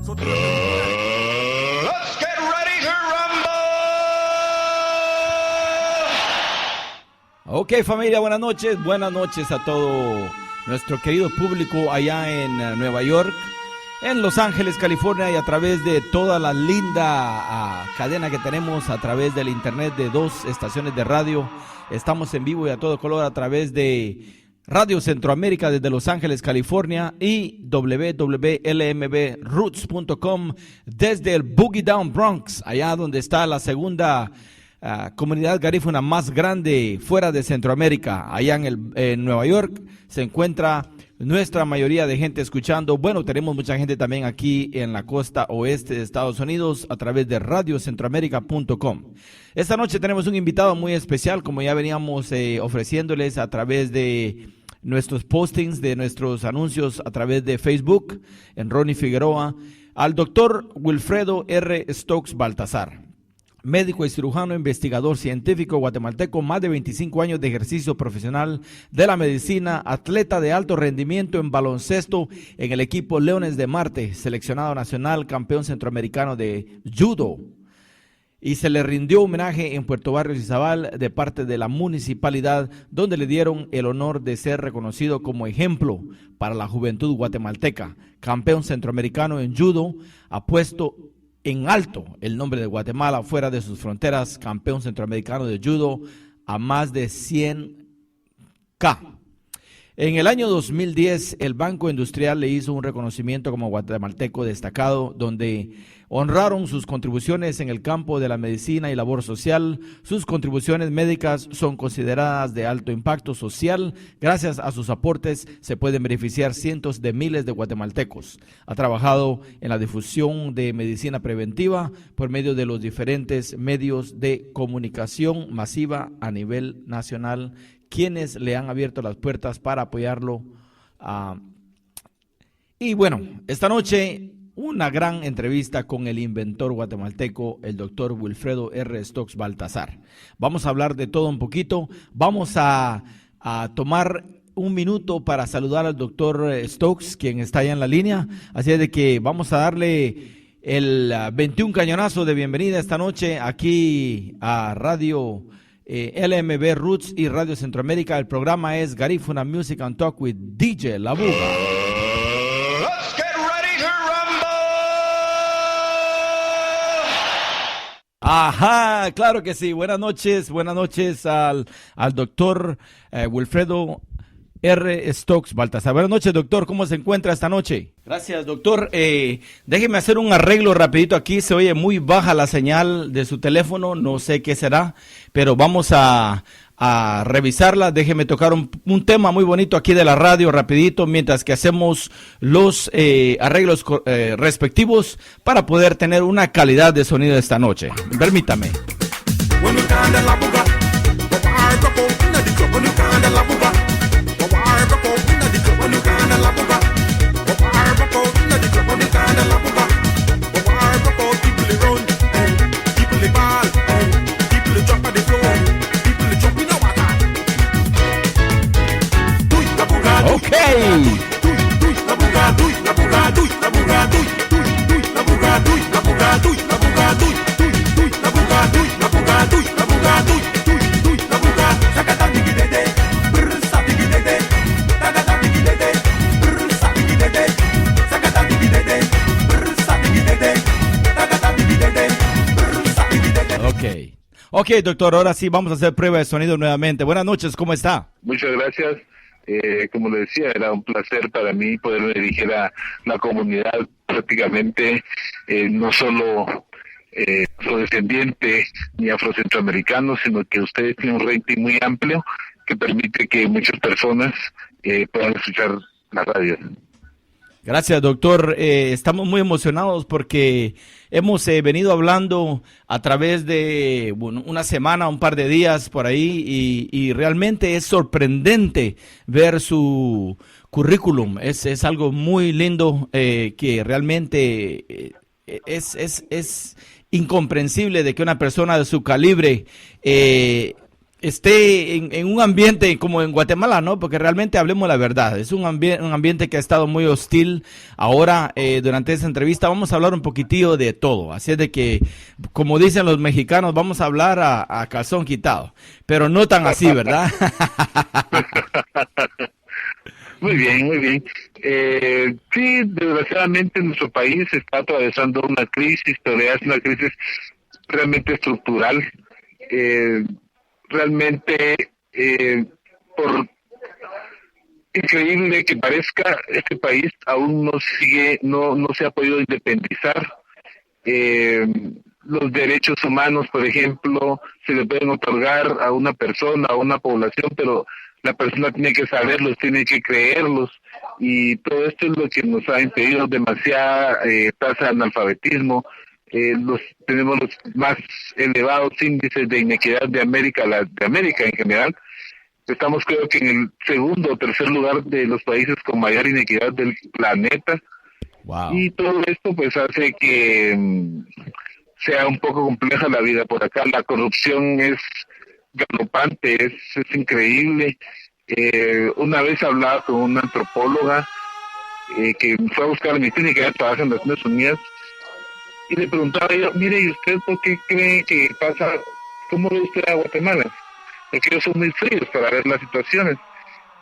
Let's get ready to rumble. Ok, familia, buenas noches a todo nuestro querido público allá en Nueva York, en Los Ángeles, California, y a través de toda la linda cadena que tenemos a través del internet de 2 estaciones de radio. Estamos en vivo y a todo color a través de Radio Centroamérica desde Los Ángeles, California, y www.lmbroots.com desde el Boogie Down Bronx, allá donde está la segunda comunidad garífuna más grande fuera de Centroamérica. Allá en Nueva York se encuentra nuestra mayoría de gente escuchando. Bueno, tenemos mucha gente también aquí en la costa oeste de Estados Unidos a través de radiocentroamerica.com. Esta noche tenemos un invitado muy especial, como ya veníamos ofreciéndoles a través de nuestros postings, de nuestros anuncios a través de Facebook, en Ronnie Figueroa, al doctor Wilfredo R. Stokes Baltazar. Médico y cirujano, investigador científico guatemalteco, más de 25 años de ejercicio profesional de la medicina, atleta de alto rendimiento en baloncesto en el equipo Leones de Marte, seleccionado nacional, campeón centroamericano de judo. Y se le rindió homenaje en Puerto Barrios, Izabal, de parte de la municipalidad, donde le dieron el honor de ser reconocido como ejemplo para la juventud guatemalteca. Campeón centroamericano en judo, ha puesto en alto el nombre de Guatemala fuera de sus fronteras, campeón centroamericano de judo a más de 100K. En el año 2010, el Banco Industrial le hizo un reconocimiento como guatemalteco destacado, donde honraron sus contribuciones en el campo de la medicina y labor social. Sus contribuciones médicas son consideradas de alto impacto social. Gracias a sus aportes se pueden beneficiar cientos de miles de guatemaltecos. Ha trabajado en la difusión de medicina preventiva por medio de los diferentes medios de comunicación masiva a nivel nacional, quienes le han abierto las puertas para apoyarlo. Y bueno, esta noche una gran entrevista con el inventor guatemalteco, el doctor Wilfredo R. Stokes Baltazar. Vamos a hablar de todo un poquito. Vamos a tomar un minuto para saludar al doctor Stokes, quien está allá en la línea. Así es de que vamos a darle el 21 cañonazo de bienvenida esta noche aquí a Radio LMB Roots y Radio Centroamérica. El programa es Garífuna Music and Talk with DJ La Buga. Let's get ready to rumble. Ajá, claro que sí. Buenas noches al doctor Wilfredo R. Stokes Baltazar. Buenas noches, doctor. ¿Cómo se encuentra esta noche? Gracias, doctor. Déjeme hacer un arreglo rapidito aquí. Se oye muy baja la señal de su teléfono. No sé qué será, pero vamos a revisarla. Déjeme tocar un tema muy bonito aquí de la radio rapidito, mientras que hacemos los arreglos respectivos para poder tener una calidad de sonido esta noche. Permítame. Ok, doctor, ahora sí vamos a hacer prueba de sonido nuevamente. Buenas noches, ¿cómo está? Muchas gracias. Como le decía, era un placer para mí poder dirigir a la comunidad prácticamente no solo afrodescendiente ni afrocentroamericano, sino que ustedes tienen un rating muy amplio que permite que muchas personas puedan escuchar la radio. Gracias, doctor. Estamos muy emocionados porque hemos venido hablando a través de una semana, un par de días por ahí, y realmente es sorprendente ver su currículum. Es algo muy lindo que realmente es incomprensible de que una persona de su calibre esté en un ambiente como en Guatemala, ¿no? Porque realmente hablemos la verdad, es un ambiente que ha estado muy hostil. Ahora, durante esta entrevista vamos a hablar un poquitillo de todo, así es de que, como dicen los mexicanos, vamos a hablar a calzón quitado, pero no tan así, ¿verdad? Muy bien, muy bien. Sí, desgraciadamente nuestro país está atravesando una crisis, pero es una crisis realmente estructural. Realmente, por increíble que parezca, este país aún no se ha podido independizar. Eh, los derechos humanos, por ejemplo, se le pueden otorgar a una persona, a una población, pero la persona tiene que saberlos, tiene que creerlos, y todo esto es lo que nos ha impedido demasiada tasa de analfabetismo. Tenemos los más elevados índices de inequidad de América en general. Estamos, creo que, en el segundo o tercer lugar de los países con mayor inequidad del planeta. Wow. Y todo esto pues hace que sea un poco compleja la vida por acá. La corrupción es galopante, es increíble. Una vez hablaba con una antropóloga que fue a buscar a mi clínica, ella trabaja en las Naciones Unidas, y le preguntaba yo, mire, ¿y usted por qué cree que pasa? ¿Cómo ve usted a Guatemala? Porque ellos son muy fríos para ver las situaciones.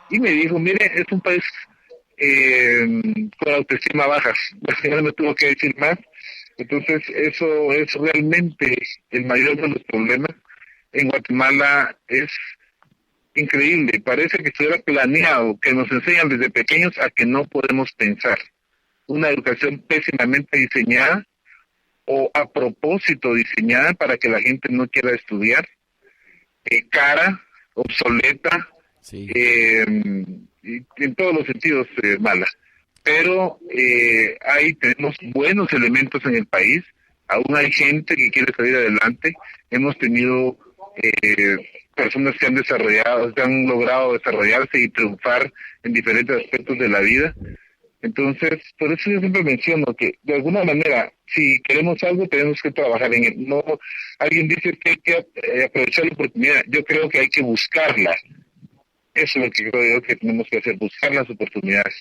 Y me dijo, mire, es un país con autoestima bajas. La señora me tuvo que decir más. Entonces, eso es realmente el mayor de los problemas. En Guatemala es increíble. Parece que estuviera planeado, que nos enseñan desde pequeños a que no podemos pensar. Una educación pésimamente diseñada o a propósito diseñada para que la gente no quiera estudiar, cara, obsoleta, Sí. y en todos los sentidos mala. Pero ahí tenemos buenos elementos en el país, aún hay gente que quiere salir adelante, hemos tenido personas que han logrado desarrollarse y triunfar en diferentes aspectos de la vida. Entonces, por eso yo siempre menciono que, de alguna manera, si queremos algo, tenemos que trabajar en él. No, alguien dice que hay que aprovechar la oportunidad. Yo creo que hay que buscarla. Eso es lo que creo yo que tenemos que hacer, buscar las oportunidades.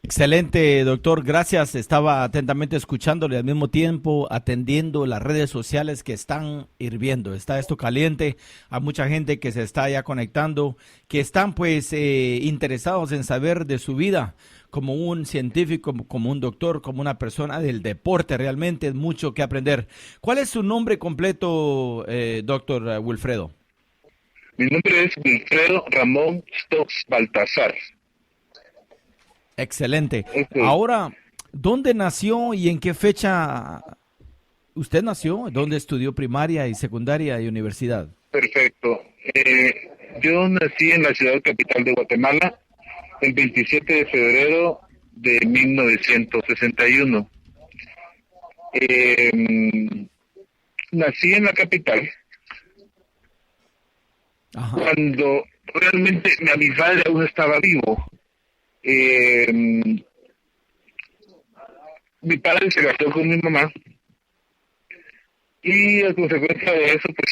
Excelente, doctor. Gracias. Estaba atentamente escuchándole, al mismo tiempo atendiendo las redes sociales que están hirviendo. Está esto caliente. Hay mucha gente que se está ya conectando, que están pues interesados en saber de su vida como un científico, como un doctor, como una persona del deporte. Realmente es mucho que aprender. ¿Cuál es su nombre completo, doctor Wilfredo? Mi nombre es Wilfredo Ramón Stokes Baltasar. Excelente. Ahora, ¿dónde nació y en qué fecha usted nació? ¿Dónde estudió primaria y secundaria y universidad? Perfecto. Yo nací en la ciudad capital de Guatemala el 27 de febrero de 1961. Nací en la capital. Ajá. Cuando realmente mi padre aún estaba vivo. Mi padre se casó con mi mamá y a consecuencia de eso pues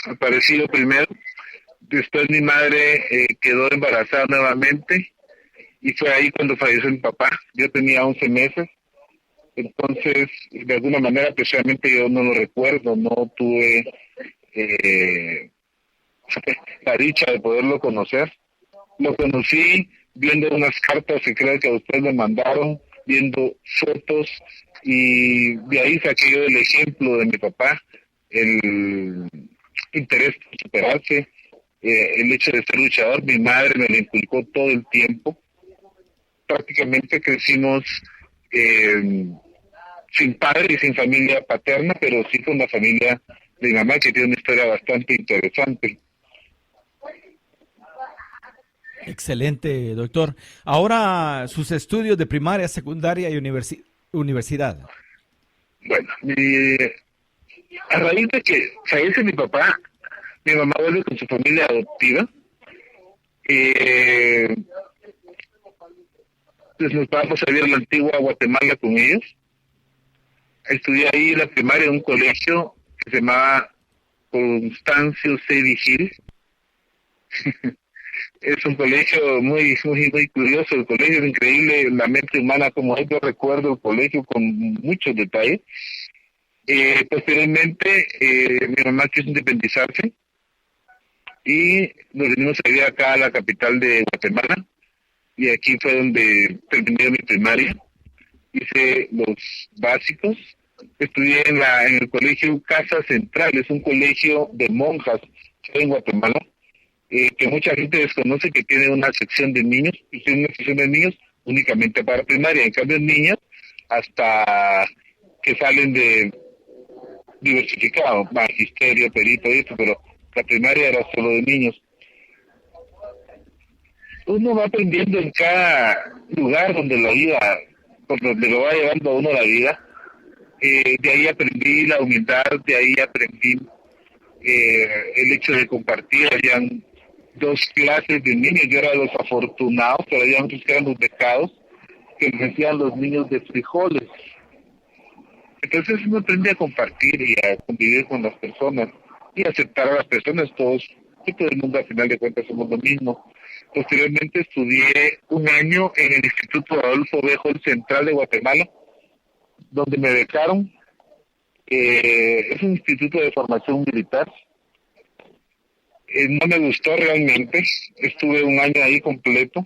apareció primero. Después mi madre quedó embarazada nuevamente y fue ahí cuando falleció mi papá. Yo tenía 11 meses, entonces de alguna manera especialmente yo no lo recuerdo, no tuve la dicha de poderlo conocer. Lo conocí viendo unas cartas que creo que a usted le mandaron, viendo fotos, y de ahí saqué yo el ejemplo de mi papá, el interés por superarse, el hecho de ser luchador. Mi madre me lo inculcó todo el tiempo. Prácticamente crecimos sin padre y sin familia paterna, pero sí con la familia de mi mamá, que tiene una historia bastante interesante. Excelente, doctor. Ahora, sus estudios de primaria, secundaria y universidad. Bueno, a raíz de que fallece mi papá, mi mamá vuelve con su familia adoptiva. Pues nos vamos a vivir a la antigua Guatemala con ellos. Estudié ahí la primaria en un colegio que se llamaba Constancio C. Vigil. Es un colegio muy curioso, el colegio es increíble, la mente humana como es. Yo recuerdo el colegio con muchos detalles. Posteriormente, mi mamá quiso independizarse y nos venimos a vivir acá a la capital de Guatemala, y aquí fue donde terminé mi primaria. Hice los básicos, estudié en el colegio Casa Central, es un colegio de monjas en Guatemala, que mucha gente desconoce, que tiene una sección de niños, y tiene una sección de niños únicamente para primaria. En cambio, niños hasta que salen de diversificado, magisterio, perito y esto, pero la primaria era solo de niños. Uno va aprendiendo en cada lugar donde la vida, por donde lo va llevando a uno la vida. De ahí aprendí la humildad, de ahí aprendí el hecho de compartir. Habían dos clases de niños, yo era de los afortunados, pero había otros que eran los becados, que les decían los niños de frijoles. Entonces uno aprende a compartir y a convivir con las personas y aceptar a las personas. Todos, y todo el mundo al final de cuentas somos lo mismo. Posteriormente estudié un año en el Instituto Adolfo Béjol Central de Guatemala, donde me becaron. Es un instituto de formación militar. No me gustó realmente, estuve un año ahí completo.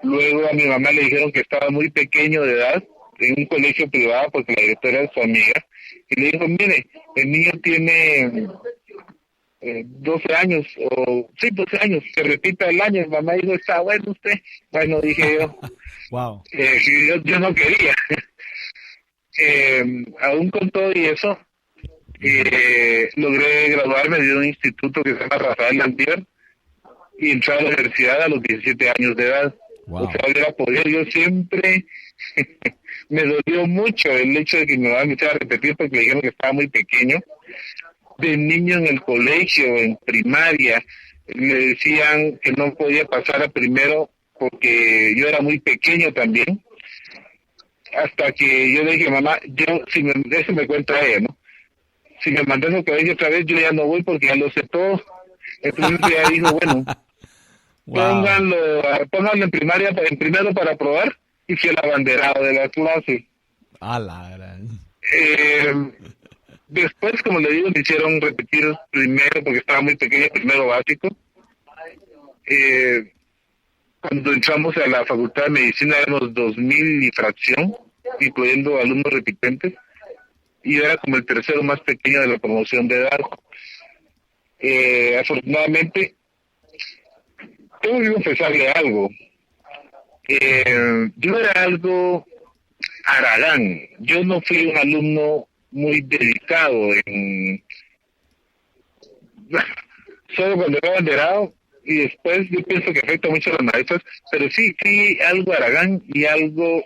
Luego a mi mamá le dijeron que estaba muy pequeño de edad, en un colegio privado, porque la directora era su amiga, y le dijo: mire, el niño tiene 12 años, o sí, 12 años, se repita el año. Mi mamá dijo: está bueno usted. Bueno, dije yo, Wow. yo no quería. Aún con todo y eso, logré graduarme de un instituto que se llama Rafael Landívar, y entré a la universidad a los 17 años de edad. Wow. O sea, hubiera podido. Yo siempre me dolió mucho el hecho de que mi mamá me hiciera repetir, porque le dijeron que estaba muy pequeño. De niño en el colegio, en primaria, le decían que no podía pasar a primero porque yo era muy pequeño también. Hasta que yo le dije: mamá, eso me cuenta ella, ¿no? Si me mandas al colegio otra vez, yo ya no voy porque ya lo sé todo. Entonces ella dijo: bueno, Wow. pónganlo en primaria, en primero para probar, y fui el abanderado de la clase. A la gran. Después, como le digo, me hicieron repetir primero porque estaba muy pequeño, primero básico. Cuando entramos a la Facultad de Medicina éramos 2000 y fracción, incluyendo alumnos repitentes, y yo era como el tercero más pequeño de la promoción de edad. Afortunadamente, tengo que confesarle algo. Yo era algo haragán. Yo no fui un alumno muy dedicado solo cuando era abanderado, y después yo pienso que afecta mucho a las maestras, pero sí algo haragán y algo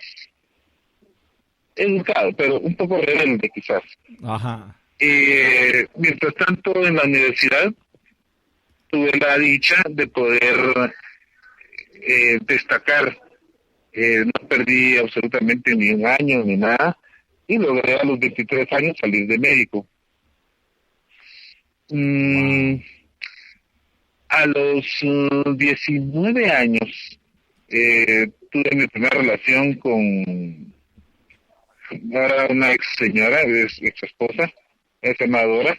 educado, pero un poco rebelde quizás. Ajá. Mientras tanto, en la universidad tuve la dicha de poder destacar. No perdí absolutamente ni un año ni nada, y logré a los 23 años salir de médico. A los 19 años tuve mi primera relación con una ex señora, ex esposa, es llamadora,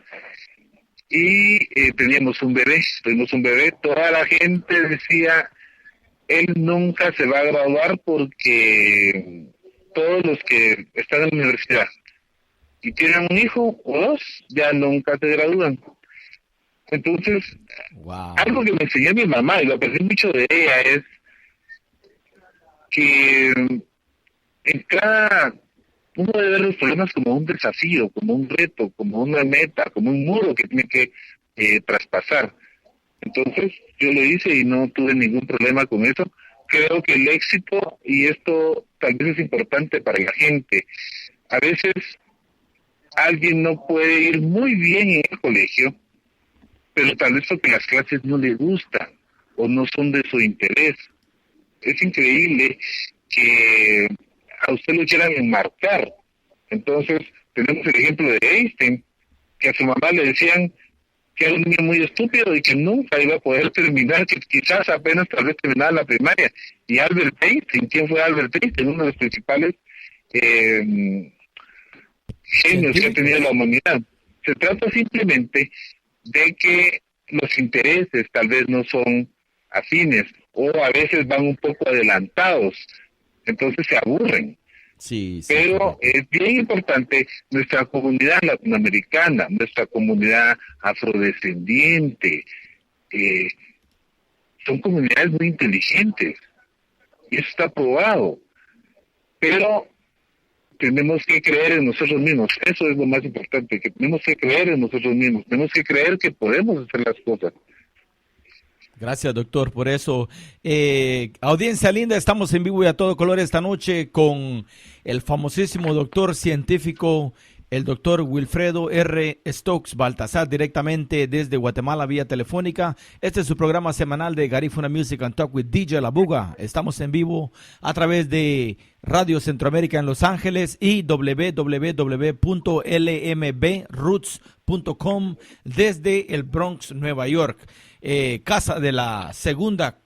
y tuvimos un bebé. Toda la gente decía: él nunca se va a graduar porque todos los que están en la universidad y tienen un hijo o dos ya nunca se gradúan. Entonces, Wow. algo que me enseñó mi mamá, y lo aprendí mucho de ella, es que en cada uno debe ver los problemas como un desafío, como un reto, como una meta, como un muro que tiene que traspasar. Entonces yo lo hice y no tuve ningún problema con eso. Creo que el éxito, y esto tal vez es importante para la gente, a veces alguien no puede ir muy bien en el colegio, pero tal vez porque las clases no le gustan o no son de su interés. Es increíble que a usted lo quieran enmarcar. Entonces tenemos el ejemplo de Einstein, que a su mamá le decían: que era un niño muy estúpido y que nunca iba a poder terminar, que quizás apenas tal vez terminaba la primaria. Y Albert Einstein, ¿quién fue Albert Einstein? Uno de los principales genios que ha tenido la humanidad. Se trata simplemente de que los intereses tal vez no son afines o a veces van un poco adelantados, entonces se aburren. Sí, Pero es bien importante nuestra comunidad latinoamericana, nuestra comunidad afrodescendiente, son comunidades muy inteligentes y eso está probado, pero tenemos que creer en nosotros mismos. Eso es lo más importante, que tenemos que creer en nosotros mismos, tenemos que creer que podemos hacer las cosas. Gracias, doctor, por eso. Audiencia linda, estamos en vivo y a todo color esta noche con el famosísimo doctor científico, el doctor Wilfredo R. Stokes Baltasar, directamente desde Guatemala vía telefónica. Este es su programa semanal de Garifuna Music and Talk with DJ La Buga. Estamos en vivo a través de Radio Centroamérica en Los Ángeles y www.lmbroots.com desde el Bronx, Nueva York. Casa de la segunda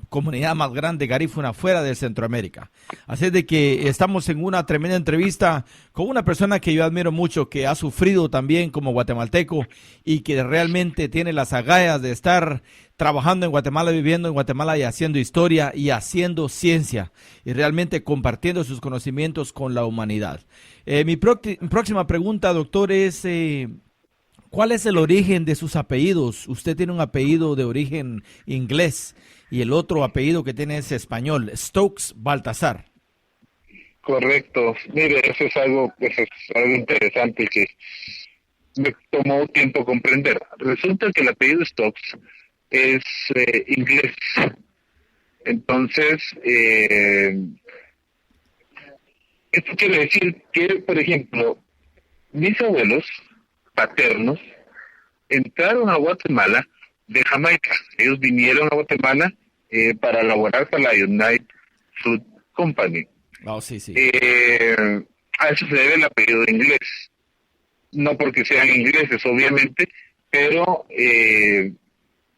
comunidad más grande garífuna fuera de Centroamérica. Así de que estamos en una tremenda entrevista con una persona que yo admiro mucho, que ha sufrido también como guatemalteco y que realmente tiene las agallas de estar trabajando en Guatemala, viviendo en Guatemala y haciendo historia y haciendo ciencia y realmente compartiendo sus conocimientos con la humanidad. Mi próxima pregunta, doctor, es ¿cuál es el origen de sus apellidos? Usted tiene un apellido de origen inglés y el otro apellido que tiene es español, Stokes Baltasar. Correcto. Mire, eso es algo interesante que me tomó tiempo comprender. Resulta que el apellido Stokes es inglés. Entonces, esto quiere decir que, por ejemplo, mis abuelos paternos entraron a Guatemala de Jamaica. Ellos vinieron a Guatemala para laborar para la United Fruit Company. Oh, sí, sí. A eso se debe el apellido inglés. No porque sean ingleses, obviamente, pero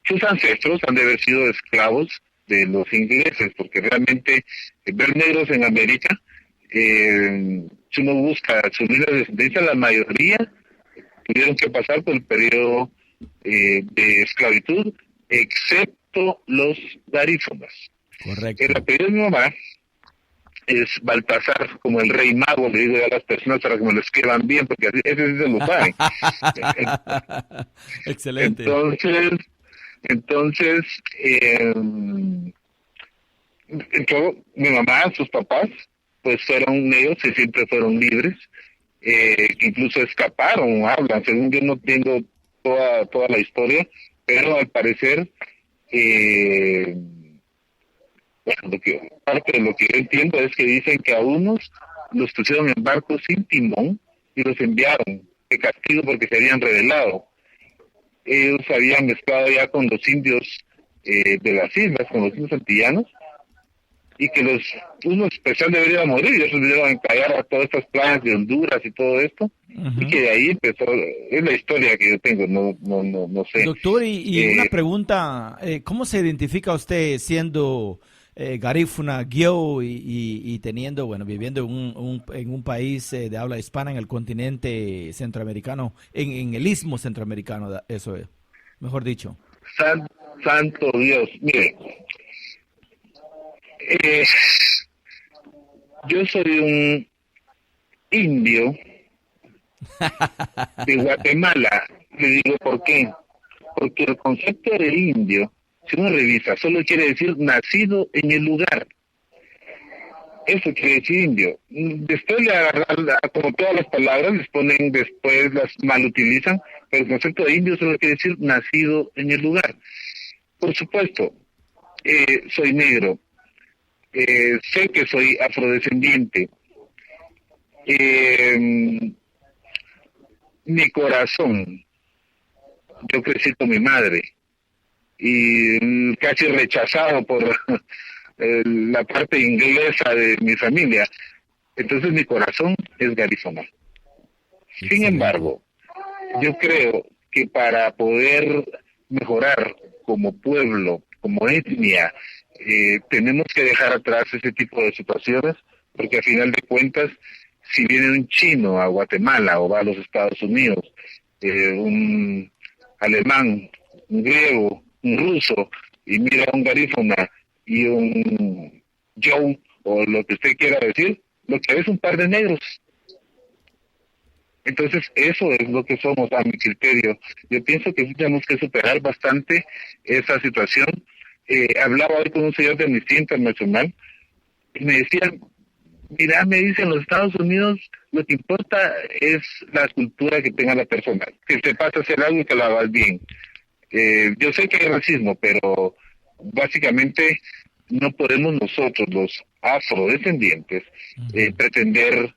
sus ancestros han de haber sido esclavos de los ingleses, porque realmente ver negros en América, si uno busca su línea de descendencia, la mayoría tuvieron que pasar por el periodo de esclavitud, excepto los garífunas. Correcto. El apellido de mi mamá es Baltasar, como el rey mago, le digo a las personas para que me lo escriban bien, porque así, ese sí se lo saben. Excelente. Entonces entró mi mamá, sus papás, pues fueron ellos y siempre fueron libres. Que incluso escaparon, hablan, según yo no tengo toda la historia, pero al parecer, parte de lo que yo entiendo es que dicen que a unos los pusieron en barcos sin timón y los enviaron de castigo porque se habían rebelado. Ellos se habían mezclado ya con los indios de las islas, con los indios antillanos, y que unos especial deberían morir y otros deberían encallar a todas estas playas de Honduras y todo esto. Uh-huh. Y que de ahí empezó, es la historia que yo tengo, no sé. Doctor, y una pregunta, ¿cómo se identifica usted siendo garífuna, guio y teniendo, viviendo en un país de habla hispana en el continente centroamericano, en el istmo centroamericano, eso es, mejor dicho? Santo Dios, mire. Yo soy un indio de Guatemala. Le digo por qué. Porque el concepto de indio, si uno revisa, solo quiere decir nacido en el lugar. Eso quiere decir indio. Después le agarran, como todas las palabras, les ponen después, las malutilizan, pero el concepto de indio solo quiere decir nacido en el lugar. Por supuesto, soy negro. Sé que soy afrodescendiente. Mi corazón, yo crecí con mi madre y casi rechazado por la parte inglesa de mi familia. Entonces mi corazón es garífuna. Sin embargo, yo creo que para poder mejorar como pueblo, como etnia, tenemos que dejar atrás ese tipo de situaciones, porque al final de cuentas, si viene un chino a Guatemala o va a los Estados Unidos, un alemán, un griego, un ruso, y mira un garífuna y un Joe, o lo que usted quiera decir, lo que es un par de negros. Entonces, eso es lo que somos, a mi criterio. Yo pienso que tenemos que superar bastante esa situación. Hablaba hoy con un señor de Amnistía Internacional y me decían, mira, me dicen, los Estados Unidos lo que importa es la cultura que tenga la persona, que te pasa a hacer algo y que lo hagas bien. Yo sé que hay racismo, pero básicamente no podemos nosotros, los afrodescendientes, pretender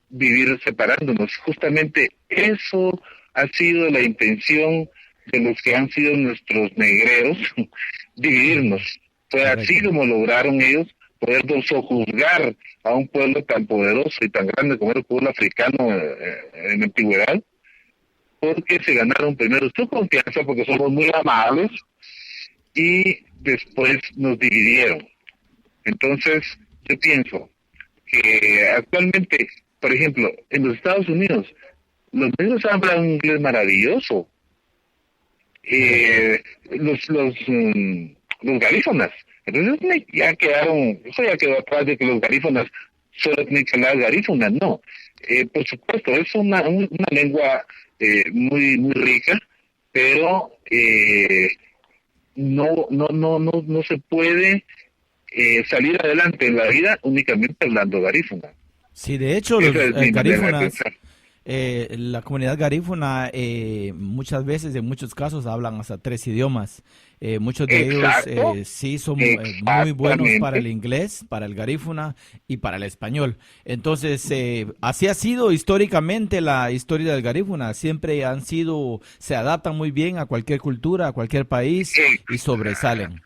vivir separándonos. Justamente eso ha sido la intención de los que han sido nuestros negreros, dividirnos. Fue así como lograron ellos poder sojuzgar a un pueblo tan poderoso y tan grande como era el pueblo africano en la antigüedad, porque se ganaron primero su confianza, porque somos muy amables, y después nos dividieron. Entonces, yo pienso que actualmente, por ejemplo, en los Estados Unidos, los negros hablan un inglés maravilloso. Los garífonas, entonces ya quedaron, eso ya quedó atrás de que los garífonas solo tienen que hablar garífuna, no. Por supuesto, es una lengua muy muy rica, pero no se puede salir adelante en la vida únicamente hablando garífuna. Sí, de hecho, los Esa es mi manera de garífunas, pensar. la comunidad garífuna muchas veces, en muchos casos, hablan hasta 3 idiomas. Muchos de Exacto. ellos sí son muy buenos para el Exactamente. inglés, para el garífuna y para el español. Entonces, así ha sido históricamente la historia del garífuna. Siempre se adaptan muy bien a cualquier cultura, a cualquier país y sobresalen.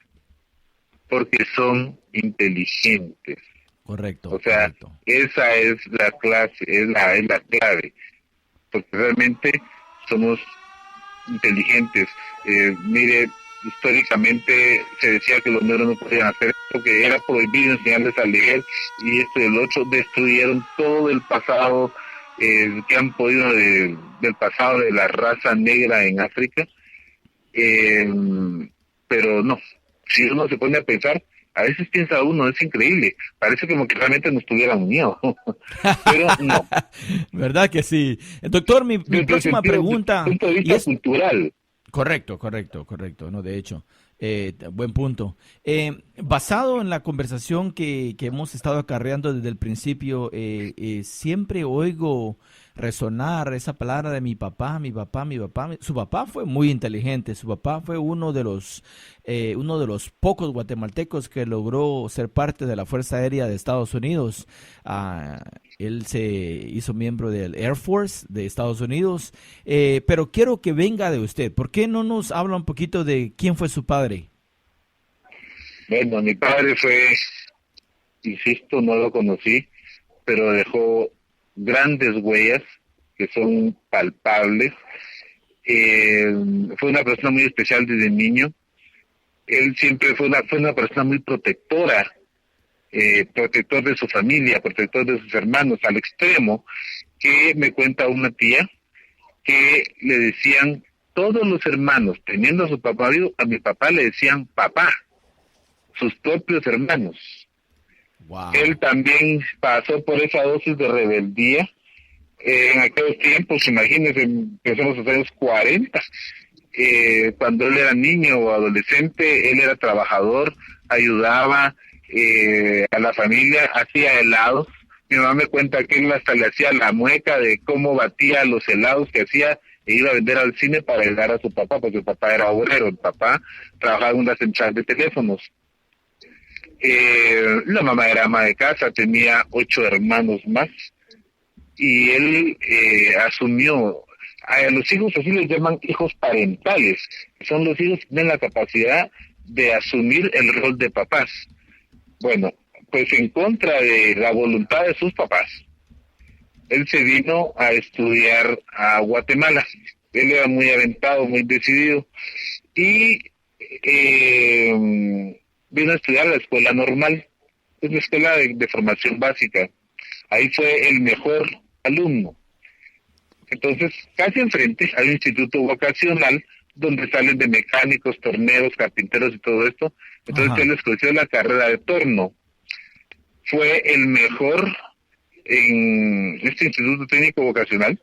Porque son inteligentes. Correcto, O sea, correcto. esa es la clase, es la clave, porque realmente somos inteligentes. Mire, históricamente se decía que los negros no podían hacer esto, que era prohibido enseñarles a leer, y esto y el otro. Destruyeron todo el pasado que han podido del pasado de la raza negra en África. Pero no, si uno se pone a pensar, a veces piensa uno, es increíble, parece como que realmente nos tuvieran unido, pero no. ¿Verdad que sí? Doctor, mi Desde el próxima sentido, pregunta, punto de y vista es cultural, correcto, no, de hecho, buen punto. Basado en la conversación que hemos estado acarreando desde el principio, siempre oigo resonar esa palabra de mi papá, mi papá, mi papá. Su papá fue muy inteligente, su papá fue uno de los pocos guatemaltecos que logró ser parte de la Fuerza Aérea de Estados Unidos. Él se hizo miembro del Air Force de Estados Unidos, pero quiero que venga de usted. ¿Por qué no nos habla un poquito de quién fue su padre? bueno, mi padre fue, insisto, no lo conocí, pero dejó grandes huellas que son palpables. Fue una persona muy especial desde niño. Él siempre fue una persona muy protectora, protector de su familia, protector de sus hermanos, al extremo que me cuenta una tía que le decían, todos los hermanos, teniendo a su papá vivo, a mi papá le decían papá, sus propios hermanos. Wow. Él también pasó por esa dosis de rebeldía. En aquellos tiempos, imagínense, empezamos los años 40, cuando él era niño o adolescente, él era trabajador, ayudaba a la familia, hacía helados. Mi mamá me cuenta que él hasta le hacía la mueca de cómo batía los helados que hacía e iba a vender al cine para ayudar a su papá, porque su papá era obrero, el papá trabajaba en una central de teléfonos. La mamá era ama de casa, tenía 8 hermanos más, y él asumió, a los hijos así les llaman hijos parentales, son los hijos que tienen la capacidad de asumir el rol de papás. Bueno, pues en contra de la voluntad de sus papás, él se vino a estudiar a Guatemala. Él era muy aventado, muy decidido, y vino a estudiar a la escuela normal, es una escuela de formación básica. Ahí fue el mejor alumno. Entonces, casi enfrente hay un instituto vocacional donde salen de mecánicos, torneros, carpinteros y todo esto. Entonces Ajá. él escogió la carrera de torno. Fue el mejor en este instituto técnico vocacional.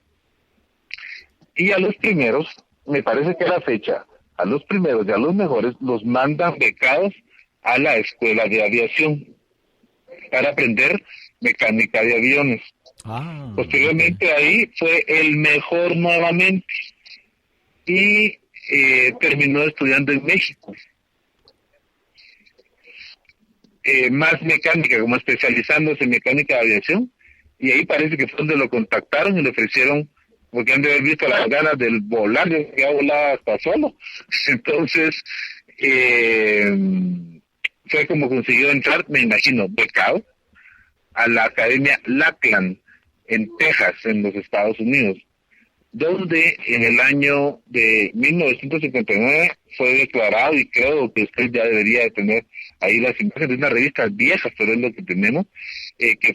Y a los primeros, me parece que a la fecha, a los primeros y a los mejores los mandan becados a la escuela de aviación para aprender mecánica de aviones. Posteriormente ahí fue el mejor nuevamente y terminó estudiando en México. Más mecánica, como especializándose en mecánica de aviación, y ahí parece que fue donde lo contactaron y le ofrecieron, porque han de haber visto las ganas del volar, que ya volaba hasta solo. Entonces, fue como consiguió entrar, me imagino, becado, a la Academia Lackland, en Texas, en los Estados Unidos, donde en el año de 1959 fue declarado, y creo que usted ya debería de tener ahí las imágenes de unas revistas viejas, pero es lo que tenemos, que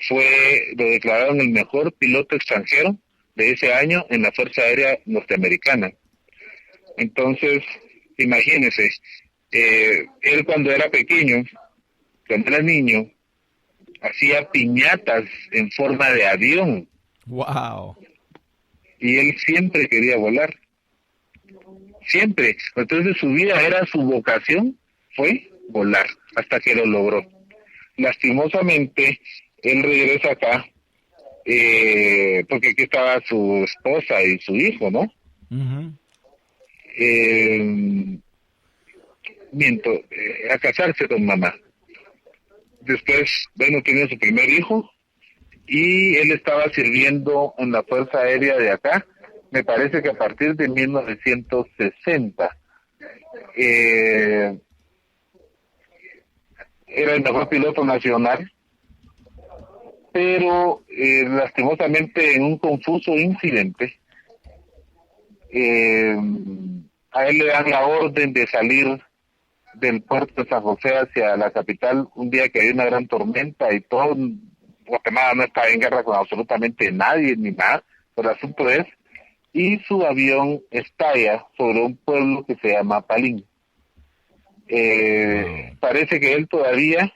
lo declararon el mejor piloto extranjero de ese año en la Fuerza Aérea Norteamericana. Entonces, imagínese, él cuando era pequeño, cuando era niño, hacía piñatas en forma de avión. Wow. Y él siempre quería volar. Siempre. Entonces su vida era, su vocación fue volar, hasta que lo logró. Lastimosamente, él regresa acá, porque aquí estaba su esposa y su hijo, ¿no? Uh-huh. A casarse con mamá. Después, bueno, tiene su primer hijo, y él estaba sirviendo en la Fuerza Aérea de acá, me parece que a partir de 1960. Era el mejor piloto nacional, pero lastimosamente en un confuso incidente, a él le dan la orden de salir del puerto de San José hacia la capital un día que hay una gran tormenta y todo. Guatemala no está en guerra con absolutamente nadie ni nada, pero el asunto es, y su avión estalla sobre un pueblo que se llama Palín. Parece que él todavía,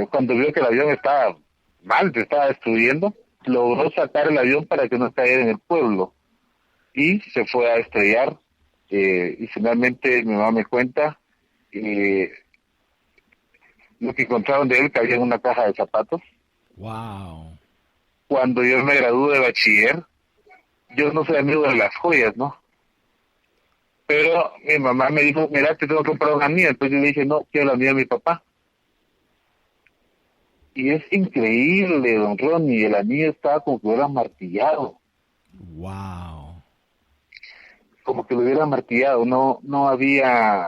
cuando vio que el avión estaba mal, se estaba destruyendo, logró sacar el avión para que no cayera en el pueblo, y se fue a estrellar, y finalmente mi mamá me cuenta, lo que encontraron de él cabía en una caja de zapatos. Wow. Cuando yo me gradué de bachiller, yo no soy amigo de las joyas, ¿no? Pero mi mamá me dijo, mira, te tengo que comprar una mía. Entonces yo le dije, no, quiero la mía de mi papá. Y es increíble, don Ronnie, el anillo estaba como que hubiera martillado. Wow. Como que lo hubiera martillado, no había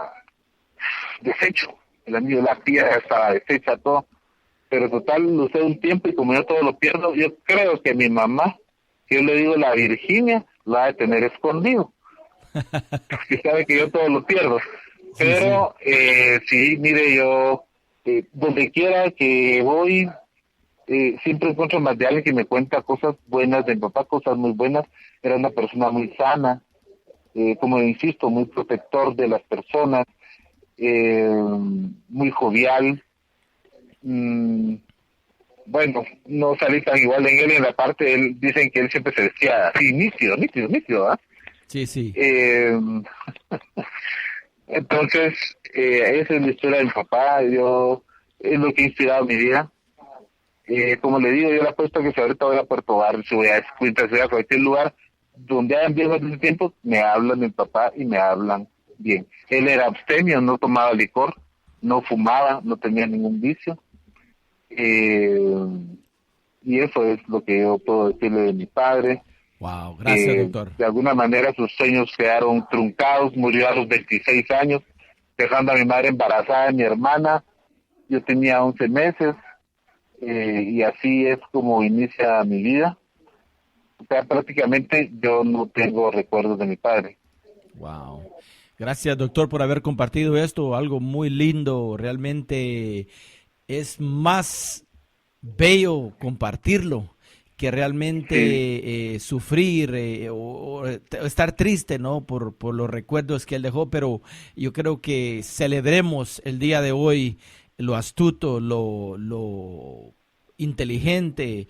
desecho. El anillo, la piedra estaba deshecha, todo. Pero total, lo usé un tiempo y como yo todo lo pierdo, yo creo que mi mamá, si yo le digo la Virginia, lo ha de tener escondido. Porque sabe que yo todo lo pierdo. Pero sí, mire, yo donde quiera que voy, siempre encuentro más de alguien que me cuenta cosas buenas de mi papá, cosas muy buenas. Era una persona muy sana, como insisto, muy protector de las personas, muy jovial. Bueno, no salí tan igual en él. En la parte, él dicen que él siempre se vestía así, nítido, ¿ah? Sí, sí. Entonces, esa es la historia de mi papá. Es lo que ha inspirado mi vida. Como le digo, yo le apuesto que si ahorita voy a Puerto Barrio, si voy a Escuintla, si voy a cualquier lugar donde hayan viejos de ese tiempo, me hablan de mi papá y me hablan bien. Él era abstemio, no tomaba licor, no fumaba, no tenía ningún vicio. Y eso es lo que yo puedo decirle de mi padre. Wow, gracias, doctor. De alguna manera sus sueños quedaron truncados, murió a los 26 años, dejando a mi madre embarazada de mi hermana. Yo tenía 11 meses. y así es como inicia mi vida. O sea, prácticamente yo no tengo recuerdos de mi padre. Wow. Gracias, doctor, por haber compartido esto, algo muy lindo. Realmente es más bello compartirlo que Sí, realmente sufrir o estar triste, ¿no? Por los recuerdos que él dejó, pero yo creo que celebremos el día de hoy lo astuto, lo inteligente,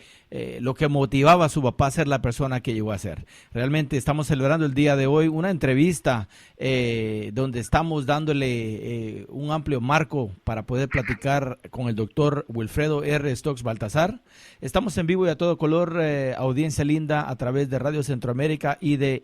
lo que motivaba a su papá a ser la persona que llegó a ser. Realmente estamos celebrando el día de hoy una entrevista donde estamos dándole un amplio marco para poder platicar con el doctor Wilfredo R. Stokes Baltazar. Estamos en vivo y a todo color, audiencia linda, a través de Radio Centroamérica y de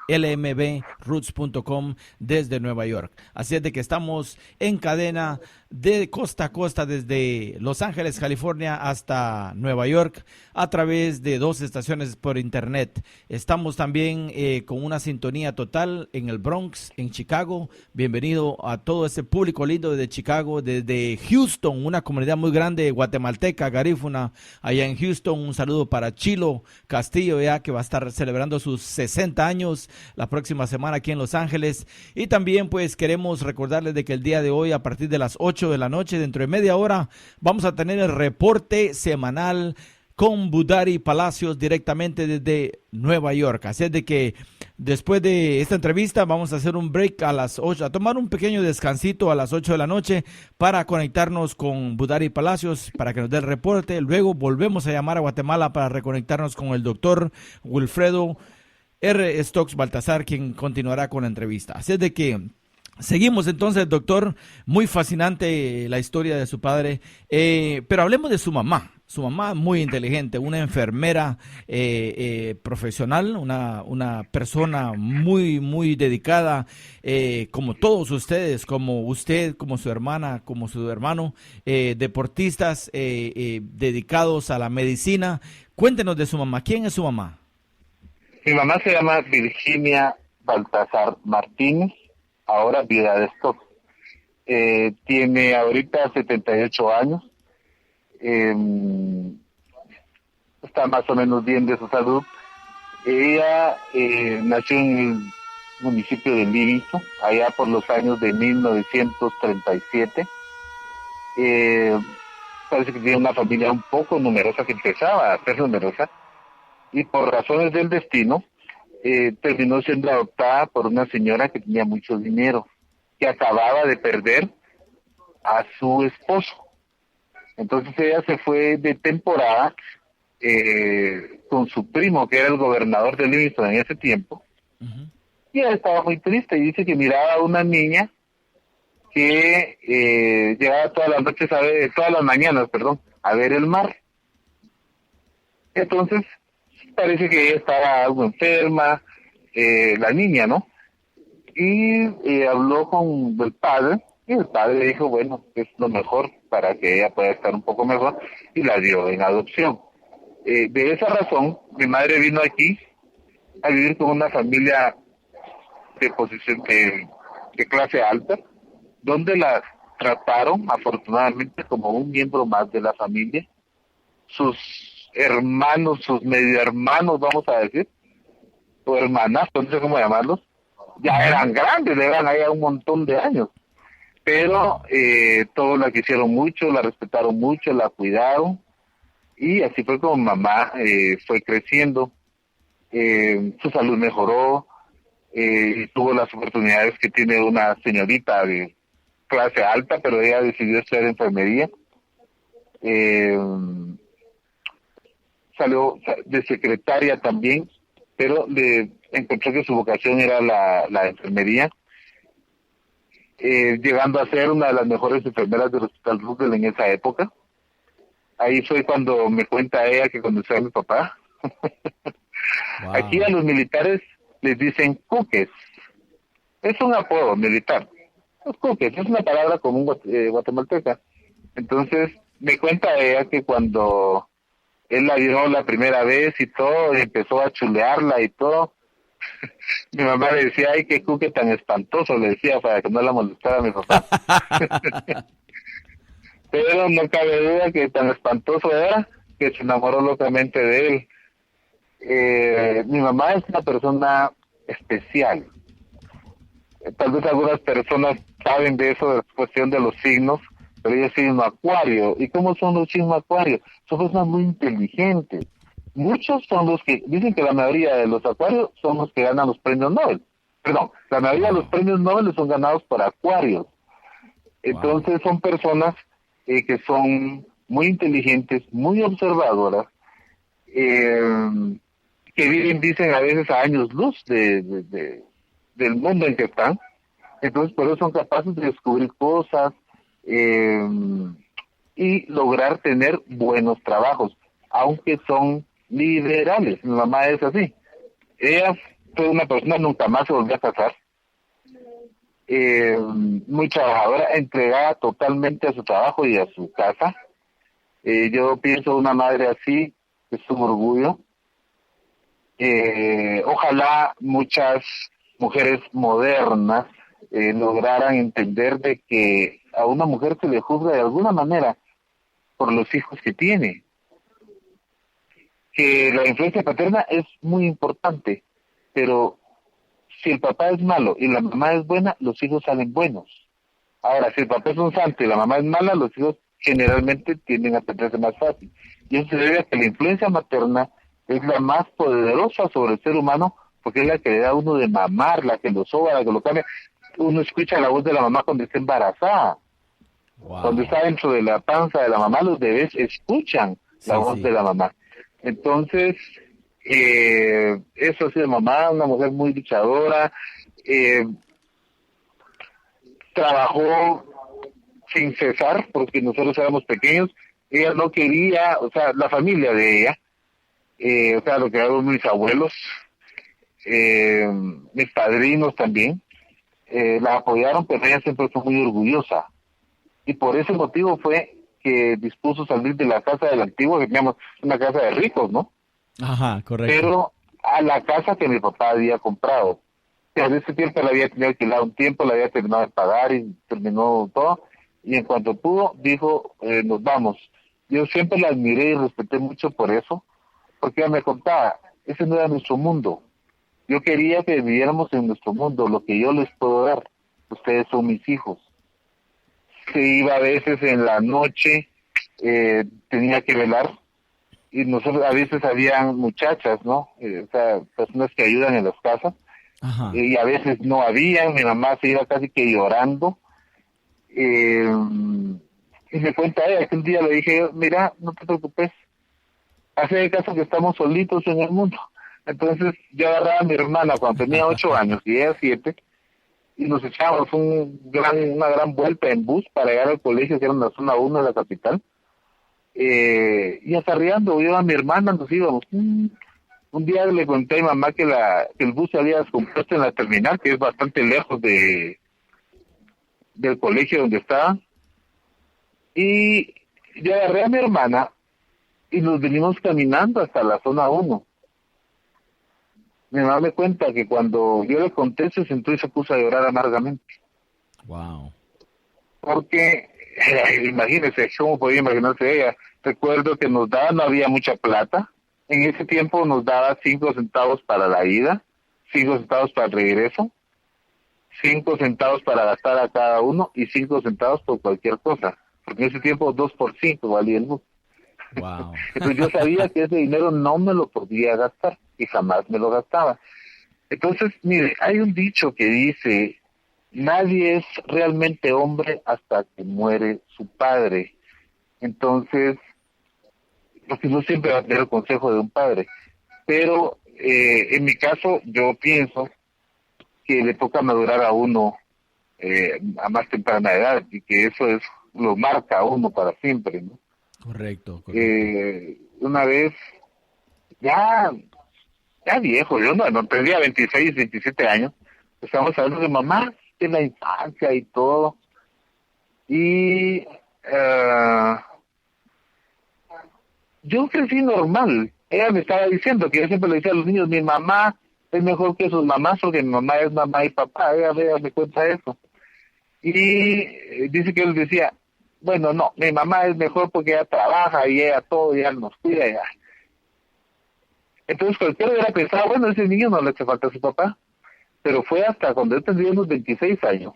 lmbroots.com desde Nueva York. Así es de que estamos en cadena de costa a costa desde Los Ángeles, California hasta Nueva York a través de 2 estaciones por internet. Estamos también con una sintonía total en el Bronx, en Chicago. Bienvenido a todo ese público lindo de Chicago, desde Houston, una comunidad muy grande guatemalteca, garífuna, allá en Houston. Un saludo para Chilo Castillo, ya que va a estar celebrando sus 60 años la próxima semana aquí en Los Ángeles. Y también pues queremos recordarles de que el día de hoy, a partir de las 8 de la noche, dentro de media hora, vamos a tener el reporte semanal con Budari Palacios directamente desde Nueva York. Así es de que después de esta entrevista vamos a hacer un break a las 8, a tomar un pequeño descansito a las 8 de la noche para conectarnos con Budari Palacios para que nos dé el reporte. Luego volvemos a llamar a Guatemala para reconectarnos con el doctor Wilfredo R. Stokes Baltazar, quien continuará con la entrevista. Así es de que seguimos entonces, doctor. Muy fascinante la historia de su padre, pero hablemos de su mamá. Su mamá muy inteligente, una enfermera profesional, una persona muy, muy dedicada, como todos ustedes, como usted, como su hermana, como su hermano, deportistas dedicados a la medicina. Cuéntenos de su mamá. ¿Quién es su mamá? mi mamá se llama Virginia Baltasar Martínez, ahora viuda de Stock. Tiene ahorita 78 años. eh, Está más o menos bien de su salud. Ella nació en el municipio de Livingston, allá por los años de 1937. Eh, Parece que tiene una familia un poco numerosa, que empezaba a ser numerosa, y por razones del destino, terminó siendo adoptada por una señora que tenía mucho dinero, que acababa de perder a su esposo. Entonces ella se fue de temporada con su primo, que era el gobernador de Livingston en ese tiempo, Uh-huh. y ella estaba muy triste y dice que miraba a una niña que llegaba todas las noches todas las mañanas, perdón, a ver el mar. Entonces parece que ella estaba algo enferma, la niña, ¿no? Y habló con el padre, y el padre le dijo, bueno, es lo mejor para que ella pueda estar un poco mejor, y la dio en adopción. De esa razón, mi madre vino aquí a vivir con una familia de posición de clase alta, donde la trataron afortunadamente como un miembro más de la familia. Sus hermanos, sus medio hermanos, vamos a decir, o hermanas, no sé cómo llamarlos, ya Uh-huh. eran grandes, eran ahí un montón de años, pero todos la quisieron mucho, la respetaron mucho, la cuidaron, y así fue como mamá fue creciendo. Su salud mejoró, y tuvo las oportunidades que tiene una señorita de clase alta, pero ella decidió estudiar enfermería. Eh, Salió de secretaria también, pero le encontró que su vocación era la enfermería, llegando a ser una de las mejores enfermeras del Hospital Roosevelt en esa época. Ahí fue cuando me cuenta ella que conoció a mi papá. Aquí a Wow. los militares les dicen cuques. Es un apodo militar. Los cuques es una palabra común guatemalteca. Entonces me cuenta ella que cuando él la vio la primera vez y todo, y empezó a chulearla y todo, mi mamá le decía, ay, qué cuque tan espantoso, le decía para que no la molestara a mi papá. pero no cabe duda que tan espantoso era que se enamoró locamente de él. Mi mamá es una persona especial. Tal vez algunas personas saben de eso, de la cuestión de los signos, pero ella es signo Acuario. ¿Y cómo son los signos Acuario? Son personas muy inteligentes. Muchos son los que, dicen que la mayoría de los Acuarios son los que ganan los premios Nobel. Perdón, la mayoría de los premios Nobel son ganados por Acuarios. Entonces son personas que son muy inteligentes, muy observadoras, que viven, dicen a veces, a años luz del mundo en que están. Entonces por eso son capaces de descubrir cosas y lograr tener buenos trabajos, aunque son liberales. Mi mamá es así. Ella fue una persona, nunca más se volvió a casar. Muy trabajadora, entregada totalmente a su trabajo y a su casa. Yo pienso una madre así es un orgullo. Ojalá muchas mujeres modernas lograran entender de que a una mujer se le juzga de alguna manera por los hijos que tiene, que la influencia paterna es muy importante, pero si el papá es malo y la mamá es buena, los hijos salen buenos. Ahora, si el papá es un santo y la mamá es mala, los hijos generalmente tienden a tenerse más fácil. Y eso se debe a que la influencia materna es la más poderosa sobre el ser humano, porque es la que le da a uno de mamar, la que lo soba, la que lo cambia. Uno escucha la voz de la mamá cuando está embarazada. Wow. Cuando está dentro de la panza de la mamá, los bebés escuchan la voz de la mamá. Entonces, eso sí, de mamá, una mujer muy luchadora, trabajó sin cesar, porque nosotros éramos pequeños. Ella no quería, o sea, la familia de ella, o sea, lo que eran mis abuelos, mis padrinos también, la apoyaron, pero ella siempre fue muy orgullosa. Y por ese motivo fue que dispuso salir de la casa del antiguo, que teníamos una casa de ricos, ¿no? Ajá, correcto. Pero a la casa que mi papá había comprado. En ese tiempo la había tenido alquilado un tiempo, la había terminado de pagar y terminó todo. Y en cuanto pudo, dijo, nos vamos. Yo siempre la admiré y respeté mucho por eso, porque ella me contaba, ese no era nuestro mundo. Yo quería que viviéramos en nuestro mundo, lo que yo les puedo dar. Ustedes son mis hijos. Se iba a veces en la noche, tenía que velar, y nosotros a veces habían muchachas, ¿no? O sea, personas que ayudan en las casas. Ajá. Y a veces no había, mi mamá se iba casi que llorando. Y me cuenta ella que un día le dije, mira, no te preocupes, hace caso que estamos solitos en el mundo. Entonces yo agarraba a mi hermana cuando tenía 8 años y ella 7, y nos echábamos una gran vuelta en bus para llegar al colegio, que era en la zona 1 de la capital. Y acarreando yo a mi hermana nos íbamos. Un día le conté a mi mamá que el bus se había descompuesto en la terminal, que es bastante lejos del colegio donde estaba. Y yo agarré a mi hermana y nos venimos caminando hasta la zona 1. Mi mamá me cuenta que cuando yo le conté, se sentó y se puso a llorar amargamente. Wow. Porque, imagínese, ¿cómo podía imaginarse ella? Recuerdo que nos daba, no había mucha plata. En ese tiempo nos daba 5 centavos para la ida, 5 centavos para el regreso, 5 centavos para gastar a cada uno y 5 centavos por cualquier cosa. Porque en ese tiempo 2 por 5 valía el bus. Wow. Entonces yo sabía que ese dinero no me lo podía gastar y jamás me lo gastaba. Entonces, mire, hay un dicho que dice, nadie es realmente hombre hasta que muere su padre. Entonces, porque no siempre va a tener el consejo de un padre. Pero en mi caso, yo pienso que le toca madurar a uno a más temprana edad y que eso lo marca a uno para siempre, ¿no? Correcto. Una vez, ya viejo, yo no tendría 26, 27 años, estábamos hablando de mamá, de la infancia y todo, y yo crecí normal. Ella me estaba diciendo que yo siempre le decía a los niños, mi mamá es mejor que sus mamás, porque mi mamá es mamá y papá. Ella me cuenta eso. Y dice que él decía, bueno, no, mi mamá es mejor porque ella trabaja y ella todo, ella nos cuida. Ella. Entonces cualquiera hubiera pensado, bueno, ese niño no le hace falta a su papá. Pero fue hasta cuando yo tendría unos 26 años,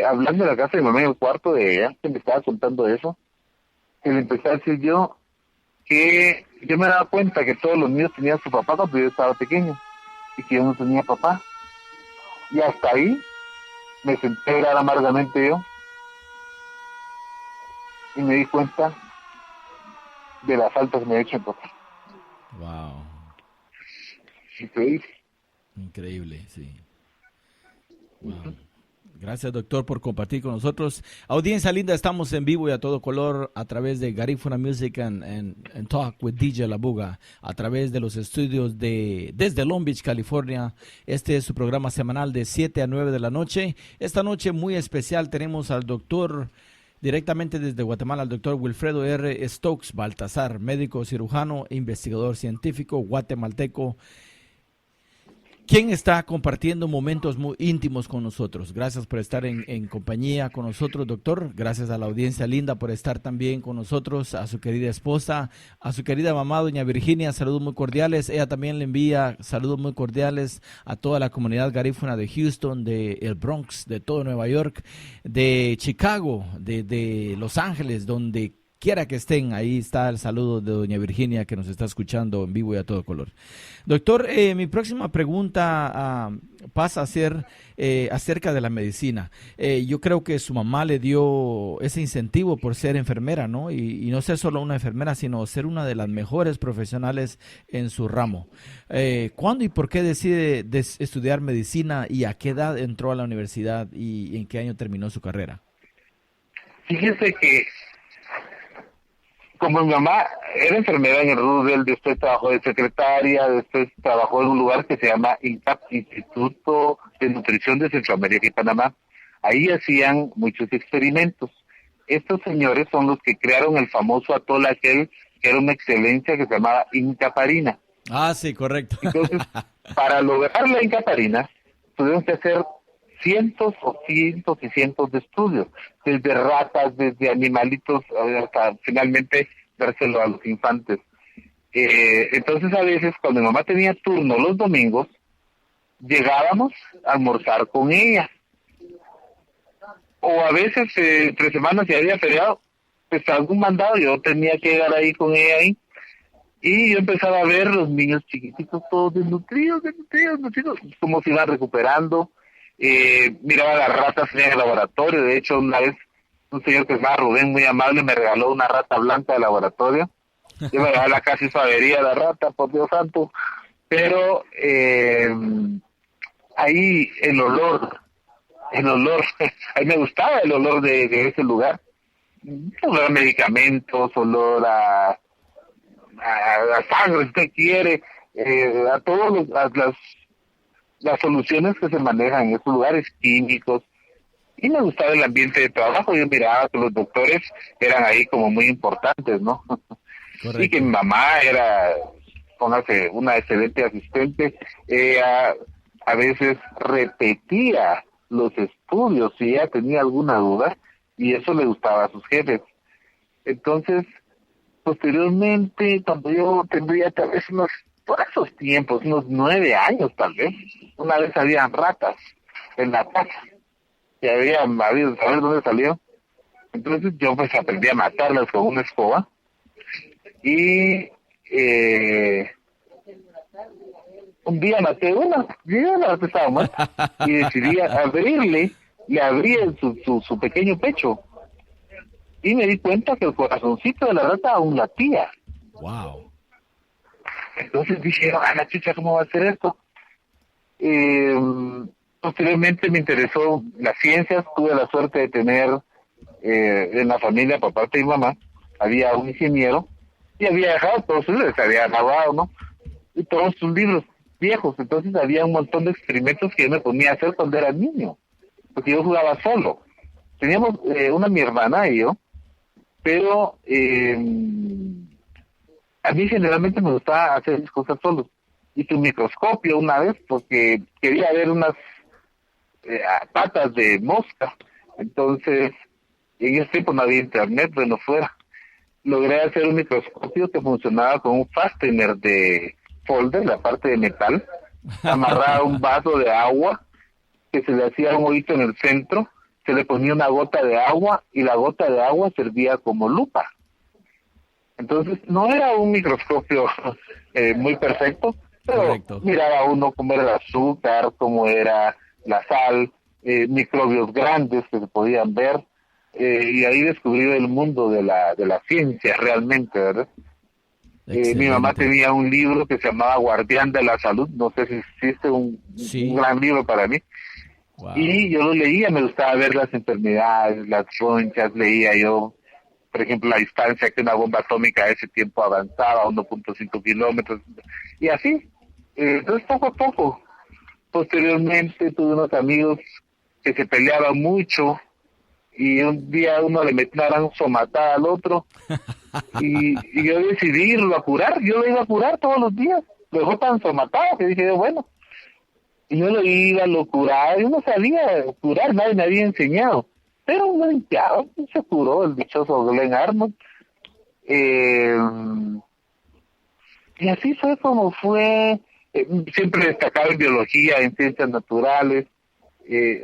hablando de la casa de mi mamá en el cuarto de ella, que me estaba contando eso, que le empecé a decir yo que yo me daba cuenta que todos los niños tenían su papá cuando yo estaba pequeño y que yo no tenía papá. Y hasta ahí me senté a llorar amargamente yo y me di cuenta de la falta que me ha hecho mi papá. Wow. Increíble. Increíble, sí. Wow. Gracias, doctor, por compartir con nosotros. Audiencia linda, estamos en vivo y a todo color a través de Garifuna Music and Talk with DJ La Buga, a través de los estudios desde Long Beach, California. Este es su programa semanal de 7 a 9 de la noche. Esta noche muy especial tenemos al doctor, directamente desde Guatemala, al doctor Wilfredo R. Stokes Baltazar, médico cirujano e investigador científico guatemalteco, quien está compartiendo momentos muy íntimos con nosotros. Gracias por estar en compañía con nosotros, doctor. Gracias a la audiencia linda por estar también con nosotros, a su querida esposa, a su querida mamá, doña Virginia, saludos muy cordiales. Ella también le envía saludos muy cordiales a toda la comunidad garífuna de Houston, de el Bronx, de todo Nueva York, de Chicago, de Los Ángeles, donde quiera que estén. Ahí está el saludo de doña Virginia, que nos está escuchando en vivo y a todo color. Doctor, mi próxima pregunta pasa a ser acerca de la medicina. Yo creo que su mamá le dio ese incentivo por ser enfermera, ¿no? Y no ser solo una enfermera, sino ser una de las mejores profesionales en su ramo. ¿Cuándo y por qué decide estudiar medicina y a qué edad entró a la universidad y en qué año terminó su carrera? Fíjese que como mi mamá era enfermera en el Roosevelt, después trabajó de secretaria, después trabajó en un lugar que se llama INCAP, Instituto de Nutrición de Centroamérica y Panamá. Ahí hacían muchos experimentos. Estos señores son los que crearon el famoso atol aquel, que era una excelencia que se llamaba incaparina. Ah, sí, correcto. Entonces, para lograr la incaparina, tuvieron que hacer cientos y cientos de estudios, desde ratas, desde animalitos, hasta finalmente dárselo a los infantes. Entonces a veces cuando mi mamá tenía turno los domingos, llegábamos a almorzar con ella. O a veces, entre semanas, si había feriado, pues algún mandado, yo tenía que llegar ahí con ella ahí. Y yo empezaba a ver los niños chiquititos, todos desnutridos, como se iban recuperando. Miraba las ratas en el laboratorio. De hecho, una vez un señor que se llama Rubén, muy amable, me regaló una rata blanca de laboratorio. Yo me la casi suavería la rata, por Dios santo. Pero ahí el olor, a mí me gustaba el olor de ese lugar. Olor a medicamentos, olor a sangre, si usted quiere, a todos las soluciones que se manejan en esos lugares químicos. Y me gustaba el ambiente de trabajo. Yo miraba que los doctores eran ahí como muy importantes, ¿no? Correcto. Y que mi mamá era, póngase, una excelente asistente. Ella a veces repetía los estudios si ella tenía alguna duda, y eso le gustaba a sus jefes. Entonces, posteriormente, cuando yo tendría tal vez por esos tiempos, unos 9 años tal vez, una vez habían ratas en la casa, y había habido, saber dónde salió. Entonces yo pues aprendí a matarlas con una escoba, y un día maté una, yo la estaba muerta, y decidí abrirle, le abrí su pequeño pecho, y me di cuenta que el corazoncito de la rata aún latía. Wow. Entonces dije, la chicha, ¿cómo va a ser esto? Posteriormente me interesó las ciencias. Tuve la suerte de tener en la familia, por parte de mi mamá, había un ingeniero, y había dejado todos sus libros, se había grabado, ¿no? Y todos sus libros viejos. Entonces había un montón de experimentos que yo me ponía a hacer cuando era niño, porque yo jugaba solo. Teníamos mi hermana y yo, pero a mí generalmente me gustaba hacer mis cosas solo. Hice un microscopio una vez porque quería ver unas patas de mosca. Entonces Y en ese tiempo no había internet, bueno, fuera. Logré hacer un microscopio que funcionaba con un fastener de folder, la parte de metal, amarraba un vaso de agua, que se le hacía un hoyito en el centro, se le ponía una gota de agua y la gota de agua servía como lupa. Entonces no era un microscopio muy perfecto, pero Correcto. miraba uno cómo era el azúcar, cómo era la sal, microbios grandes que se podían ver, y ahí descubrí el mundo de la ciencia realmente, ¿verdad? Mi mamá Excelente. tenía un libro que se llamaba Guardián de la Salud, no sé si existe un Sí. gran libro para mí, Wow. y yo lo leía, me gustaba ver las enfermedades, las ronchas, leía yo, por ejemplo, la distancia que una bomba atómica a ese tiempo avanzaba, 1.5 kilómetros, y así. Entonces, poco a poco. Posteriormente tuve unos amigos que se peleaban mucho, y un día uno le metió una gran somatada al otro, y yo decidí irlo a curar, yo lo iba a curar todos los días, lo dejó tan somatado que dije yo, bueno, y yo lo iba, lo curaba, yo no sabía curar, nadie me había enseñado, pero uno limpiaba, se curó el dichoso Glenn Arnold, y así fue como fue, siempre destacaba en biología, en ciencias naturales,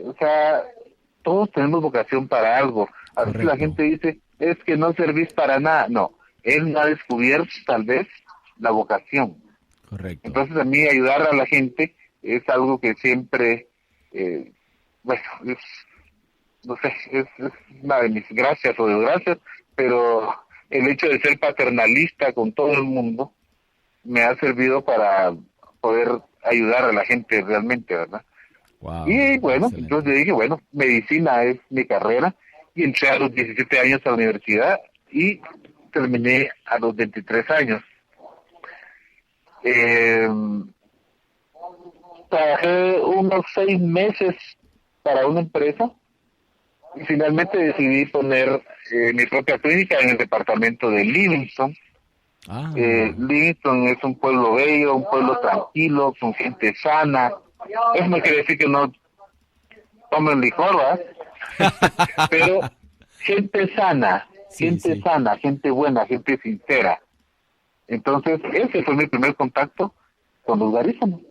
o sea, todos tenemos vocación para algo. A veces la Correcto. gente dice, es que no servís para nada. No, él no ha descubierto tal vez la vocación. Correcto. Entonces a mí ayudar a la gente es algo que siempre, bueno, no sé, es una de mis gracias o desgracias, pero el hecho de ser paternalista con todo el mundo me ha servido para poder ayudar a la gente realmente, ¿verdad? Wow. Y bueno, Excelente. entonces yo dije, bueno, medicina es mi carrera, y entré a los 17 años a la universidad y terminé a los 23 años. Eh, Trabajé unos 6 meses para una empresa y finalmente decidí poner mi propia clínica en el departamento de Livingston. Ah, Livingston es un pueblo bello, un pueblo tranquilo, con gente sana. Eso no quiere decir que no tomen licor, ¿verdad? Pero gente sana, sí, gente sí. sana, gente buena, gente sincera. Entonces, ese fue mi primer contacto con los garífonos.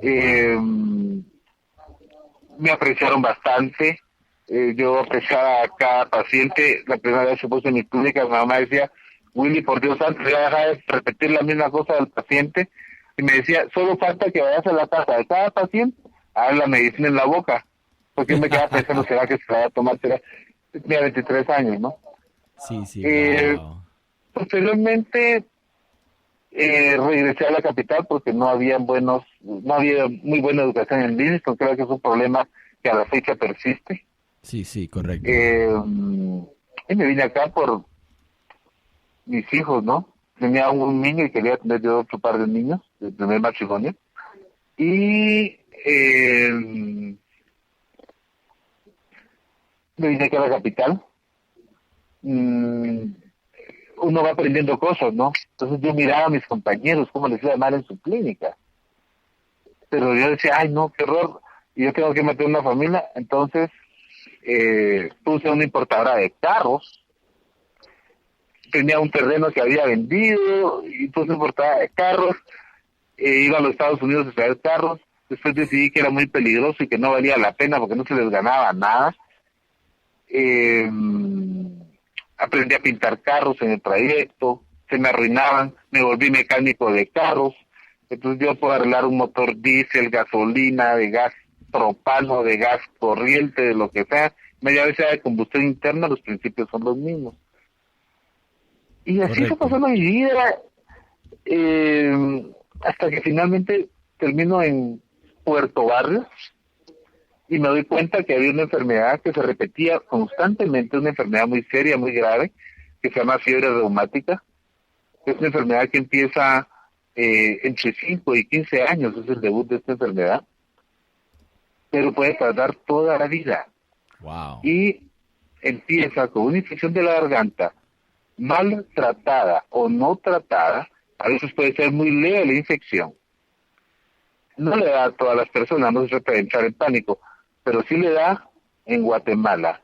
Eh, Me apreciaron bastante. Yo apreciaba a cada paciente. La primera vez que puse en mi clínica, mi mamá decía, Willy, por Dios santo, ya deja de repetir la misma cosa del paciente. Y me decía, solo falta que vayas a la casa de cada paciente a dar la medicina en la boca. Porque yo me quedaba pensando, ¿será que se la va a tomar? ¿Será? Tenía 23 años, ¿no? Sí, sí, Eh, wow. Posteriormente regresé a la capital porque no había muy buena educación en Livingston. Creo que es un problema que a la fecha persiste. Sí, sí, correcto. Y me vine acá por mis hijos, ¿no? Tenía un niño y quería tener yo otro par de niños, del primer matrimonio. Y me vine acá a la capital. Mm, Uno va aprendiendo cosas, ¿no? Entonces yo miraba a mis compañeros, cómo les iba a llamar en su clínica. Pero yo decía, ay, no, qué horror. Y yo tengo que meter una familia. Entonces puse una importadora de carros. Tenía un terreno que había vendido y puse una importadora de carros. Iba a los Estados Unidos a traer carros. Después decidí que era muy peligroso y que no valía la pena porque no se les ganaba nada. Eh, Aprendí a pintar carros en el trayecto, se me arruinaban, me volví mecánico de carros, entonces yo puedo arreglar un motor diésel, gasolina, de gas propano, de gas corriente, de lo que sea, media vez sea de combustión interna, los principios son los mismos. Y así se Correcto. pasó mi vida, hasta que finalmente termino en Puerto Barrios, y me doy cuenta que había una enfermedad que se repetía constantemente, una enfermedad muy seria, muy grave, que se llama fiebre reumática. Es una enfermedad que empieza entre 5 y 15 años, es el debut de esta enfermedad, pero puede tardar toda la vida. Wow. Y empieza con una infección de la garganta, mal tratada o no tratada, a veces puede ser muy leve la infección. No le da a todas las personas, no se trata de entrar en pánico, pero sí le da en Guatemala,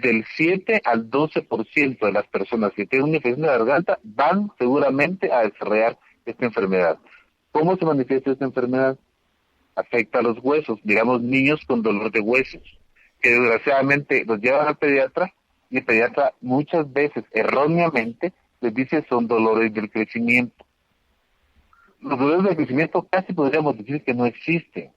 del 7 al 12% de las personas que tienen una infección de la garganta van seguramente a desarrollar esta enfermedad. ¿Cómo se manifiesta esta enfermedad? Afecta a los huesos, digamos niños con dolor de huesos, que desgraciadamente los llevan al pediatra y el pediatra muchas veces erróneamente les dice son dolores del crecimiento. Los dolores del crecimiento casi podríamos decir que no existen,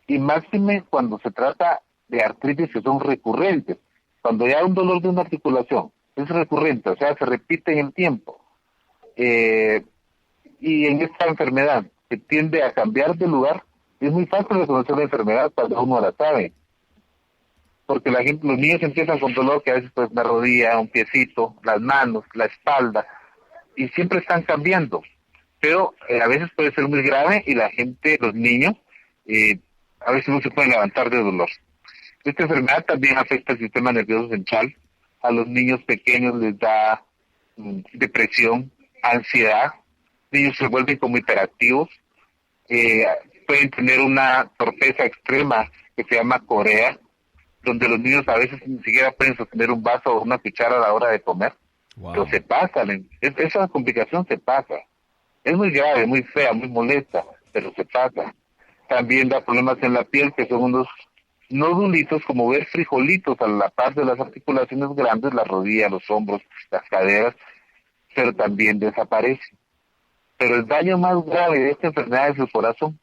y máxime cuando se trata de artritis que son recurrentes. Cuando ya un dolor de una articulación es recurrente, o sea, se repite en el tiempo, y en esta enfermedad que tiende a cambiar de lugar, es muy fácil reconocer la enfermedad cuando uno la sabe, porque los niños empiezan con dolor que a veces pues la rodilla, un piecito, las manos, la espalda, y siempre están cambiando, pero a veces puede ser muy grave y la gente, los niños, a veces no se pueden levantar de dolor. Esta enfermedad también afecta el sistema nervioso central. A los niños pequeños les da depresión, ansiedad, niños se vuelven como hiperactivos, pueden tener una torpeza extrema que se llama corea, donde los niños a veces ni siquiera pueden sostener un vaso o una cuchara a la hora de comer. Wow. Pero se pasan, esa complicación se pasa. Es muy grave, muy fea, muy molesta, pero se pasa. También da problemas en la piel, que son unos nodulitos, como ver frijolitos a la par de las articulaciones grandes, la rodilla, los hombros, las caderas, pero también desaparece. Pero el daño más grave de esta enfermedad es el corazón.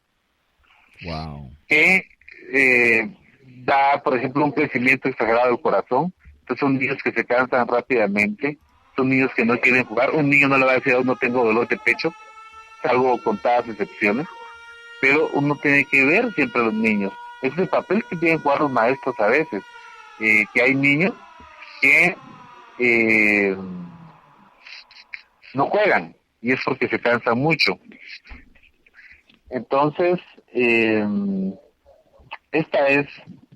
Wow. Que da, por ejemplo, un crecimiento exagerado del corazón. Entonces son niños que se cansan rápidamente, son niños que no quieren jugar. Un niño no le va a decir a uno tengo dolor de pecho, salvo contadas excepciones, pero uno tiene que ver siempre a los niños. Ese es el papel que tienen que jugar los maestros a veces, que hay niños que no juegan, y es porque se cansan mucho. Entonces, esta es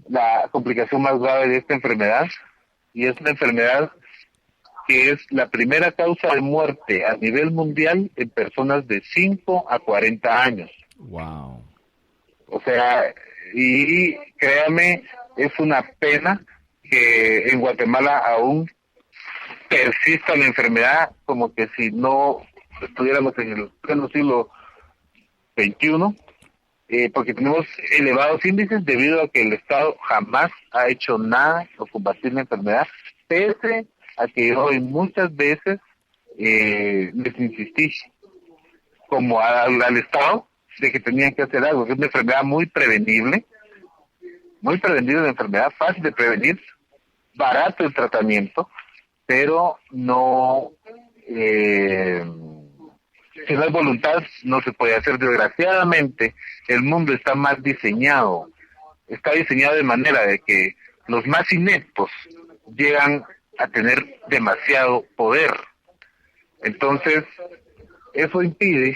la complicación más grave de esta enfermedad, y es una enfermedad que es la primera causa de muerte a nivel mundial en personas de 5 a 40 años. Wow. O sea, y créame, es una pena que en Guatemala aún persista la enfermedad, como que si no estuviéramos en el pleno siglo XXI, porque tenemos elevados índices debido a que el Estado jamás ha hecho nada por combatir la enfermedad, pese a que yo muchas veces les insistí como al Estado de que tenían que hacer algo. Es una enfermedad muy prevenible la enfermedad, fácil de prevenir, barato el tratamiento, pero no, si no hay voluntad, no se puede hacer. Desgraciadamente, el mundo está mal diseñado, está diseñado de manera de que los más ineptos llegan a tener demasiado poder. Entonces, eso impide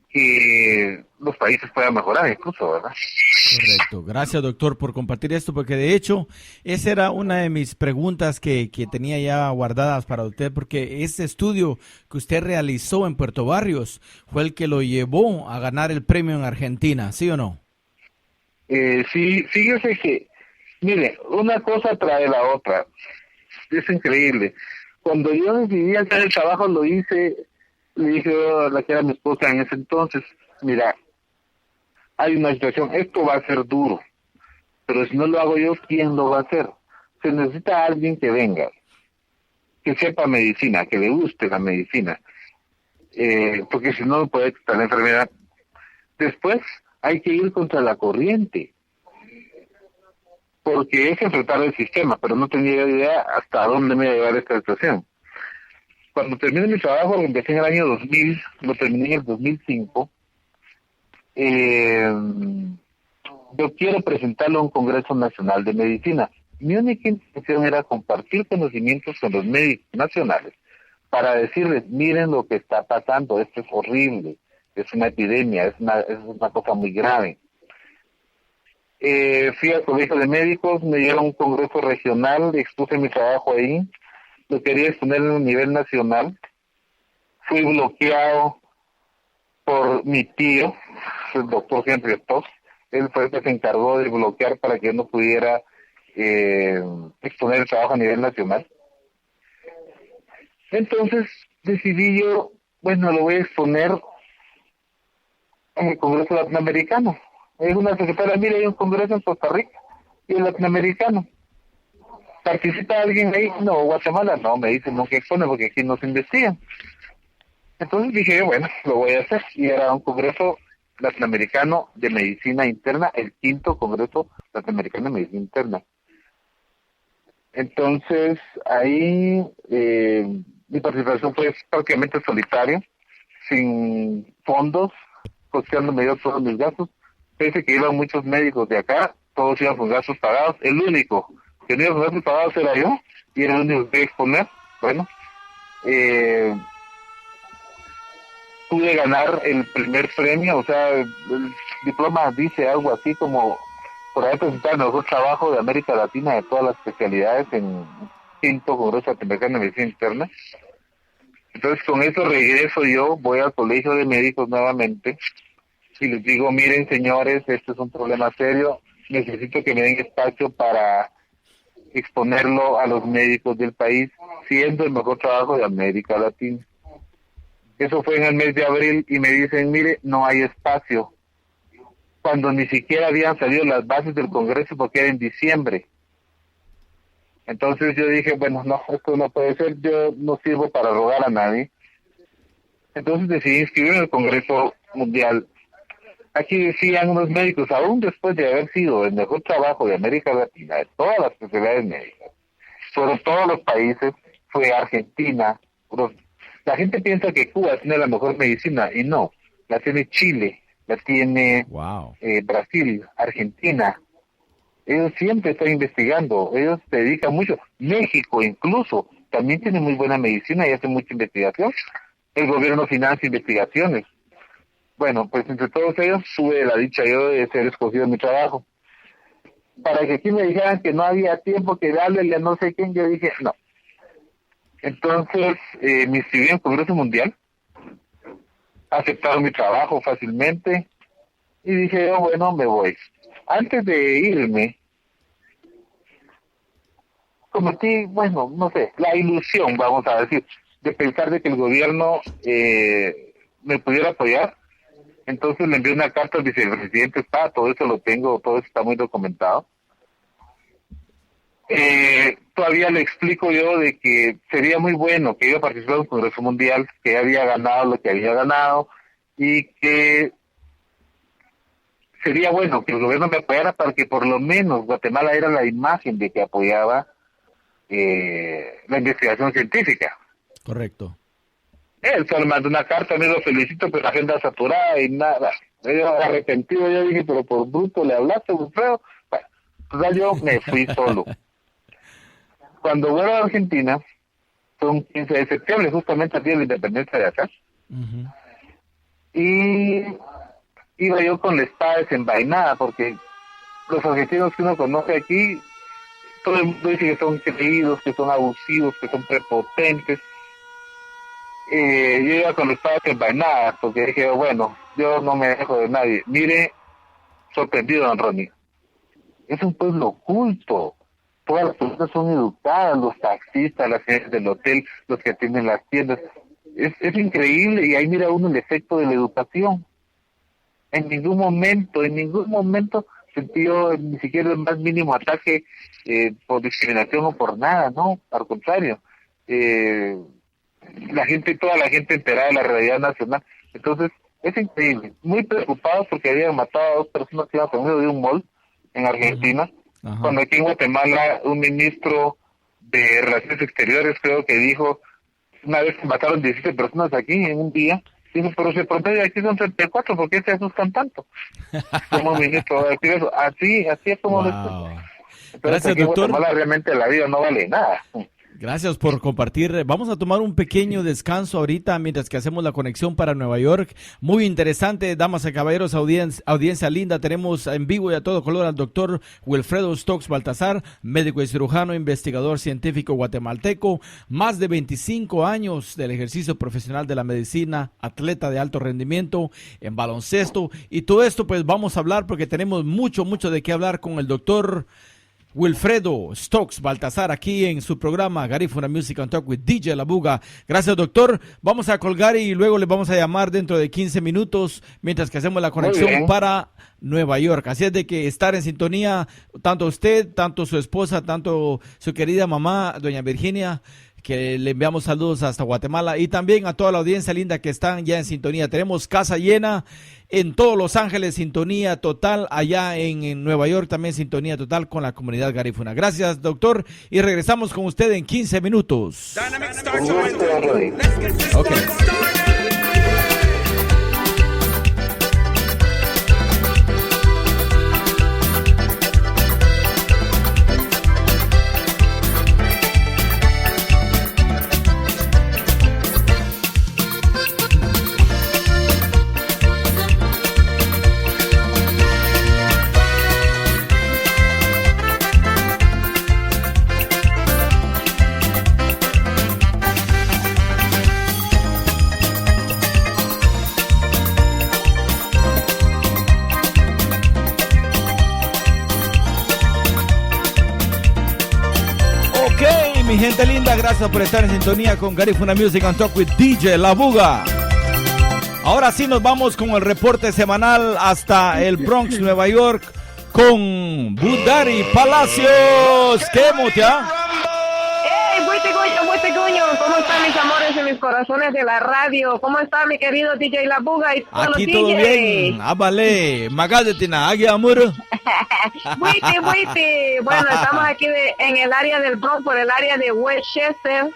que los países puedan mejorar incluso, ¿verdad? Correcto. Gracias, doctor, por compartir esto, porque de hecho, esa era una de mis preguntas que tenía ya guardadas para usted, porque ese estudio que usted realizó en Puerto Barrios fue el que lo llevó a ganar el premio en Argentina, ¿sí o no? Sí, fíjese que, mire, una cosa trae la otra. Es increíble. Cuando yo decidí hacer el trabajo, lo hice, le dije a la que era mi esposa en ese entonces, mira, hay una situación, esto va a ser duro, pero si no lo hago yo, ¿quién lo va a hacer? Se necesita alguien que venga, que sepa medicina, que le guste la medicina, porque si no puede quitar la enfermedad. Después hay que ir contra la corriente, porque es enfrentar el sistema, pero no tenía idea hasta dónde me iba a llevar esta situación. Cuando terminé mi trabajo, lo empecé en el año 2000, lo terminé en el 2005, yo quiero presentarlo a un Congreso Nacional de Medicina. Mi única intención era compartir conocimientos con los médicos nacionales para decirles, miren lo que está pasando, esto es horrible, es una epidemia, es una cosa muy grave. Fui al colegio de médicos, me dieron un congreso regional, expuse mi trabajo ahí, lo quería exponer en un nivel nacional, fui bloqueado por mi tío, el doctor Henry Stoss. Él fue el que se encargó de bloquear para que no pudiera exponer el trabajo a nivel nacional. Entonces decidí yo, bueno, lo voy a exponer en el Congreso Latinoamericano. Es una secretaria, mire, hay un congreso en Costa Rica y el latinoamericano. ¿Participa alguien ahí? No, Guatemala no, me dicen, no que expone porque aquí no se investigan. Entonces dije, bueno, lo voy a hacer. Y era un congreso latinoamericano de medicina interna, el 5º Congreso Latinoamericano de Medicina Interna. Entonces, ahí mi participación fue prácticamente solitaria, sin fondos, costeándome yo todos mis gastos. Pese que iban muchos médicos de acá, todos iban con gastos pagados. El único que no iba con gastos pagados era yo, y era el único que iba a exponer. Bueno, pude ganar el primer premio, o sea, el diploma dice algo así como por haber presentado el mejor trabajo de América Latina de todas las especialidades en 5º Congreso Latinoamericano de Medicina Interna. Entonces con eso regreso yo, voy al Colegio de Médicos nuevamente y les digo, miren señores, este es un problema serio, necesito que me den espacio para exponerlo a los médicos del país, siendo el mejor trabajo de América Latina. Eso fue en el mes de abril y me dicen, mire, no hay espacio, cuando ni siquiera habían salido las bases del Congreso porque era en diciembre. Entonces yo dije, bueno, no, esto no puede ser, yo no sirvo para rogar a nadie. Entonces decidí inscribirme en el Congreso Mundial. Aquí decían unos médicos, aún después de haber sido el mejor trabajo de América Latina, de todas las especialidades médicas, sobre todos los países, fue Argentina. La gente piensa que Cuba tiene la mejor medicina, y no, la tiene Chile, la tiene Brasil, Argentina. Ellos siempre están investigando, ellos se dedican mucho. México incluso también tiene muy buena medicina y hace mucha investigación. El gobierno financia investigaciones. Bueno, pues entre todos ellos tuve la dicha yo de ser escogido en mi trabajo. Para que aquí me dijeran que no había tiempo que darle a no sé quién, yo dije no. Entonces me inscribí en el Congreso Mundial, aceptaron mi trabajo fácilmente y dije yo, bueno, me voy. Antes de irme, cometí, bueno, no sé, la ilusión, vamos a decir, de pensar de que el gobierno me pudiera apoyar. Entonces le envié una carta al vicepresidente, todo eso lo tengo, todo eso está muy documentado. Todavía le explico yo de que sería muy bueno que iba a participar en un Congreso Mundial, que había ganado lo que había ganado y que sería bueno que el gobierno me apoyara para que por lo menos Guatemala era la imagen de que apoyaba la investigación científica. Correcto. Él solo mandó una carta, me lo felicito, pero la agenda saturada y nada. Yo arrepentido, yo dije, pero por bruto le hablaste, Wilfredo. Bueno, entonces yo me fui solo. Cuando vuelvo a Argentina, fue un 15 de septiembre, justamente el día de la independencia de acá, y iba yo con la espada desenvainada, porque los argentinos que uno conoce aquí, todo el mundo dice que son creídos, que son abusivos, que son prepotentes. Yo iba con la espada desenvainada, porque dije, bueno, yo no me dejo de nadie. Mire, sorprendido, don Ronnie. Es un pueblo culto. Todas las personas son educadas, los taxistas, las gente del hotel, los que atienden las tiendas. Es increíble, y ahí mira uno el efecto de la educación. En ningún momento sentí yo ni siquiera el más mínimo ataque por discriminación o por nada, no, al contrario. Toda la gente enterada de la realidad nacional. Entonces, es increíble. Muy preocupados porque habían matado a 2 personas que iban conmigo de un mall en Argentina. Ajá. Cuando aquí en Guatemala un ministro de Relaciones Exteriores creo que dijo, una vez que mataron 17 personas aquí en un día, dijo, pero se promedio aquí son 34, ¿por qué se asustan tanto? Como ministro va a decir eso. Así es como wow. Entonces, gracias, aquí en doctor. Guatemala realmente la vida no vale nada. Gracias por compartir. Vamos a tomar un pequeño descanso ahorita mientras que hacemos la conexión para Nueva York. Muy interesante, damas y caballeros, audiencia linda. Tenemos en vivo y a todo color al doctor Wilfredo Stokes Baltazar, médico y cirujano, investigador científico guatemalteco, más de 25 años del ejercicio profesional de la medicina, atleta de alto rendimiento en baloncesto. Y todo esto pues vamos a hablar porque tenemos mucho de qué hablar con el doctor Wilfredo Stokes Baltasar aquí en su programa Garifuna Music and Talk with DJ La Buga. Gracias, doctor. Vamos a colgar y luego les vamos a llamar dentro de 15 minutos mientras que hacemos la conexión para Nueva York. Así es de que estar en sintonía, tanto usted, tanto su esposa, tanto su querida mamá, doña Virginia, que le enviamos saludos hasta Guatemala, y también a toda la audiencia linda que están ya en sintonía. Tenemos casa llena en todos Los Ángeles, sintonía total, allá en Nueva York también sintonía total con la comunidad garífuna. Gracias, doctor, y regresamos con usted en 15 minutos. Okay. Mi gente linda, gracias por estar en sintonía con Garifuna Music and Talk with DJ La Buga. Ahora sí nos vamos con el reporte semanal hasta el Bronx, Nueva York, con Budari Palacios. ¿Qué motea? Muy teguño. ¿Cómo están mis amores y mis corazones de la radio? ¿Cómo está mi querido DJ La Buga y todos Aquí los todo DJs? bien. Ábale, Magadetina, Agui Amur. Bueno, estamos aquí en el área del Bronx, por el área de Westchester,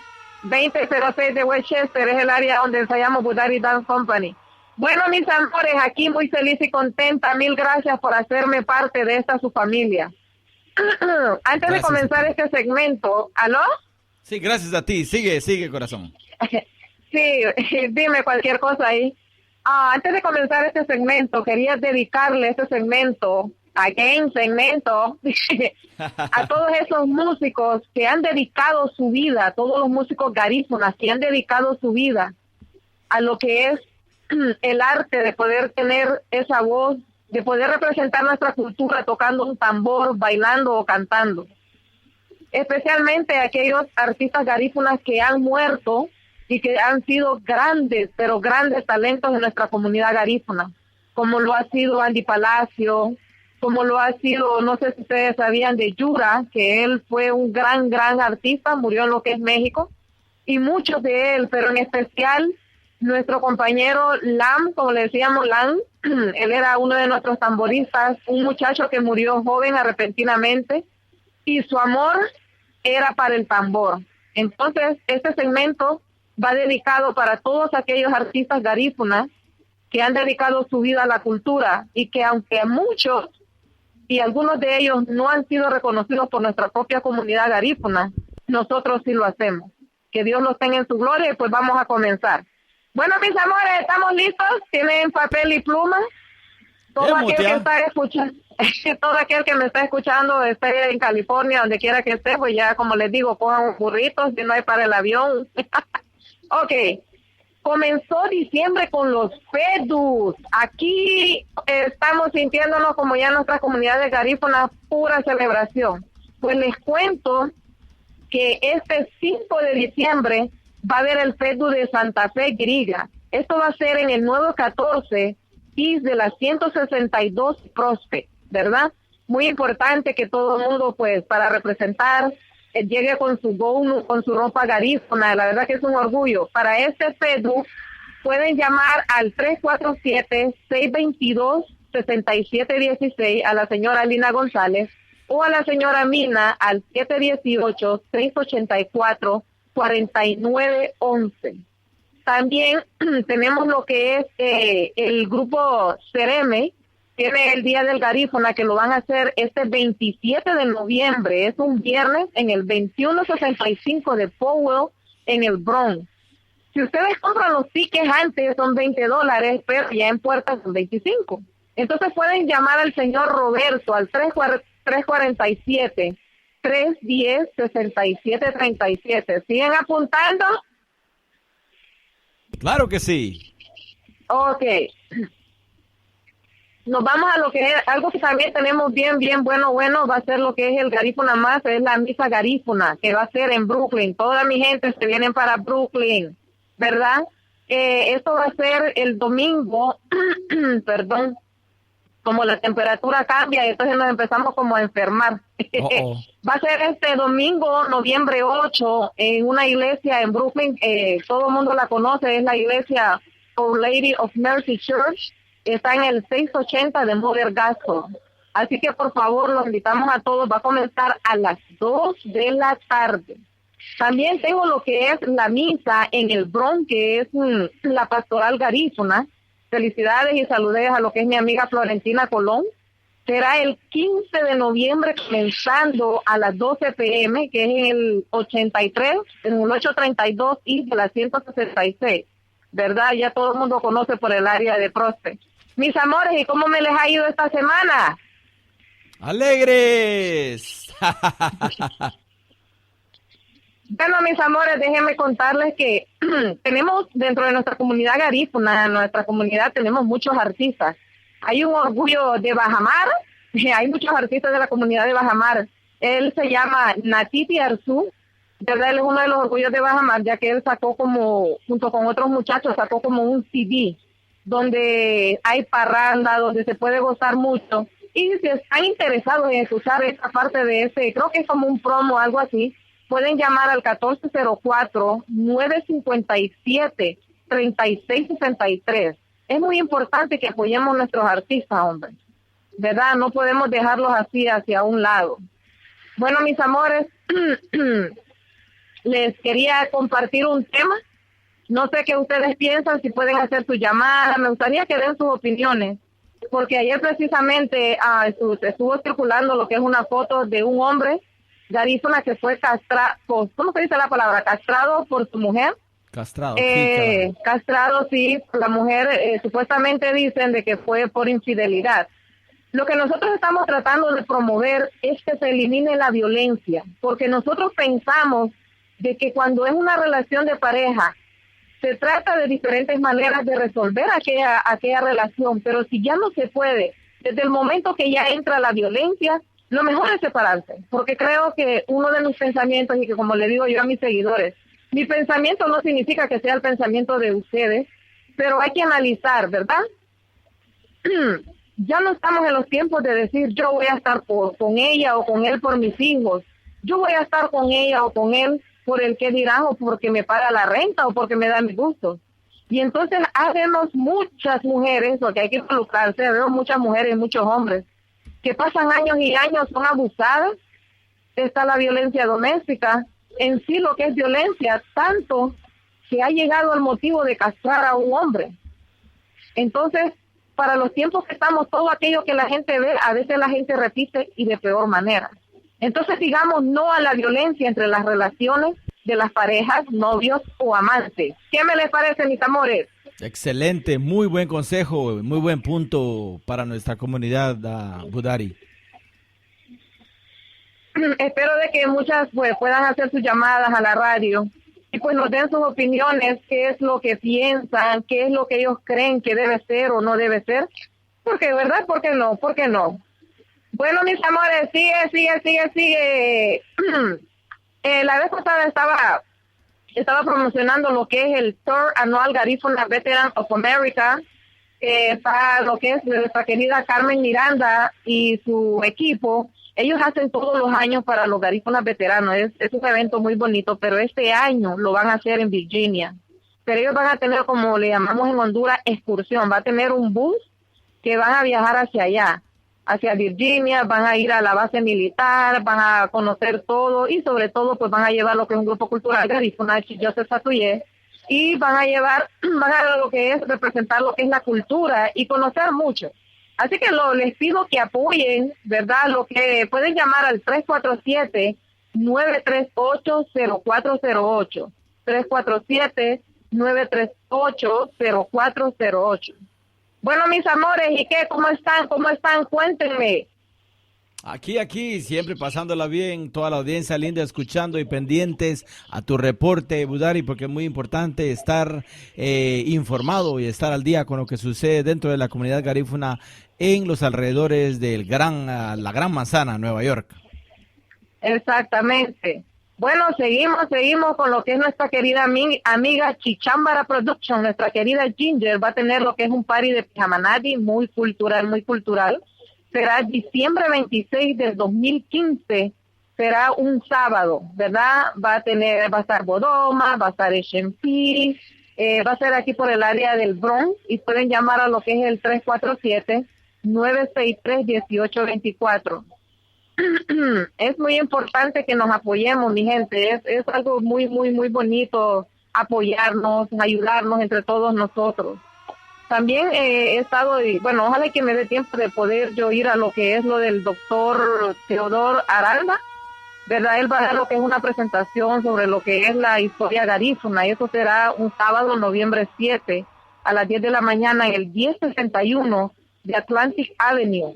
2006 de Westchester, es el área donde ensayamos Budari Dance Company. Bueno, mis amores, aquí muy feliz y contenta. Mil gracias por hacerme parte de esta su familia. Antes de comenzar este segmento, ¿aló? Sí, gracias a ti. Sigue, corazón. Sí, dime cualquier cosa ahí. Antes de comenzar este segmento, quería dedicarle este segmento a todos esos músicos que han dedicado su vida, todos los músicos garífunas que han dedicado su vida a lo que es el arte de poder tener esa voz, de poder representar nuestra cultura tocando un tambor, bailando o cantando. Especialmente aquellos artistas garífunas que han muerto y que han sido grandes, pero grandes talentos de nuestra comunidad garífuna, como lo ha sido Andy Palacio, como lo ha sido, no sé si ustedes sabían, de Yura, que él fue un gran artista, murió en lo que es México, y muchos de él, pero en especial nuestro compañero Lam, como le decíamos Lam, él era uno de nuestros tamboristas, un muchacho que murió joven repentinamente, y su amor era para el tambor. Entonces, este segmento va dedicado para todos aquellos artistas garífunas que han dedicado su vida a la cultura y que aunque muchos y algunos de ellos no han sido reconocidos por nuestra propia comunidad garífuna, nosotros sí lo hacemos. Que Dios los tenga en su gloria y pues vamos a comenzar. Bueno, mis amores, ¿estamos listos? ¿Tienen papel y pluma? Todo aquel que está escuchando, todo aquel que me está escuchando, esté en California, donde quiera que esté, pues ya como les digo, cojan un burrito, si no hay para el avión. Ok, comenzó diciembre con los FEDUS. Aquí estamos sintiéndonos como ya nuestra comunidad de garífunas, pura celebración. Pues les cuento que este 5 de diciembre va a haber el FEDU de Santa Fe Griga. Esto va a ser en el nuevo 14 y de la 162 Prospect, ¿verdad? Muy importante que todo el mundo, pues, para representar, llegue con su gown, con su ropa garífuna. La verdad que es un orgullo. Para este FEDU pueden llamar al 347-622-6716 a la señora Lina González o a la señora Mina al 718-684-4911. También tenemos lo que es el grupo Cereme, tiene el Día del Garífuna, que lo van a hacer este 27 de noviembre, es un viernes, en el 2165 de Powell, en el Bronx. Si ustedes compran los tickets antes, son $20, pero ya en puertas son 25. Entonces pueden llamar al señor Roberto al 347-310-6737. ¿Siguen apuntando? Claro que sí. Ok. nos vamos a lo que es algo que también tenemos bien bueno, va a ser lo que es el Garífuna Más, es la misa garífuna, que va a ser en Brooklyn. Toda mi gente se vienen para Brooklyn, ¿verdad? Esto va a ser el domingo, perdón, como la temperatura cambia, entonces nos empezamos como a enfermar. Va a ser este domingo, noviembre 8, en una iglesia en Brooklyn, todo el mundo la conoce, es la iglesia Our Lady of Mercy Church. Está en el 680 de Mother Gaston. Así que por favor los invitamos a todos. Va a comenzar a las 2 de la tarde. También tengo lo que es la misa en el Bronx, que es la pastoral garífuna. Felicidades y saludes a lo que es mi amiga Florentina Colón. Será el 15 de noviembre comenzando a las 12 p.m., que es en el 83, en el 832 y de la 166. ¿Verdad? Ya todo el mundo conoce por el área de Prospe. Mis amores, ¿y cómo me les ha ido esta semana? ¡Alegres! Bueno, mis amores, déjenme contarles que tenemos dentro de nuestra comunidad garífuna, en nuestra comunidad tenemos muchos artistas. Hay un orgullo de Bajamar, hay muchos artistas de la comunidad de Bajamar. Él se llama Natiti Arzú, ¿verdad? Él es uno de los orgullos de Bajamar, ya que él sacó como, junto con otros muchachos, sacó como un CD, donde hay parranda, donde se puede gozar mucho. Y si están interesados en escuchar esta parte de ese, creo que es como un promo, algo así, pueden llamar al 1404-957-3663. Es muy importante que apoyemos a nuestros artistas, hombre. ¿Verdad? No podemos dejarlos así hacia un lado. Bueno, mis amores, les quería compartir un tema. No sé qué ustedes piensan, si pueden hacer su llamada. Me gustaría que den sus opiniones, porque ayer precisamente estuvo circulando lo que es una foto de un hombre garífuna que fue castrado, ¿cómo se dice la palabra? Castrado por su mujer. Castrado. Castrado, sí, la mujer, supuestamente dicen de que fue por infidelidad. Lo que nosotros estamos tratando de promover es que se elimine la violencia, porque nosotros pensamos de que cuando es una relación de pareja, se trata de diferentes maneras de resolver aquella relación, pero si ya no se puede, desde el momento que ya entra la violencia, lo mejor es separarse, porque creo que uno de mis pensamientos, y que como le digo yo a mis seguidores, mi pensamiento no significa que sea el pensamiento de ustedes, pero hay que analizar, ¿verdad? Ya no estamos en los tiempos de decir yo voy a estar con ella o con él por mis hijos, yo voy a estar con ella o con él por el que dirán o porque me paga la renta o porque me da mis gustos. Y entonces habemos muchas mujeres, porque hay que involucrarse, veo muchas mujeres y muchos hombres que pasan años y años, son abusadas. Está la violencia doméstica, en sí lo que es violencia, tanto que ha llegado al motivo de castrar a un hombre. Entonces, para los tiempos que estamos, todo aquello que la gente ve, a veces la gente repite y de peor manera. Entonces, digamos no a la violencia entre las relaciones de las parejas, novios o amantes. ¿Qué me les parece, mis amores? Excelente, muy buen consejo, muy buen punto para nuestra comunidad, Budari. Espero de que muchas pues puedan hacer sus llamadas a la radio y pues nos den sus opiniones, qué es lo que piensan, qué es lo que ellos creen que debe ser o no debe ser, porque verdad, ¿por qué no? ¿Por qué no? Bueno, mis amores, sigue. La vez pasada estaba promocionando lo que es el Tour Anual Garífuna Veterans of America. Está lo que es nuestra querida Carmen Miranda y su equipo. Ellos hacen todos los años para los garífunas veteranos. Es un evento muy bonito, pero este año lo van a hacer en Virginia. Pero ellos van a tener, como le llamamos en Honduras, excursión. Va a tener un bus que van a viajar hacia allá, hacia Virginia, van a ir a la base militar, van a conocer todo y sobre todo pues van a llevar lo que es un grupo cultural garífuna, Joseph Satuyé, y van a lo que es representar lo que es la cultura y conocer mucho. Así que les pido que apoyen, ¿verdad? Lo que pueden llamar al 347-938-0408. 347-938-0408. Bueno, mis amores, ¿y qué? ¿Cómo están? Cuéntenme. Aquí, siempre pasándola bien, toda la audiencia linda escuchando y pendientes a tu reporte, Budari, porque es muy importante estar informado y estar al día con lo que sucede dentro de la comunidad garífuna en los alrededores del la Gran Manzana, Nueva York. Exactamente. Bueno, seguimos con lo que es nuestra querida amiga Chichambara Production, nuestra querida Ginger, va a tener lo que es un party de Pijamanati muy cultural. Será diciembre 26 del 2015, será un sábado, ¿verdad? Va a estar Bodoma, va a estar Eshempi, va a ser aquí por el área del Bronx y pueden llamar a lo que es el 347-963-1824. Es muy importante que nos apoyemos, mi gente, es algo muy bonito apoyarnos, ayudarnos entre todos nosotros. También he estado, bueno, ojalá que me dé tiempo de poder yo ir a lo que es lo del doctor Teodor Aralda, ¿verdad? Él va a dar lo que es una presentación sobre lo que es la historia garífuna, y eso será un sábado, noviembre 7, a las 10 de la mañana, en el 1061 de Atlantic Avenue.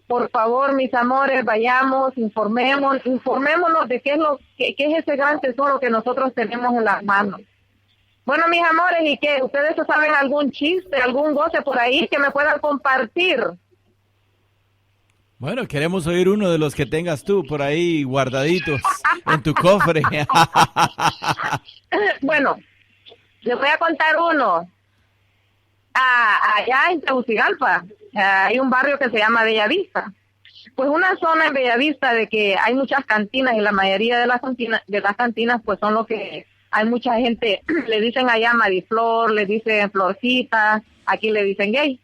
Por favor, mis amores, vayamos, informémonos de qué es ese gran tesoro que nosotros tenemos en las manos. Bueno, mis amores, ¿y qué? ¿Ustedes saben algún chiste, algún goce por ahí que me puedan compartir? Bueno, queremos oír uno de los que tengas tú por ahí guardaditos en tu cofre. Bueno, les voy a contar uno. Allá en Tegucigalpa hay un barrio que se llama Bellavista. Pues una zona en Bellavista de que hay muchas cantinas y la mayoría de las cantinas pues son lo que hay mucha gente, le dicen allá Mariflor, le dicen Florcita, aquí le dicen gay.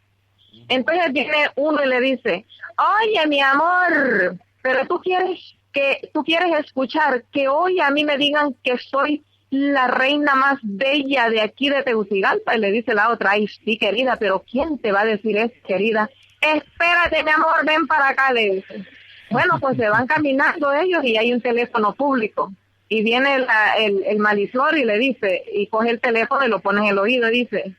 Entonces viene uno y le dice, oye mi amor, pero tú quieres escuchar que hoy a mí me digan que soy la reina más bella de aquí de Tegucigalpa. Y le dice la otra, ay sí querida, pero ¿quién te va a decir eso, querida? Espérate mi amor, ven para acá, le dice. Bueno, pues se van caminando ellos y hay un teléfono público. Y viene el Maliflor y le dice, y coge el teléfono y lo pone en el oído y dice,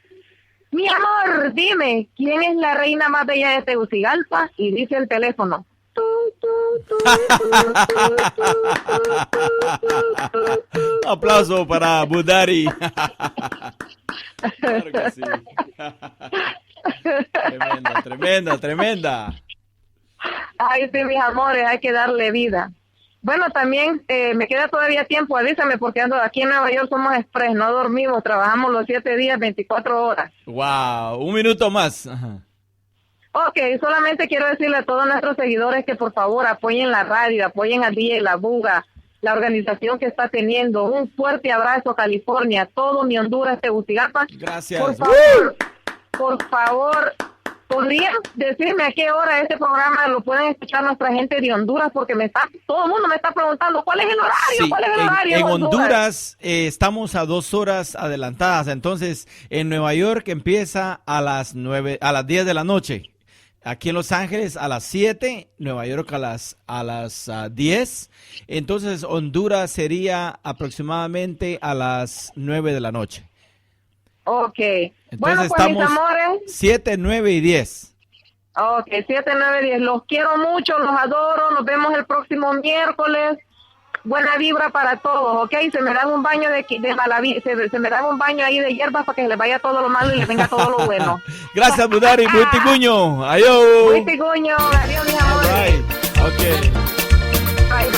mi amor, dime, ¿quién es la reina más bella de Tegucigalpa? Y dice el teléfono, Aplauso para Budari. Claro que sí. Tremenda. Ay, sí, mis amores, hay que darle vida. Bueno, también me queda todavía tiempo, avísame, porque ando aquí en Nueva York, somos express, no dormimos, trabajamos los 7 días, 24 horas. Wow, un minuto más. Ajá. Ok, solamente quiero decirle a todos nuestros seguidores que por favor apoyen la radio, apoyen a DJ La Buga, la ¡organización que está teniendo! Un fuerte abrazo, California, todo mi Honduras, Tegucigalpa. Gracias. Por favor, ¿podrían decirme a qué hora este programa lo pueden escuchar nuestra gente de Honduras? Porque todo el mundo me está preguntando, ¿cuál es el horario? Sí, ¿Cuál es el horario? En Honduras estamos a 2 horas adelantadas. Entonces, en Nueva York empieza a las 10 de la noche. Aquí en Los Ángeles a las 7, Nueva York a las 10. Entonces, Honduras sería aproximadamente a las 9 de la noche. Ok. Entonces, bueno, pues estamos mis amores. 7, 9 y 10. Ok, 7, 9, 10. Los quiero mucho, los adoro. Nos vemos el próximo miércoles. Buena vibra para todos, ¿ok? Se me dan un baño se me dan un baño ahí de hierbas para que les vaya todo lo malo y les venga todo lo bueno. Gracias, Budari. Buitiguño. Adiós. Buitiguño. Adiós, mis amores. Bye. Ok. Bye.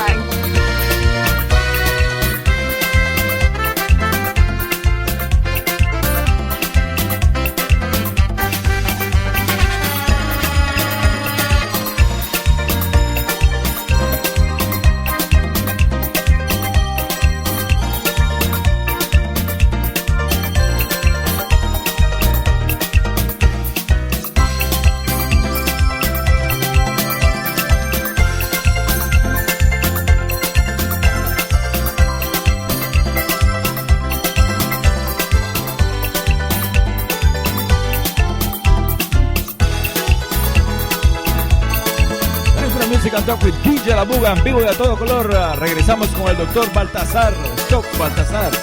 Talk with DJ La Buga en vivo y a todo color. Regresamos con el doctor Baltasar, Stock Baltasar.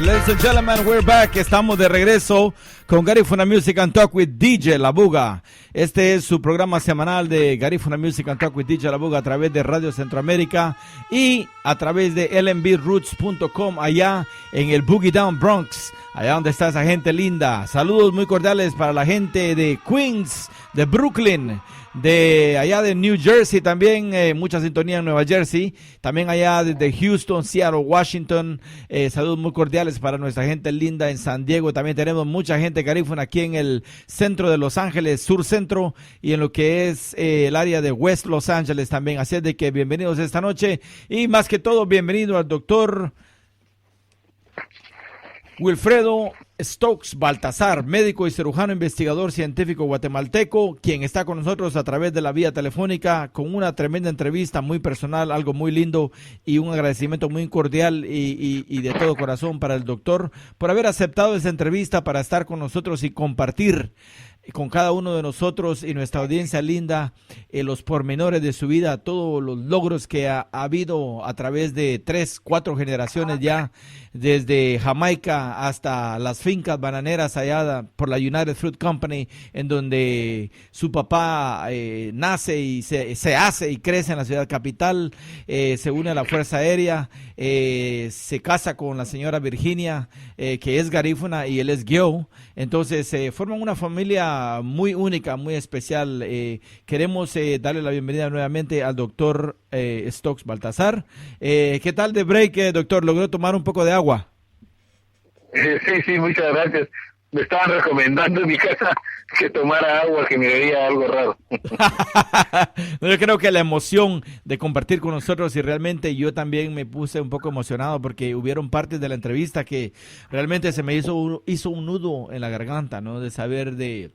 Ladies and gentlemen, we're back. Estamos de regreso con Garifuna Music and Talk with DJ La Buga. Este es su programa semanal de Garifuna Music and Talk with DJ La Buga a través de Radio Centroamérica y a través de lmbroots.com allá en el Boogie Down Bronx, allá donde está esa gente linda. Saludos muy cordiales para la gente de Queens, de Brooklyn, de allá de New Jersey también, mucha sintonía en Nueva Jersey, también allá desde Houston, Seattle, Washington, saludos muy cordiales para nuestra gente linda en San Diego. También tenemos mucha gente garífuna aquí en el centro de Los Ángeles, sur centro, y en lo que es el área de West Los Ángeles también. Así es de que bienvenidos esta noche, y más que todo bienvenido al doctor Wilfredo Stokes Baltazar, médico y cirujano investigador científico guatemalteco, quien está con nosotros a través de la vía telefónica con una tremenda entrevista muy personal, algo muy lindo, y un agradecimiento muy cordial y de todo corazón para el doctor por haber aceptado esa entrevista para estar con nosotros y compartir con cada uno de nosotros y nuestra audiencia linda los pormenores de su vida, todos los logros que ha habido a través de 3, 4 generaciones ya, desde Jamaica hasta las fincas bananeras allá por la United Fruit Company, en donde su papá nace y se hace y crece en la ciudad capital, se une a la Fuerza Aérea, se casa con la señora Virginia, que es garífuna y él es guio. Entonces forman una familia muy única, muy especial. Queremos darle la bienvenida nuevamente al doctor Stokes Baltazar. ¿Qué tal de break, doctor? ¿Logró tomar un poco de agua? Sí, muchas gracias. Me estaban recomendando en mi casa que tomara agua, que me veía algo raro. Yo creo que la emoción de compartir con nosotros, y realmente yo también me puse un poco emocionado porque hubieron partes de la entrevista que realmente se me hizo un nudo en la garganta, ¿no? De saber de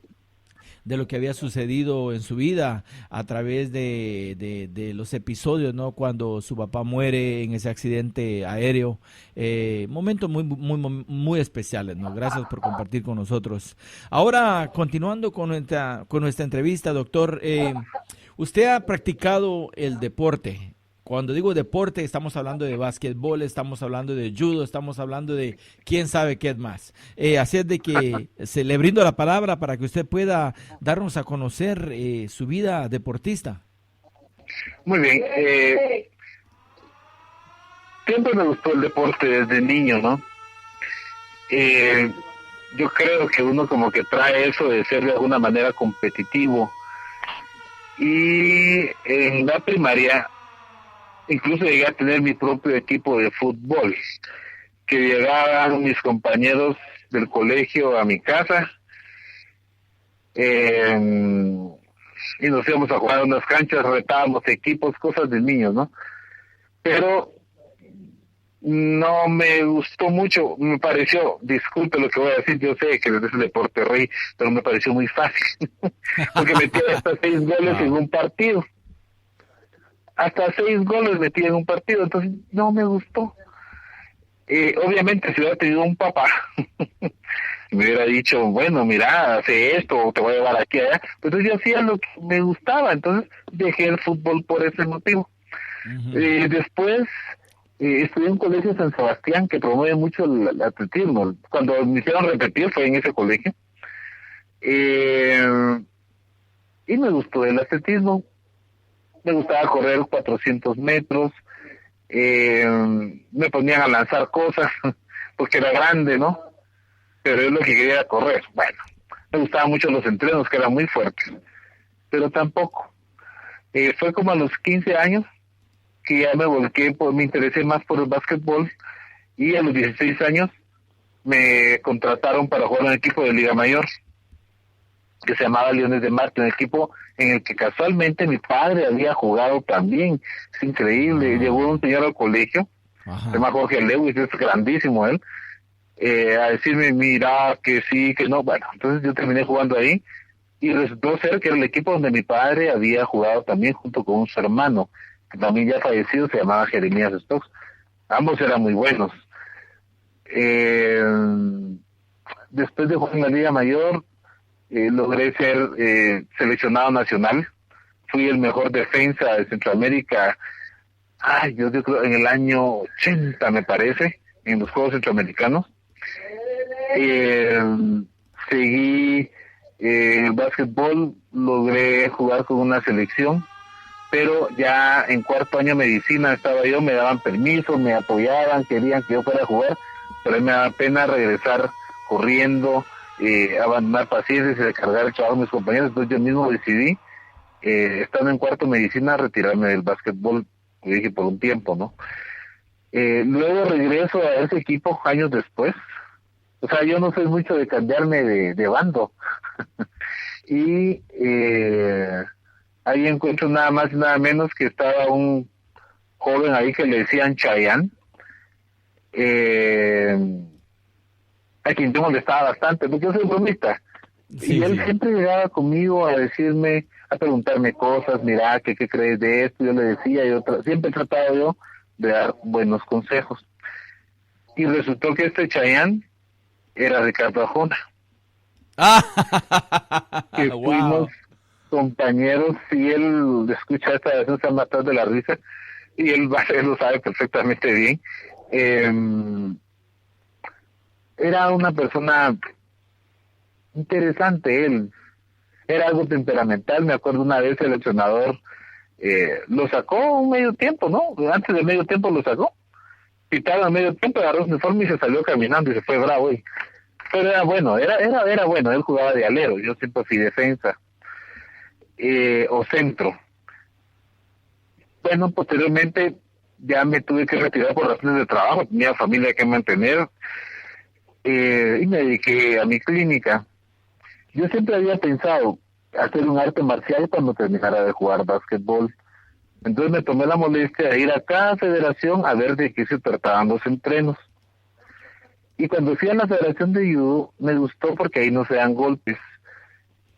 lo que había sucedido en su vida a través de los episodios, ¿no? Cuando su papá muere en ese accidente aéreo, momentos muy especiales, ¿no? Gracias por compartir con nosotros. Ahora, continuando con nuestra entrevista, doctor, usted ha practicado el deporte. Cuando digo deporte, estamos hablando de básquetbol, estamos hablando de judo, estamos hablando de quién sabe qué es más. Así es de que se le brindo la palabra para que usted pueda darnos a conocer su vida deportista. Muy bien. Siempre me gustó el deporte desde niño, ¿no? Yo creo que uno como que trae eso de ser de alguna manera competitivo. Y en la primaria incluso llegué a tener mi propio equipo de fútbol, que llegaban mis compañeros del colegio a mi casa, y nos íbamos a jugar a unas canchas, retábamos equipos, cosas de niños, ¿no? Pero no me gustó mucho, me pareció, disculpe lo que voy a decir, yo sé que es el deporte rey, pero me pareció muy fácil, porque metía hasta 6 goles en un partido. Hasta 6 goles metí en un partido, entonces no me gustó. Obviamente si hubiera tenido un papá, me hubiera dicho, bueno, mira, hace esto, te voy a llevar aquí allá. Pues entonces yo hacía lo que me gustaba, entonces dejé el fútbol por ese motivo. Uh-huh. Después estudié en un colegio San Sebastián que promueve mucho el atletismo. Cuando me hicieron repetir fue en ese colegio. Y me gustó el atletismo. Me gustaba correr 400 metros, me ponían a lanzar cosas, porque era grande, ¿no? Pero yo lo que quería era correr. Bueno, me gustaban mucho los entrenos, que eran muy fuertes, pero tampoco. Fue como a los 15 años que ya me volqué, me interesé más por el básquetbol, y a los 16 años me contrataron para jugar en un equipo de Liga Mayor, que se llamaba Leones de Marte, un equipo en el que casualmente mi padre había jugado también. Es increíble. Llegó un señor al colegio, se llama Jorge Lewis, es grandísimo él, a decirme, mira, que sí, que no. Bueno, entonces yo terminé jugando ahí, y resultó ser que era el equipo donde mi padre había jugado también junto con su hermano, que también ya fallecido, se llamaba Jeremías Stokes. Ambos eran muy buenos. Después de jugar en la Liga Mayor, logré ser seleccionado nacional. Fui el mejor defensa de Centroamérica, yo creo en el año 80 me parece, en los Juegos Centroamericanos. Seguí el básquetbol, logré jugar con una selección, pero ya en cuarto año de medicina estaba yo, me daban permiso, me apoyaban, querían que yo fuera a jugar, pero a mí me daba pena regresar corriendo, abandonar pacientes y descargar el trabajo de mis compañeros. Entonces yo mismo decidí, estando en cuarto de medicina, retirarme del básquetbol, yo dije por un tiempo, ¿no? Luego regreso a ese equipo años después. O sea, yo no soy mucho de cambiarme de bando. Y ahí encuentro nada más y nada menos que estaba un joven ahí que le decían Chayanne, a quien yo molestaba bastante, porque yo soy bromista. Sí, Y él sí. siempre llegaba conmigo a decirme, a preguntarme cosas, mira, ¿qué crees de esto? Yo le decía, siempre trataba yo de dar buenos consejos. Y resultó que este Chayanne era Ricardo Arjona, que Wow. fuimos compañeros, y él escucha esta vez, se ha matado de la risa, y él lo sabe perfectamente bien. Era una persona interesante, él era algo temperamental. Me acuerdo una vez el entrenador lo sacó un medio tiempo, ¿no? Antes del medio tiempo lo sacó, pitaron a medio tiempo, agarró su uniforme y se salió caminando y se fue bravo. Pero era bueno, era bueno, él jugaba de alero, yo siempre fui defensa o centro. Bueno, posteriormente ya me tuve que retirar por razones de trabajo, tenía familia que mantener, y me dediqué a mi clínica. Yo siempre había pensado hacer un arte marcial cuando terminara de jugar básquetbol. Entonces me tomé la molestia de ir a cada federación a ver de qué se trataban los entrenos. Y cuando fui a la federación de judo, me gustó porque ahí no se dan golpes.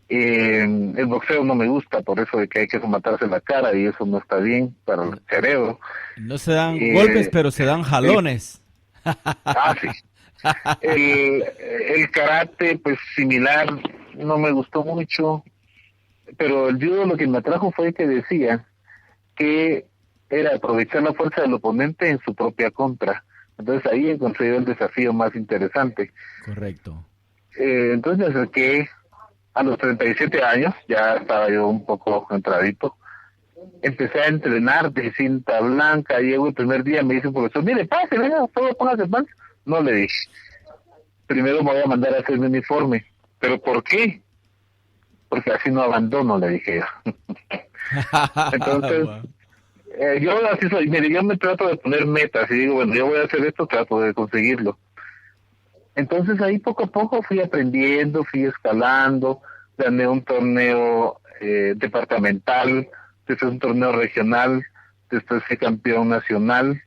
El boxeo no me gusta, por eso de que hay que matarse la cara, y eso no está bien para el cerebro. No se dan golpes, pero se dan jalones. Sí. El karate, pues similar, no me gustó mucho, pero el judo lo que me atrajo fue que decía que era aprovechar la fuerza del oponente en su propia contra. Entonces ahí encontré yo el desafío más interesante. Correcto. Entonces me acerqué a los 37 años, ya estaba yo un poco entradito. Empecé a entrenar de cinta blanca. Llego el primer día, me dice un profesor, mire, pase, venga, póngase pan. No le dije. Primero me voy a mandar a hacer mi uniforme. ¿Pero por qué? Porque así no abandono, le dije yo. Entonces, Wow. yo así soy. Mire, yo me trato de poner metas y digo, bueno, yo voy a hacer esto, trato de conseguirlo. Entonces ahí poco a poco fui aprendiendo, fui escalando, gané un torneo departamental, después un torneo regional, después fui campeón nacional,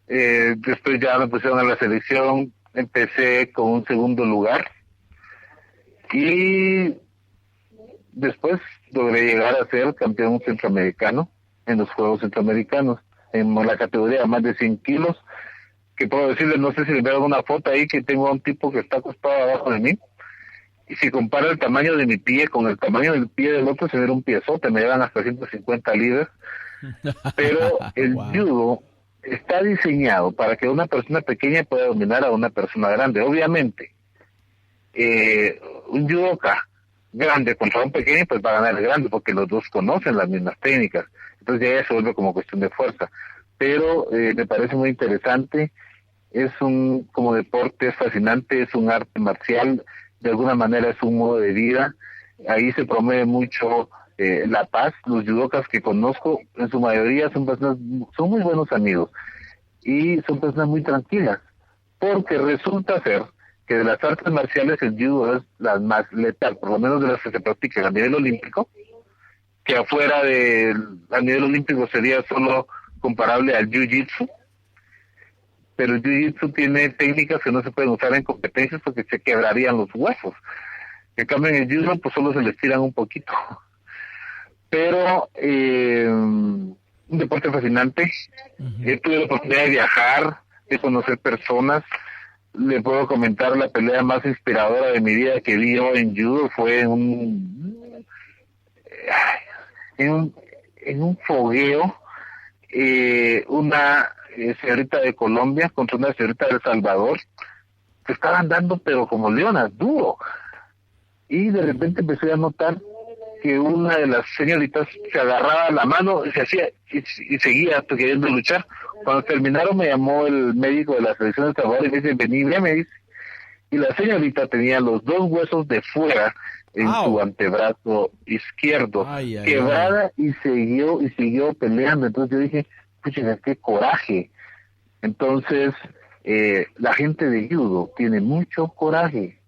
después ya me pusieron a la selección, empecé con un segundo lugar y después logré llegar a ser campeón centroamericano en los Juegos Centroamericanos, en la categoría de más de 100 kilos, que puedo decirles, no sé si les veo alguna foto ahí, que tengo a un tipo que está acostado abajo de mí, y si compara el tamaño de mi pie con el tamaño del pie del otro, se ve un piezote, me llevan hasta 150 libras, pero el Wow. judo está diseñado para que una persona pequeña pueda dominar a una persona grande. Obviamente, un judoka grande contra un pequeño, pues va a ganar el grande, porque los dos conocen las mismas técnicas, entonces ya se vuelve como cuestión de fuerza. Pero me parece muy interesante, es como deporte, es fascinante, es un arte marcial, de alguna manera es un modo de vida. Ahí se promueve mucho la paz. Los judokas que conozco, en su mayoría son muy buenos amigos y son personas muy tranquilas, porque resulta ser que de las artes marciales el judo es la más letal, por lo menos de las que se practican a nivel olímpico, que a nivel olímpico sería solo comparable al jiu-jitsu, pero el jiu-jitsu tiene técnicas que no se pueden usar en competencias porque se quebrarían los huesos. En cambio en el judo pues solo se les tiran un poquito. Pero un deporte fascinante. Tuve la oportunidad de viajar, de conocer personas. Le puedo comentar la pelea más inspiradora de mi vida que vi yo en judo fue en un fogueo, una señorita de Colombia contra una señorita de El Salvador. se estaban dando pero como leonas, duro. Y de repente empecé a notar que una de las señoritas se agarraba la mano y se hacía y seguía queriendo luchar. Cuando terminaron me llamó el médico de la selección de Salvador y me dice, vení, me dice. Y la señorita tenía los 2 huesos de fuera en su antebrazo izquierdo, quebrada, y siguió peleando. Entonces yo dije, pucha, qué coraje. Entonces, la gente de judo tiene mucho coraje.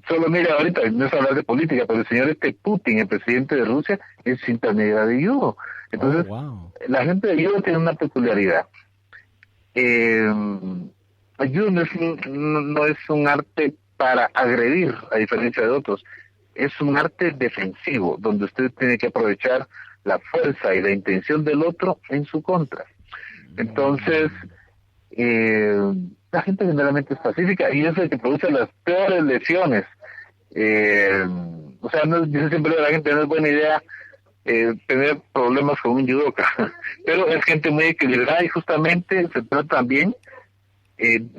Solo mira, ahorita no es hablar de política, pero el señor Putin, el presidente de Rusia, es cinta negra de judo. Entonces, la gente de judo tiene una peculiaridad. El judo no es un arte para agredir, a diferencia de otros. Es un arte defensivo, donde usted tiene que aprovechar la fuerza y la intención del otro en su contra. Entonces, la gente generalmente es pacífica y eso es lo que produce las peores lesiones. O sea, yo siempre digo a la gente, no es buena idea tener problemas con un judoka, pero es gente muy equilibrada y justamente se trata también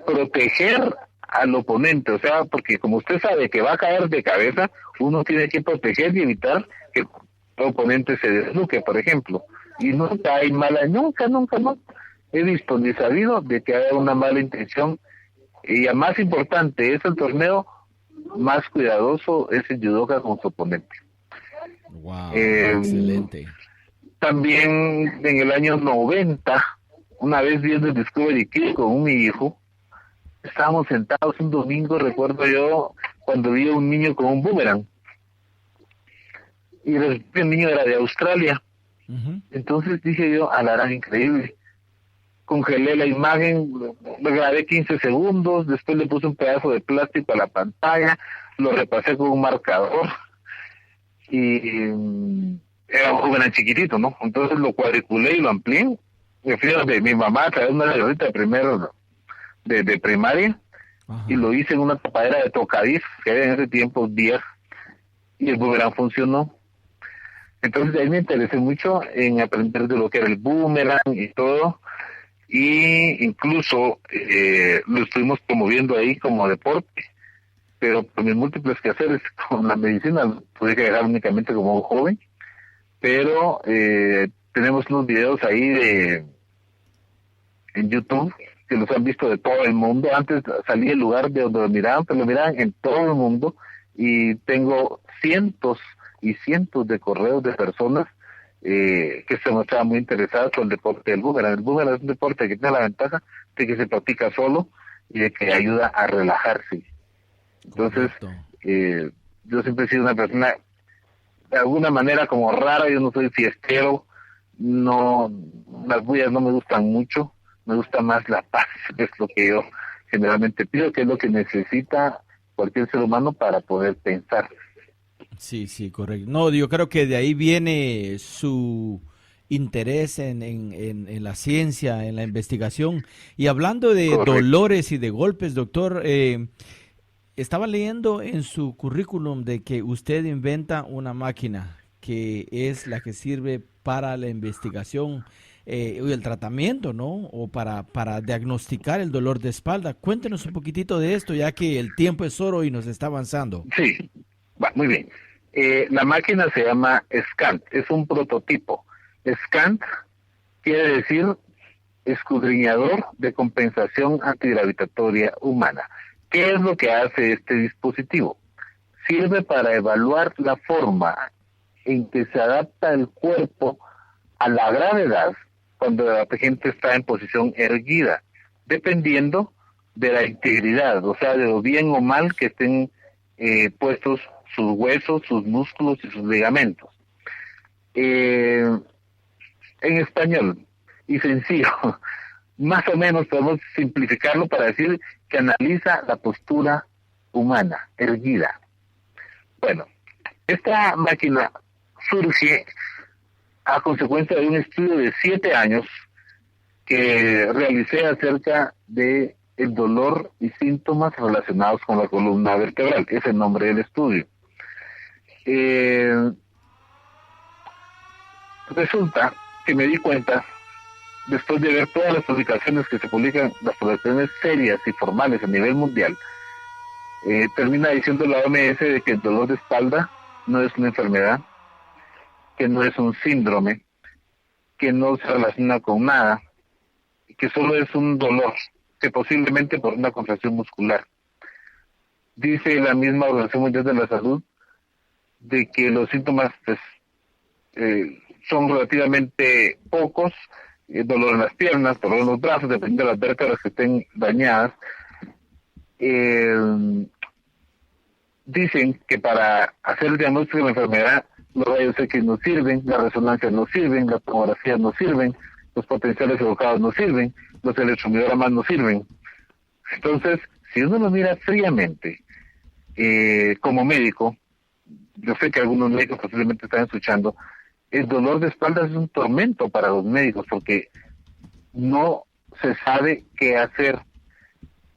proteger al oponente, o sea, porque como usted sabe que va a caer de cabeza, uno tiene que proteger y evitar que el oponente se desnuque, por ejemplo, y nunca hay nunca he visto ni sabido de que haya una mala intención. Y lo más importante es el torneo, más cuidadoso es el judoka con su oponente. Excelente. También en el año 90, una vez viendo el Discovery Kids con mi hijo, estábamos sentados un domingo, recuerdo yo, cuando vi a un niño con un boomerang. Y el niño era de Australia. Entonces dije yo, alarán, increíble. Congelé la imagen, me grabé 15 segundos, después le puse un pedazo de plástico a la pantalla, lo repasé con un marcador y era un joven chiquitito, ¿no? Entonces lo cuadriculé y lo amplié. Me fui de mi mamá a traer una señorita de primaria. Y lo hice en una tapadera de tocadís que era en ese tiempo 10 y el boomerang funcionó. Entonces ahí me interesé mucho en aprender de lo que era el boomerang y todo. Y incluso lo estuvimos promoviendo ahí como deporte, pero por mis múltiples quehaceres con la medicina pude quedar únicamente como un joven, pero tenemos unos videos ahí en YouTube que los han visto de todo el mundo. Antes salí del lugar de donde lo miraban, pero lo miraban en todo el mundo, y tengo cientos y cientos de correos de personas que se mostraban muy interesadas con el deporte del boomerang. El boomerang es un deporte que tiene la ventaja de que se practica solo y de que ayuda a relajarse. Entonces, yo siempre he sido una persona de alguna manera como rara. Yo no soy fiestero, las bullas no me gustan mucho, me gusta más la paz, es lo que yo generalmente pido, que es lo que necesita cualquier ser humano para poder pensar. Sí, correcto. No, yo creo que de ahí viene su interés en la ciencia, en la investigación. Y hablando de dolores y de golpes, doctor, estaba leyendo en su currículum de que usted inventa una máquina que es la que sirve para la investigación y el tratamiento, ¿no? O para diagnosticar el dolor de espalda. Cuéntenos un poquitito de esto, ya que el tiempo es oro y nos está avanzando. Sí, muy bien. La máquina se llama SCANT, es un prototipo. SCANT quiere decir escudriñador de compensación antigravitatoria humana. ¿Qué es lo que hace este dispositivo? Sirve para evaluar la forma en que se adapta el cuerpo a la gravedad cuando la gente está en posición erguida, dependiendo de la integridad, o sea, de lo bien o mal que estén puestos sus huesos, sus músculos y sus ligamentos. En español y sencillo, más o menos podemos simplificarlo para decir que analiza la postura humana, erguida. Bueno, esta máquina surge a consecuencia de un estudio de 7 años que realicé acerca de el dolor y síntomas relacionados con la columna vertebral, que es el nombre del estudio. Resulta que me di cuenta después de ver todas las publicaciones que se publican, las publicaciones serias y formales a nivel mundial, termina diciendo la OMS de que el dolor de espalda no es una enfermedad, que no es un síndrome, que no se relaciona con nada, que solo es un dolor, que posiblemente por una contracción muscular. Dice la misma Organización Mundial de la Salud de que los síntomas pues, son relativamente pocos, dolor en las piernas, dolor en los brazos, dependiendo de las vértebras que estén dañadas. Dicen que para hacer el diagnóstico de la enfermedad, los rayos X no sirven, las resonancias no sirven, las tomografías no sirven, los potenciales evocados no sirven, los electromiogramas no sirven. Entonces, si uno lo mira fríamente, como médico, yo sé que algunos médicos posiblemente están escuchando, el dolor de espalda es un tormento para los médicos porque no se sabe qué hacer.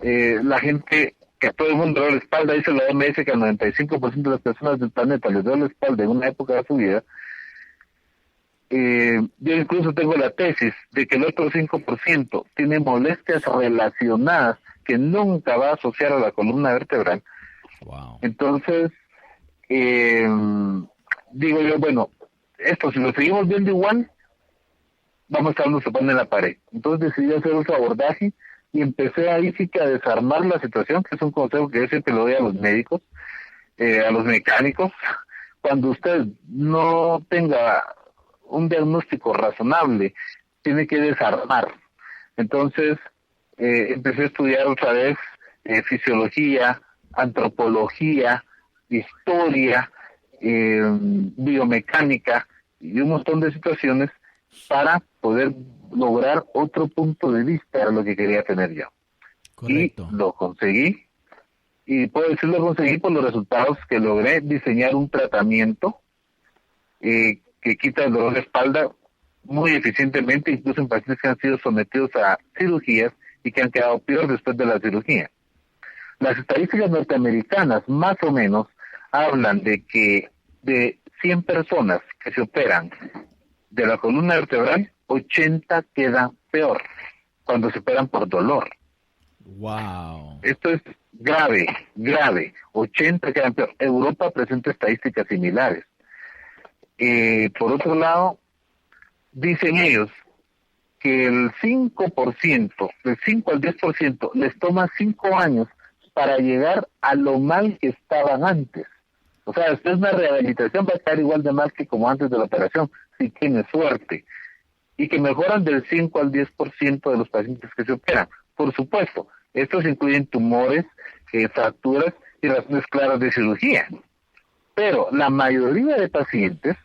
La gente, que a todo el mundo le duele la espalda, dice la OMS que al 95% de las personas del planeta les duele la espalda en una época de su vida. Yo incluso tengo la tesis de que el otro 5% tiene molestias relacionadas que nunca va a asociar a la columna vertebral. Wow. Entonces, digo yo, bueno, esto si lo seguimos viendo igual, vamos a estar nos topando en la pared. Entonces decidí hacer otro abordaje y empecé ahí sí que a desarmar la situación, que es un consejo que yo siempre le doy a los médicos, a los mecánicos. Cuando usted no tenga un diagnóstico razonable, tiene que desarmar. Entonces, empecé a estudiar otra vez fisiología, antropología, historia, biomecánica y un montón de situaciones para poder lograr otro punto de vista a lo que quería tener yo. Correcto. Y lo conseguí, y puedo decir lo conseguí por los resultados que logré diseñar un tratamiento que quita el dolor de espalda muy eficientemente, incluso en pacientes que han sido sometidos a cirugías y que han quedado peor después de la cirugía. Las estadísticas norteamericanas más o menos hablan de que de 100 personas que se operan de la columna vertebral, 80 quedan peor cuando se operan por dolor. Wow. Esto es grave, grave. 80 quedan peor. Europa presenta estadísticas similares. Por otro lado, dicen ellos que el 5%, del 5 al 10%, les toma 5 años para llegar a lo mal que estaban antes. O sea, después de una rehabilitación va a estar igual de mal que como antes de la operación, si tiene suerte. Y que mejoran del 5 al 10% de los pacientes que se operan. Por supuesto, estos incluyen tumores, fracturas y razones claras de cirugía. Pero la mayoría de pacientes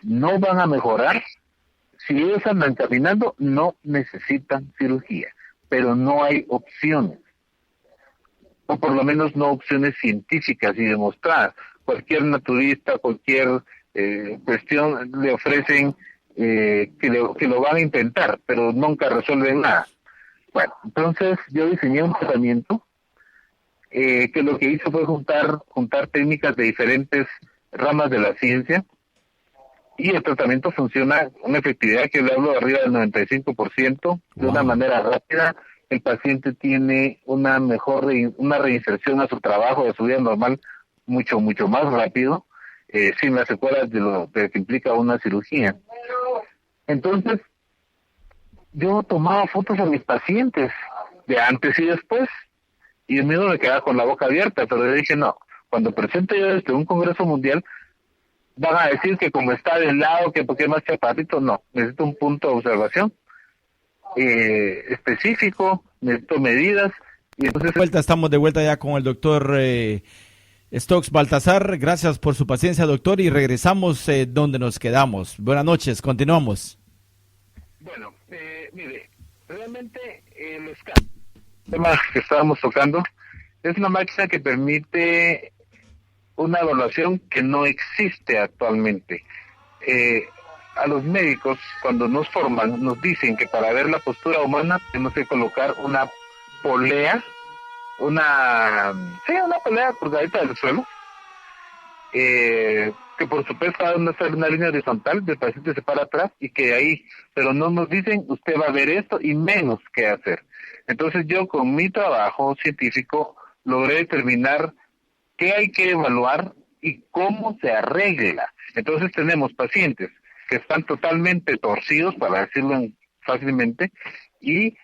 no van a mejorar. Si ellos andan caminando, no necesitan cirugía. Pero no hay opciones. O por lo menos no opciones científicas y demostradas. Cualquier naturista, cualquier cuestión le ofrecen que lo van a intentar, pero nunca resuelven nada. Bueno, entonces yo diseñé un tratamiento que lo que hizo fue juntar técnicas de diferentes ramas de la ciencia, y el tratamiento funciona con una efectividad que le hablo de arriba del 95%, de una manera rápida. El paciente tiene una una reinserción a su trabajo, a su vida normal, mucho más rápido, sin las secuelas de lo que implica una cirugía. Entonces, yo tomaba fotos a mis pacientes de antes y después, y el mío me quedaba con la boca abierta, pero yo dije, no, cuando presente yo desde un congreso mundial, van a decir que como está del lado, que porque es más chaparrito, no, necesito un punto de observación específico, necesito medidas, y entonces... Estamos de vuelta ya con el doctor Stokes Baltasar. Gracias por su paciencia, doctor, y regresamos donde nos quedamos. Buenas noches, continuamos. Bueno, mire, realmente el scan, el tema que estábamos tocando, es una máquina que permite una evaluación que no existe actualmente. A los médicos, cuando nos forman, nos dicen que para ver la postura humana tenemos que colocar una polea, una polea colgadita del suelo, que por supuesto hay una línea horizontal, el paciente se para atrás y que ahí, pero no nos dicen usted va a ver esto y menos qué hacer. Entonces yo con mi trabajo científico logré determinar qué hay que evaluar y cómo se arregla. Entonces tenemos pacientes que están totalmente torcidos, para decirlo fácilmente, y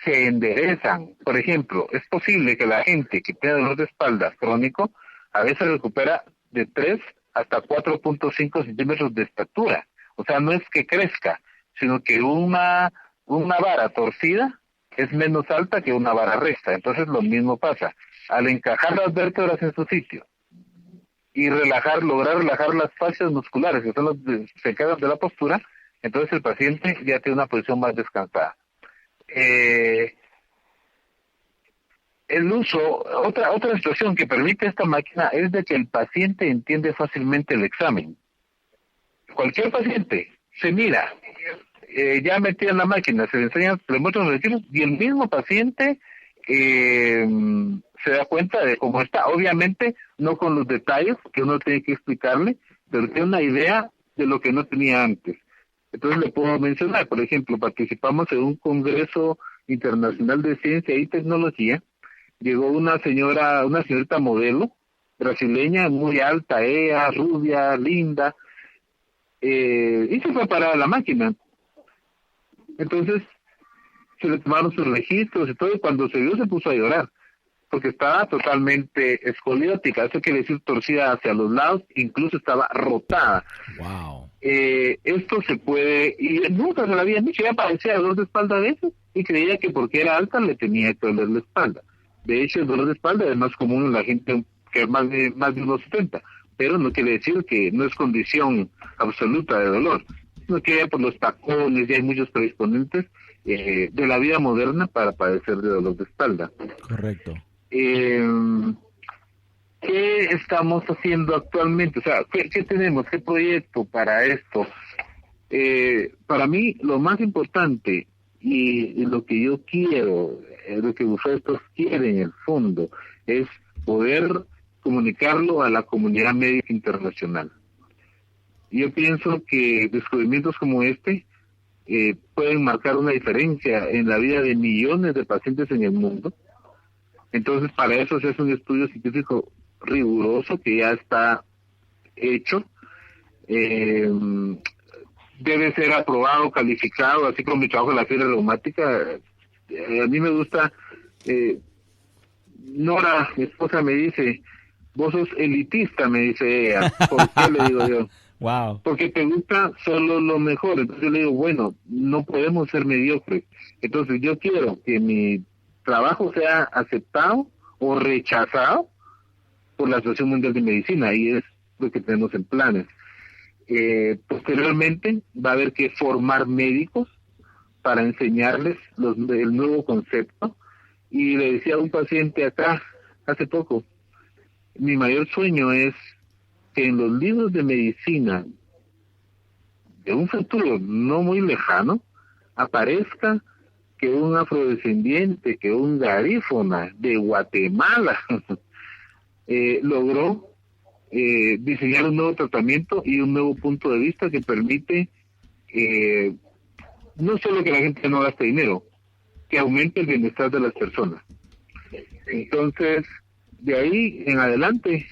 se enderezan. Por ejemplo, es posible que la gente que tiene dolor de espalda crónico a veces recupera de 3 hasta 4.5 centímetros de estatura. O sea, no es que crezca, sino que una vara torcida es menos alta que una vara recta. Entonces lo mismo pasa. Al encajar las vértebras en su sitio y lograr relajar las fascias musculares, que son los que se encargan de la postura, entonces el paciente ya tiene una posición más descansada. El uso, otra situación que permite esta máquina es de que el paciente entiende fácilmente el examen. Cualquier paciente se mira, ya metido en la máquina, se le enseñan, le muestran los ejercicios y el mismo paciente se da cuenta de cómo está. Obviamente no con los detalles que uno tiene que explicarle, pero tiene una idea de lo que no tenía antes. Entonces le puedo mencionar, por ejemplo, participamos en un congreso internacional de ciencia y tecnología. Llegó una señorita modelo brasileña, muy alta, ella, rubia, linda, y se fue a parar a la máquina. Entonces se le tomaron sus registros y todo, y cuando se vio se puso a llorar, porque estaba totalmente escoliótica, eso quiere decir torcida hacia los lados, incluso estaba rotada. Wow. Esto se puede, y nunca se la habían dicho, ella padecía dolor de espalda a veces, y creía que porque era alta le tenía que doler la espalda. De hecho, el dolor de espalda es más común en la gente que es más de 1,70, pero no quiere decir que no es condición absoluta de dolor, sino que ya por los tacones ya hay muchos predisponentes de la vida moderna para padecer de dolor de espalda. Correcto. ¿Qué estamos haciendo actualmente? O sea, ¿qué tenemos? ¿Qué proyecto para esto? Para mí, lo más importante y lo que yo quiero, lo que vosotros quieren en el fondo, es poder comunicarlo a la comunidad médica internacional. Yo pienso que descubrimientos como este pueden marcar una diferencia en la vida de millones de pacientes en el mundo. Entonces, para eso se hace un estudio científico riguroso que ya está hecho. Debe ser aprobado, calificado, así como mi trabajo en la fiebre reumática. A mí me gusta, Nora, mi esposa, me dice, vos sos elitista, me dice ella. ¿Por qué? Le digo yo. Wow. Porque te gusta solo lo mejor. Entonces yo le digo, bueno, no podemos ser mediocres. Entonces yo quiero que mi trabajo sea aceptado o rechazado por la Asociación Mundial de Medicina, y es lo que tenemos en planes. Posteriormente va a haber que formar médicos para enseñarles el nuevo concepto. Y le decía a un paciente acá hace poco, mi mayor sueño es que en los libros de medicina de un futuro no muy lejano aparezca que un afrodescendiente, que un garífuna de Guatemala logró diseñar un nuevo tratamiento y un nuevo punto de vista que permite no solo que la gente no gaste dinero, que aumente el bienestar de las personas. Entonces, de ahí en adelante,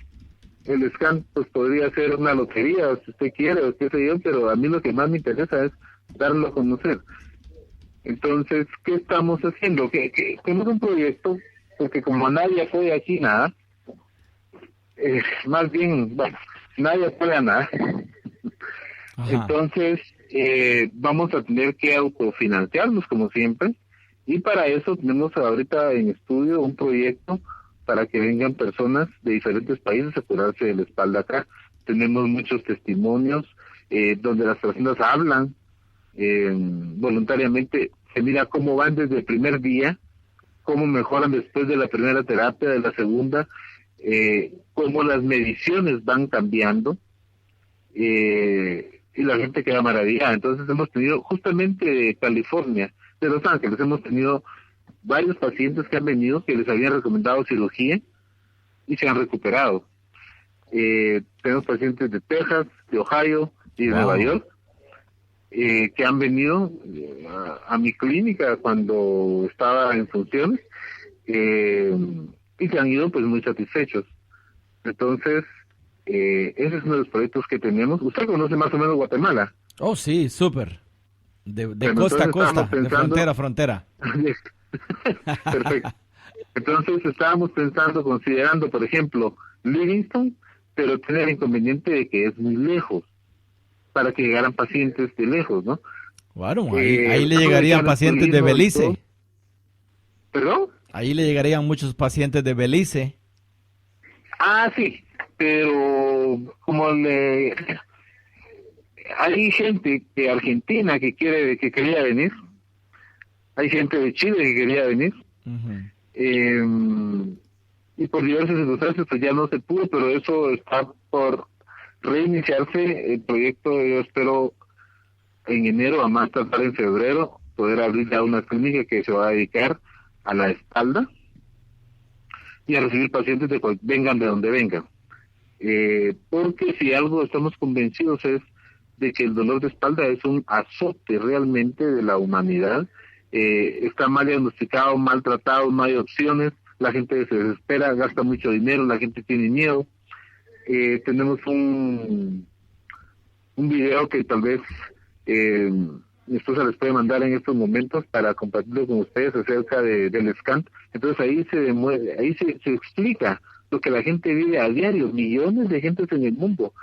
el scan pues podría ser una lotería, si usted quiere, o qué sé yo, pero a mí lo que más me interesa es darlo a conocer. Entonces, ¿qué estamos haciendo? Que tenemos un proyecto, porque como nadie apoya aquí nada, más bien, bueno, nadie apoya nada. Ajá. Entonces, vamos a tener que autofinanciarnos como siempre, y para eso tenemos ahorita en estudio un proyecto para que vengan personas de diferentes países a curarse de la espalda acá. Tenemos muchos testimonios donde las personas hablan voluntariamente, se mira cómo van desde el primer día, cómo mejoran después de la primera terapia, de la segunda, cómo las mediciones van cambiando, y la gente queda maravillada. Entonces hemos tenido, justamente de California, de Los Ángeles, hemos tenido varios pacientes que han venido que les habían recomendado cirugía y se han recuperado. Tenemos pacientes de Texas, de Ohio y de Wow. Nueva York, que han venido a mi clínica cuando estaba en funciones, y se han ido pues muy satisfechos. Entonces, ese es uno de los proyectos que tenemos. Usted conoce más o menos Guatemala. Oh, sí, súper. De Bueno, costa a entonces costa, estábamos de pensando- frontera a frontera. Perfecto. Entonces estábamos pensando, considerando, por ejemplo, Livingston, pero tiene el inconveniente de que es muy lejos, para que llegaran pacientes de lejos, ¿no? Bueno, ahí le aprovechar llegarían el pacientes de turismo y Belice. todo. ¿Perdón? Ahí le llegarían muchos pacientes de Belice. Ah, sí, pero como hay gente de Argentina que quería venir, hay gente de Chile que quería venir, Ujú. y por diversas circunstancias pues ya no se pudo, pero eso está por reiniciarse el proyecto. Yo espero en enero, a más tardar en febrero, poder abrir ya una clínica que se va a dedicar a la espalda y a recibir pacientes vengan de donde vengan. Porque si algo estamos convencidos es de que el dolor de espalda es un azote realmente de la humanidad. Está mal diagnosticado, mal tratado, no hay opciones, la gente se desespera, gasta mucho dinero, la gente tiene miedo. Tenemos un video que tal vez mi esposa les puede mandar en estos momentos para compartirlo con ustedes acerca del scan. Entonces ahí se explica lo que la gente vive a diario, millones de gentes en el mundo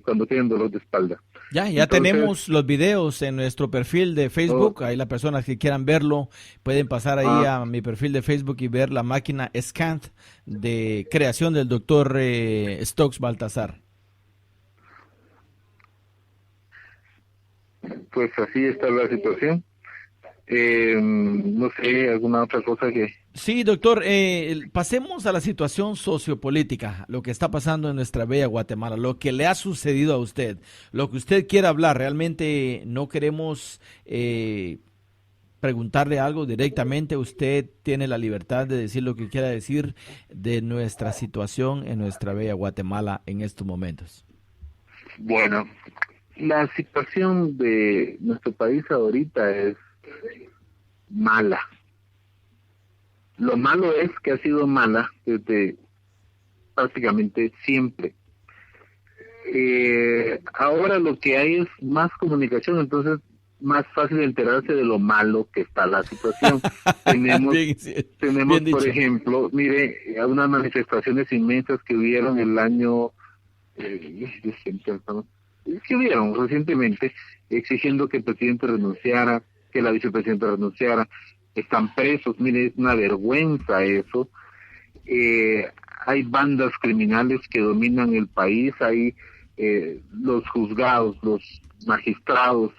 cuando tienen dolor de espalda. Ya Entonces, tenemos los videos en nuestro perfil de Facebook. Ahí las personas que quieran verlo pueden pasar ahí a mi perfil de Facebook y ver la máquina Scan de creación del doctor Stokes Baltasar. Pues así está la situación. No sé, alguna otra cosa que... Sí, doctor, pasemos a la situación sociopolítica, lo que está pasando en nuestra bella Guatemala, lo que le ha sucedido a usted, lo que usted quiera hablar. Realmente no queremos preguntarle algo directamente. Usted tiene la libertad de decir lo que quiera decir de nuestra situación en nuestra bella Guatemala en estos momentos. Bueno, la situación de nuestro país ahorita es mala. Lo malo es que ha sido mala desde prácticamente siempre. Ahora lo que hay es más comunicación, entonces más fácil enterarse de lo malo que está la situación. tenemos, bien por dicho. ejemplo, mire, unas manifestaciones inmensas que hubieron el año, que hubieron recientemente, exigiendo que el presidente renunciara, que la vicepresidenta renunciara. Están presos, mire, es una vergüenza eso. Hay bandas criminales que dominan el país, hay los juzgados, los magistrados,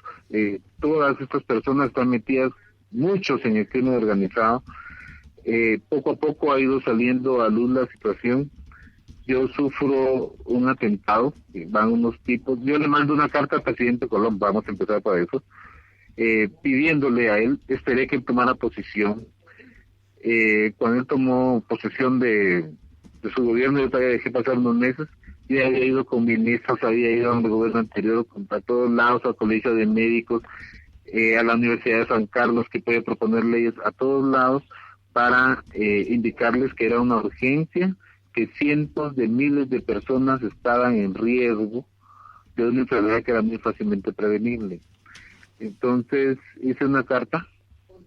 todas estas personas están metidas, muchos en el crimen organizado. Poco a poco ha ido saliendo a luz la situación. Yo sufro un atentado, van unos tipos, yo le mando una carta al presidente Colón, vamos a empezar por eso, pidiéndole a él, esperé que él tomara posición. Cuando él tomó posesión de su gobierno, yo todavía dejé pasar unos meses, y había ido con ministros, había ido al gobierno anterior, a todos lados, al colegio de médicos, a la Universidad de San Carlos, que puede proponer leyes, a todos lados, para indicarles que era una urgencia, que cientos de miles de personas estaban en riesgo de una enfermedad que era muy fácilmente prevenible. Entonces hice una carta,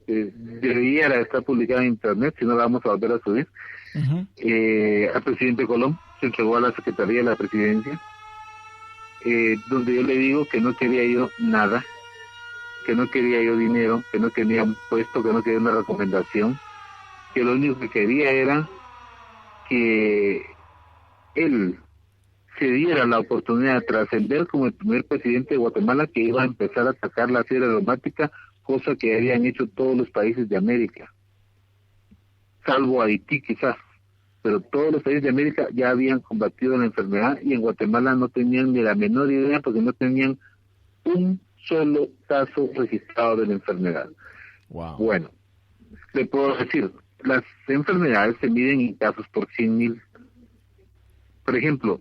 debería estar publicada en internet, si no la vamos a volver a subir, al presidente Colón, se entregó a la Secretaría de la Presidencia, donde yo le digo que no quería yo nada, que no quería yo dinero, que no quería un puesto, que no quería una recomendación, que lo único que quería era que él se diera la oportunidad de trascender como el primer presidente de Guatemala que iba a empezar a atacar la fiebre reumática, cosa que habían hecho todos los países de América, salvo Haití quizás, pero todos los países de América ya habían combatido la enfermedad y en Guatemala no tenían ni la menor idea porque no tenían un solo caso registrado de la enfermedad. Wow. Bueno, le puedo decir, las enfermedades se miden en casos por 100,000. Por ejemplo,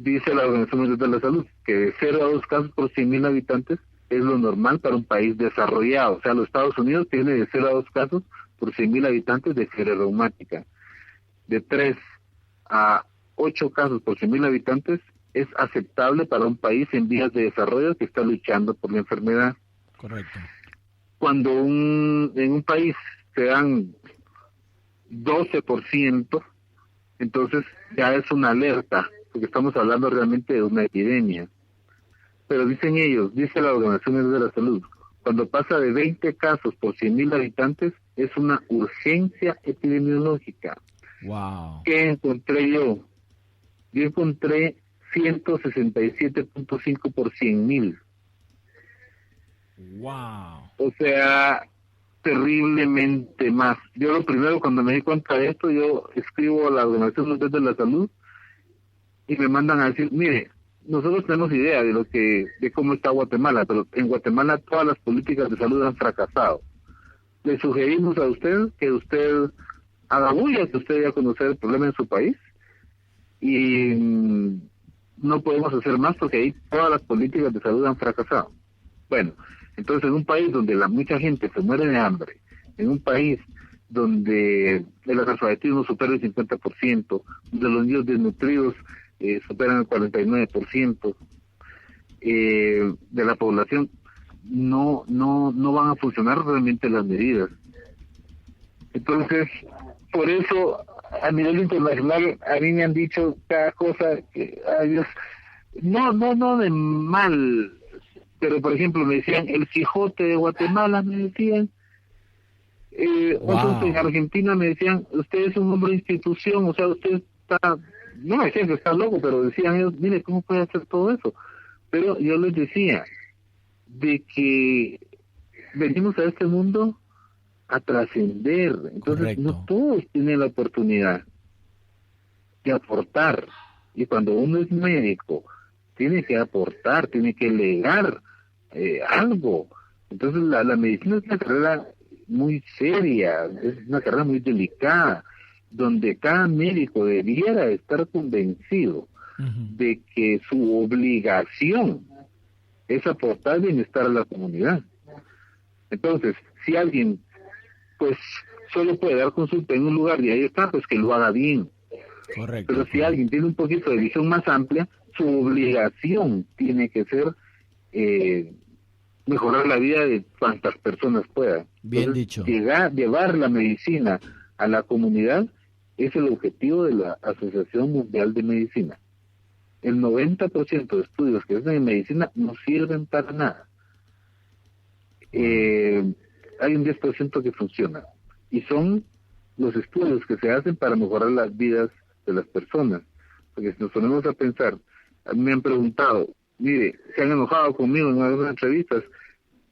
dice la Organización Mundial de la Salud que de 0 a 2 casos por 100.000 habitantes es lo normal para un país desarrollado. O sea, los Estados Unidos tiene de 0 a 2 casos por 100.000 habitantes de fiebre reumática. De 3 a 8 casos por 100.000 habitantes es aceptable para un país en vías de desarrollo que está luchando por la enfermedad. Correcto. Cuando en un país se dan 12%, entonces ya es una alerta, porque estamos hablando realmente de una epidemia. Pero dicen ellos, dice la Organización Mundial de la Salud, cuando pasa de 20 casos por 100.000 habitantes, es una urgencia epidemiológica. Wow. ¿Qué encontré yo? Yo encontré 167.5 por 100.000. Wow. O sea, terriblemente más. Yo lo primero, cuando me di cuenta de esto, yo escribo a la Organización Mundial de la Salud y me mandan a decir, mire, nosotros tenemos idea de cómo está Guatemala, pero en Guatemala todas las políticas de salud han fracasado. Le sugerimos a usted que usted haga bulla, que usted vaya a conocer el problema en su país y no podemos hacer más porque ahí todas las políticas de salud han fracasado. Bueno, entonces en un país donde mucha gente se muere de hambre, en un país donde el analfabetismo supera el 50%, donde los niños desnutridos superan el 49% de la población, no van a funcionar realmente las medidas. Entonces, por eso, a nivel internacional, a mí me han dicho cada cosa que, ay Dios, no de mal, pero por ejemplo me decían el Quijote de Guatemala, me decían, otros en Argentina me decían, usted es un hombre de institución, o sea, usted está, no me decían que está loco, pero decían ellos, mire, ¿cómo puede hacer todo eso? Pero yo les decía, de que venimos a este mundo a trascender, entonces correcto, no todos tienen la oportunidad de aportar, y cuando uno es médico, tiene que aportar, tiene que legar algo. Entonces la medicina es una carrera muy seria, es una carrera muy delicada, donde cada médico debiera estar convencido de que su obligación es aportar bienestar a la comunidad. Entonces, si alguien pues solo puede dar consulta en un lugar y ahí está, pues que lo haga bien. correcto. Pero si alguien tiene un poquito de visión más amplia, su obligación tiene que ser mejorar la vida de cuantas personas pueda. Bien Entonces, dicho. Llevar la medicina a la comunidad es el objetivo de la Asociación Mundial de Medicina. El 90% de estudios que hacen en medicina no sirven para nada. Hay un 10% que funciona, y son los estudios que se hacen para mejorar las vidas de las personas. Porque si nos ponemos a pensar, me han preguntado, mire, se han enojado conmigo en algunas entrevistas,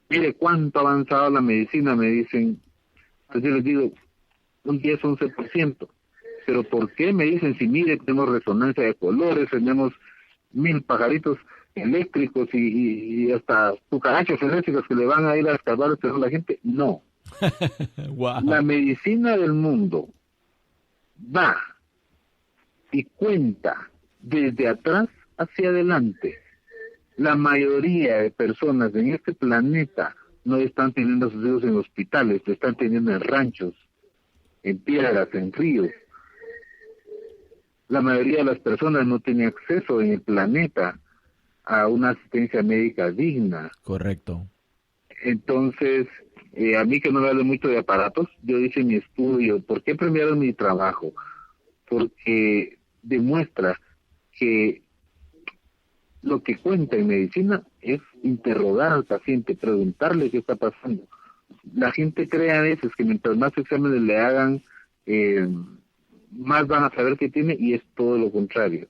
mire cuánto ha avanzado la medicina, me dicen. Entonces yo les digo, un 10-11%. Pero ¿por qué? Me dicen, si mire, tenemos resonancia de colores, tenemos 1000 pajaritos eléctricos y hasta cucarachas eléctricas que le van a ir a escarbar el cerebro a la gente. No. Wow. La medicina del mundo va y cuenta desde atrás hacia adelante. La mayoría de personas en este planeta no están teniendo a sus hijos en hospitales, lo están teniendo en ranchos, en piedras, en ríos. La mayoría de las personas no tiene acceso en el planeta a una asistencia médica digna. Correcto. Entonces, a mí que no me hablo mucho de aparatos, yo hice mi estudio. ¿Por qué premiaron mi trabajo? Porque demuestra que lo que cuenta en medicina es interrogar al paciente, preguntarle qué está pasando. La gente cree a veces que mientras más exámenes le hagan, más van a saber qué tiene, y es todo lo contrario.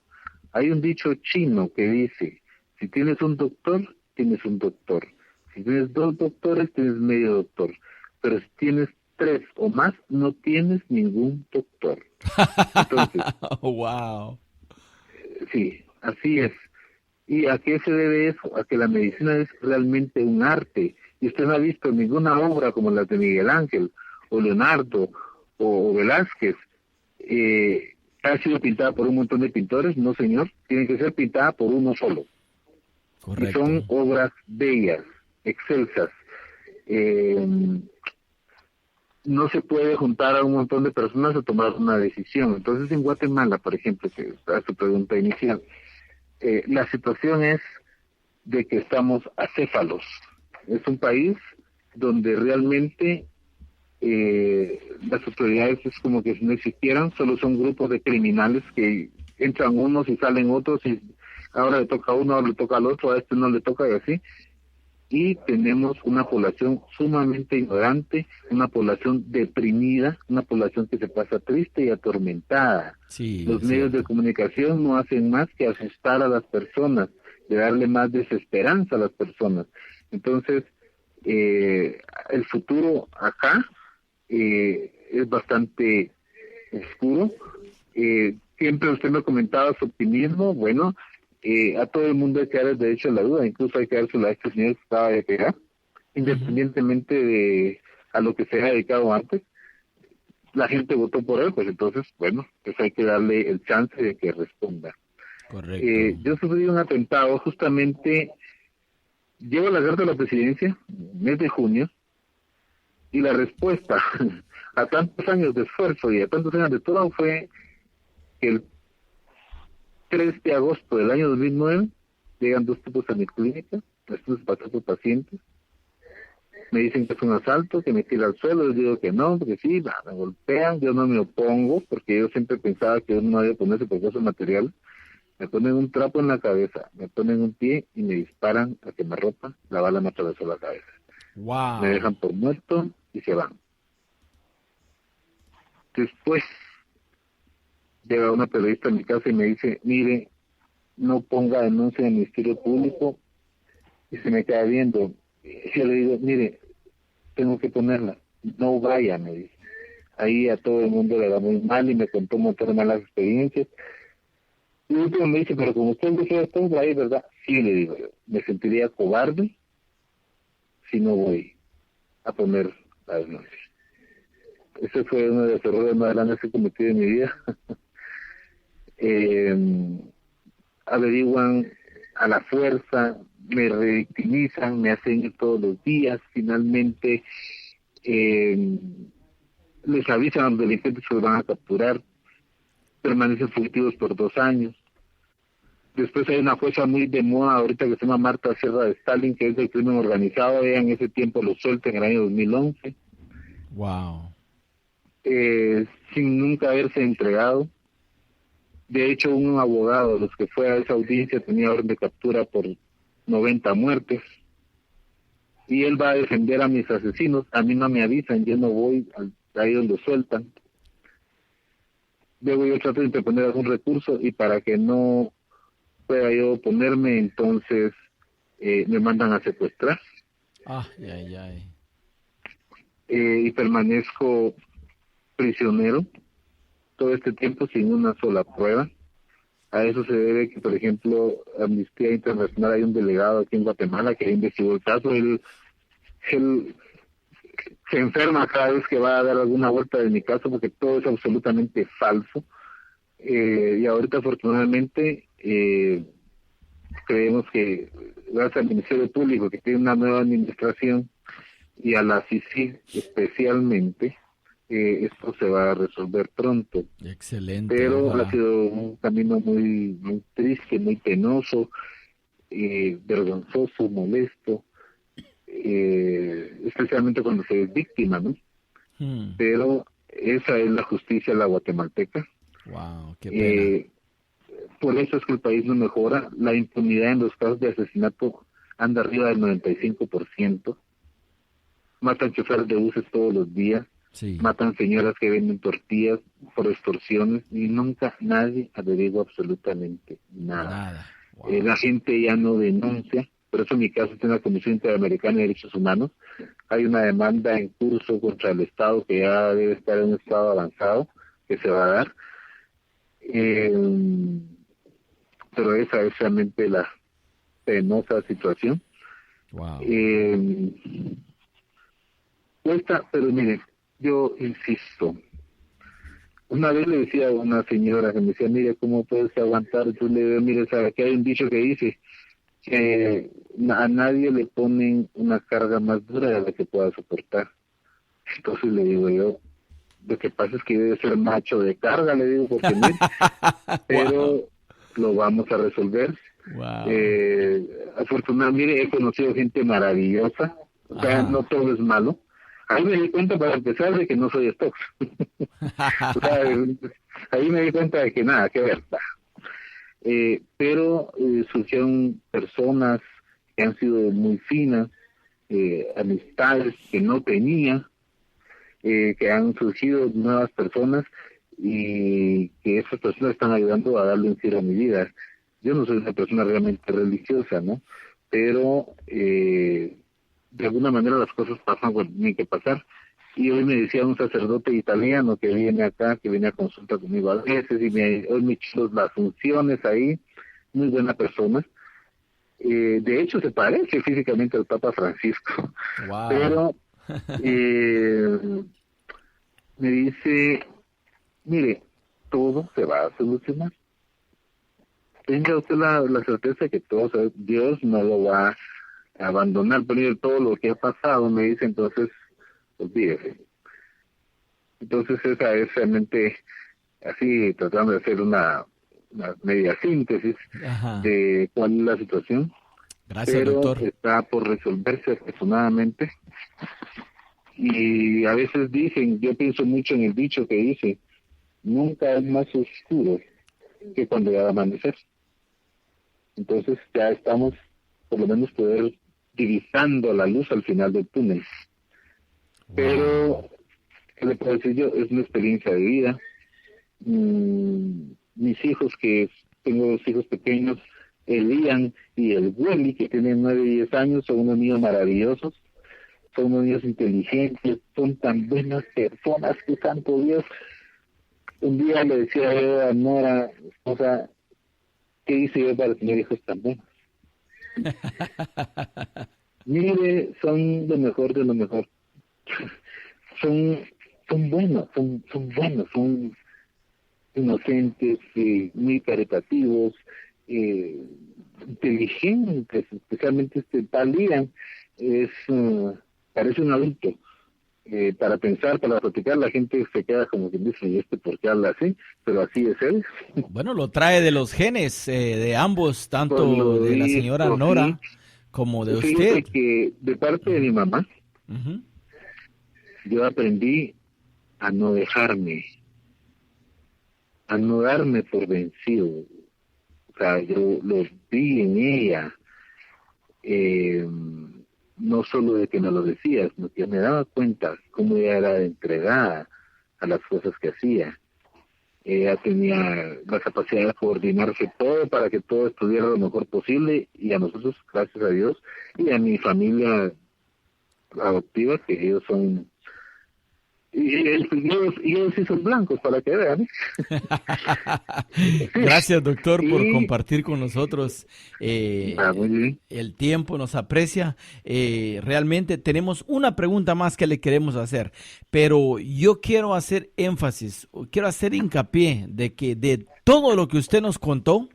Hay un dicho chino que dice, si tienes un doctor, tienes un doctor. Si tienes 2 doctores, tienes medio doctor. Pero si tienes 3 o más, no tienes ningún doctor. Entonces, wow. sí, así es. ¿Y a qué se debe eso? A que la medicina es realmente un arte. Y usted no ha visto ninguna obra como la de Miguel Ángel, o Leonardo, o Velázquez, ha sido pintada por un montón de pintores, no señor, tiene que ser pintada por uno solo. Correcto. Y son obras bellas, excelsas. No se puede juntar a un montón de personas a tomar una decisión. Entonces, en Guatemala, por ejemplo, que a su pregunta inicial, la situación es de que estamos acéfalos. Es un país donde realmente las autoridades es como que si no existieran, solo son grupos de criminales que entran unos y salen otros, y ahora le toca a uno, ahora le toca al otro, a este no le toca, y así. Y tenemos una población sumamente ignorante, una población deprimida, una población que se pasa triste y atormentada. Sí, Los es medios de cierto. comunicación no hacen más que asustar a las personas, de darle más desesperanza a las personas. Entonces, el futuro acá es bastante oscuro. Siempre usted me comentaba su optimismo. Bueno, a todo el mundo hay que darle derecho a la duda, incluso hay que dársela a este señor que acaba de pegar, independientemente de a lo que se haya dedicado antes. La gente votó por él, pues entonces, bueno, pues hay que darle el chance de que responda. Correcto. Yo sufrí un atentado justamente, llevo la carta de la presidencia, mes de junio, y la respuesta a tantos años de esfuerzo y a tantos años de todo fue que el 3 de agosto del año 2009 llegan dos tipos a mi clínica, estos pasados pacientes, me dicen que es un asalto, que me tira al suelo, les digo que no, porque sí, me golpean, yo no me opongo, porque yo siempre pensaba que uno no debe ponerse por cosas materiales, me ponen un trapo en la cabeza, me ponen un pie y me disparan a quemarropa, la bala me atravesó la cabeza. Wow. Me dejan por muerto y se van. Después llega una periodista a mi casa y me dice, mire, no ponga denuncia en el Ministerio Público, y se me queda viendo. Y yo le digo, mire, tengo que ponerla, no vaya, me dice. Ahí a todo el mundo le va muy mal y me contó un montón de malas experiencias. Y último me dice, pero como usted dice esto, ahí, ¿verdad? Sí, le digo yo, me sentiría cobarde si no voy a poner la denuncia. Ese fue uno de los errores más grandes que he cometido en mi vida. Averiguan a la fuerza, me revictimizan, me hacen ir todos los días, finalmente les avisan a los delincuentes que los van a capturar, permanecen fugitivos por 2 años. Después hay una jueza muy de moda ahorita que se llama Marta Sierra de Stalin, que es del crimen organizado. Ella en ese tiempo lo suelta en el año 2011. Wow. Sin nunca haberse entregado. De hecho, un abogado de los que fue a esa audiencia tenía orden de captura por 90 muertes. Y él va a defender a mis asesinos. A mí no me avisan, yo no voy, a ellos lo sueltan. Luego yo trato de interponer algún recurso y para que no pueda yo oponerme, entonces me mandan a secuestrar. Ay. Y permanezco prisionero todo este tiempo sin una sola prueba. A eso se debe que, por ejemplo, Amnistía Internacional, hay un delegado aquí en Guatemala que investigó el caso. Él se enferma cada vez que va a dar alguna vuelta de mi caso porque todo es absolutamente falso. Y ahorita, afortunadamente, creemos que gracias al Ministerio Público, que tiene una nueva administración, y a la CICIG especialmente, esto se va a resolver pronto. Excelente. Pero Ojalá. ha sido un camino muy, muy triste, muy penoso, vergonzoso, molesto, especialmente cuando se es víctima, ¿no? Pero esa es la justicia la guatemalteca. Wow, qué pena. Por eso es que el país no mejora. La impunidad en los casos de asesinato anda arriba del 95%. Matan choferes de buses todos los días. Sí. Matan señoras que venden tortillas por extorsiones y nunca nadie averigua absolutamente nada. Wow. La gente ya no denuncia. Por eso en mi caso está en la Comisión Interamericana de Derechos Humanos. Hay una demanda en curso contra el Estado que ya debe estar en un estado avanzado, que se va a dar. Pero esa es realmente la penosa situación. Wow. Cuesta, pero miren, yo insisto, Una vez le decía a una señora que me decía, mire, ¿cómo puedes aguantar? Yo le digo, mire, sabe que hay un dicho que dice que a nadie le ponen una carga más dura de la que pueda soportar. Entonces le digo yo, lo que pasa es que debe ser macho de carga, le digo, porque mire, pero lo vamos a resolver. Wow. Afortunadamente, mire, he conocido gente maravillosa, o sea, no todo es malo. Ahí me di cuenta, para empezar, de que no soy Stokes. O sea, ahí me di cuenta de que nada, que ver. Pero surgieron personas que han sido muy finas, amistades que no tenía, que han surgido nuevas personas y que esas personas están ayudando a darle un giro a mi vida. Yo no soy una persona realmente religiosa, ¿no? Pero de alguna manera las cosas pasan cuando tienen que pasar. Y hoy me decía un sacerdote italiano que viene acá, que viene a consulta conmigo a veces, y hoy me echó las funciones ahí, muy buena persona. De hecho, se parece físicamente al Papa Francisco. Wow. Pero me dice, mire, todo se va a solucionar. Tenga usted la certeza que todo Dios no lo va a abandonar, pero todo lo que ha pasado, me dice, entonces, olvídese. Entonces esa es realmente así, tratando de hacer una media síntesis de cuál es la situación. Gracias, pero doctor. Está por resolverse afortunadamente. Y a veces dicen, yo pienso mucho en el dicho que dice, nunca es más oscuro que cuando ya va a amanecer. Entonces ya estamos, por lo menos, poder divisando la luz al final del túnel. Wow. Pero, ¿qué le puedo decir yo? Es una experiencia de vida. Mis hijos, que tengo 2 hijos pequeños, el Ian y el Willy, que tienen 9 y 10 años, son unos niños maravillosos, son unos niños inteligentes, son tan buenas personas, que santo Dios. Un día le decía yo a Nora, esposa, ¿qué hice yo para tener hijos tan buenos? Mire, son lo mejor de lo mejor. Son buenos, son buenos, son inocentes, muy caritativos, inteligentes, especialmente tal Ian, parece un adulto. Para pensar, para platicar, la gente se queda como que dice, ¿y por qué habla así? Pero así es él. Bueno, lo trae de los genes de ambos, tanto de la señora Nora como de usted. Que de parte de mi mamá, yo aprendí a no dejarme, a no darme por vencido. O sea, yo lo vi en ella, no solo de que me lo decía, sino que me daba cuenta cómo ella era entregada a las cosas que hacía. Ella tenía la capacidad de coordinarse todo para que todo estuviera lo mejor posible, y a nosotros, gracias a Dios, y a mi familia adoptiva, que ellos son... Y ellos sí son blancos, para que vean. Gracias, doctor, por compartir con nosotros. Muy bien. El tiempo nos aprecia. Realmente tenemos una pregunta más que le queremos hacer, pero yo quiero hacer énfasis, quiero hacer hincapié de que de todo lo que usted nos contó,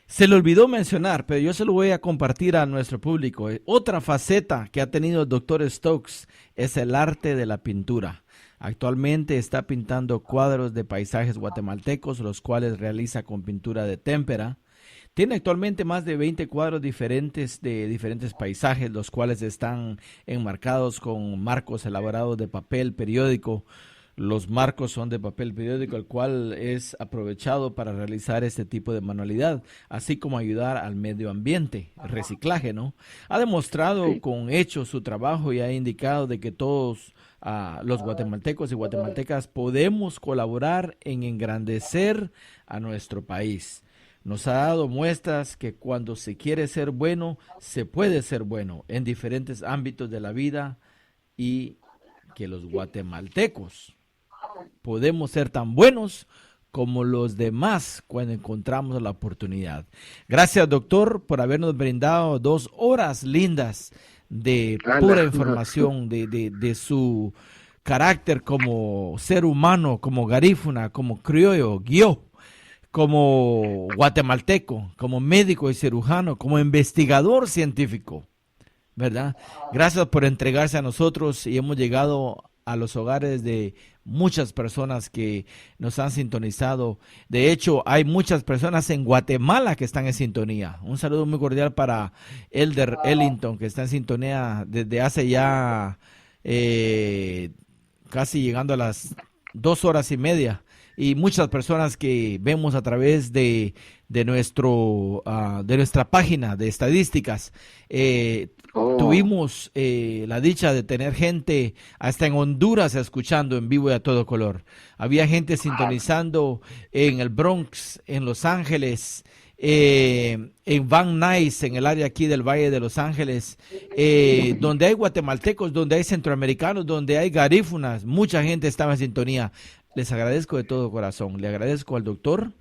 se le olvidó mencionar, pero yo se lo voy a compartir a nuestro público. Otra faceta que ha tenido el doctor Stokes es el arte de la pintura. Actualmente está pintando cuadros de paisajes guatemaltecos, los cuales realiza con pintura de témpera. Tiene actualmente más de 20 cuadros diferentes de diferentes paisajes, los cuales están enmarcados con marcos elaborados de papel periódico. Los marcos son de papel periódico, el cual es aprovechado para realizar este tipo de manualidad, así como ayudar al medio ambiente, reciclaje, ¿no? Ha demostrado con hechos su trabajo y ha indicado de que todos los guatemaltecos y guatemaltecas podemos colaborar en engrandecer a nuestro país. Nos ha dado muestras que cuando se quiere ser bueno, se puede ser bueno en diferentes ámbitos de la vida, y que los guatemaltecos podemos ser tan buenos como los demás cuando encontramos la oportunidad. Gracias, doctor, por habernos brindado 2 horas lindas de pura información, de su carácter como ser humano, como garífuna, como criollo, yo, como guatemalteco, como médico y cirujano, como investigador científico, ¿verdad? Gracias por entregarse a nosotros y hemos llegado a los hogares de muchas personas que nos han sintonizado. De hecho, hay muchas personas en Guatemala que están en sintonía. Un saludo muy cordial para Elder Ellington, que está en sintonía desde hace ya casi llegando a las 2 horas y media. Y muchas personas que vemos a través de nuestra página de estadísticas. Tuvimos la dicha de tener gente hasta en Honduras escuchando en vivo y a todo color. Había gente sintonizando en el Bronx, en Los Ángeles, en Van Nuys, en el área aquí del Valle de Los Ángeles, donde hay guatemaltecos, donde hay centroamericanos, donde hay garífunas. Mucha gente estaba en sintonía. Les agradezco de todo corazón. Le agradezco al doctor.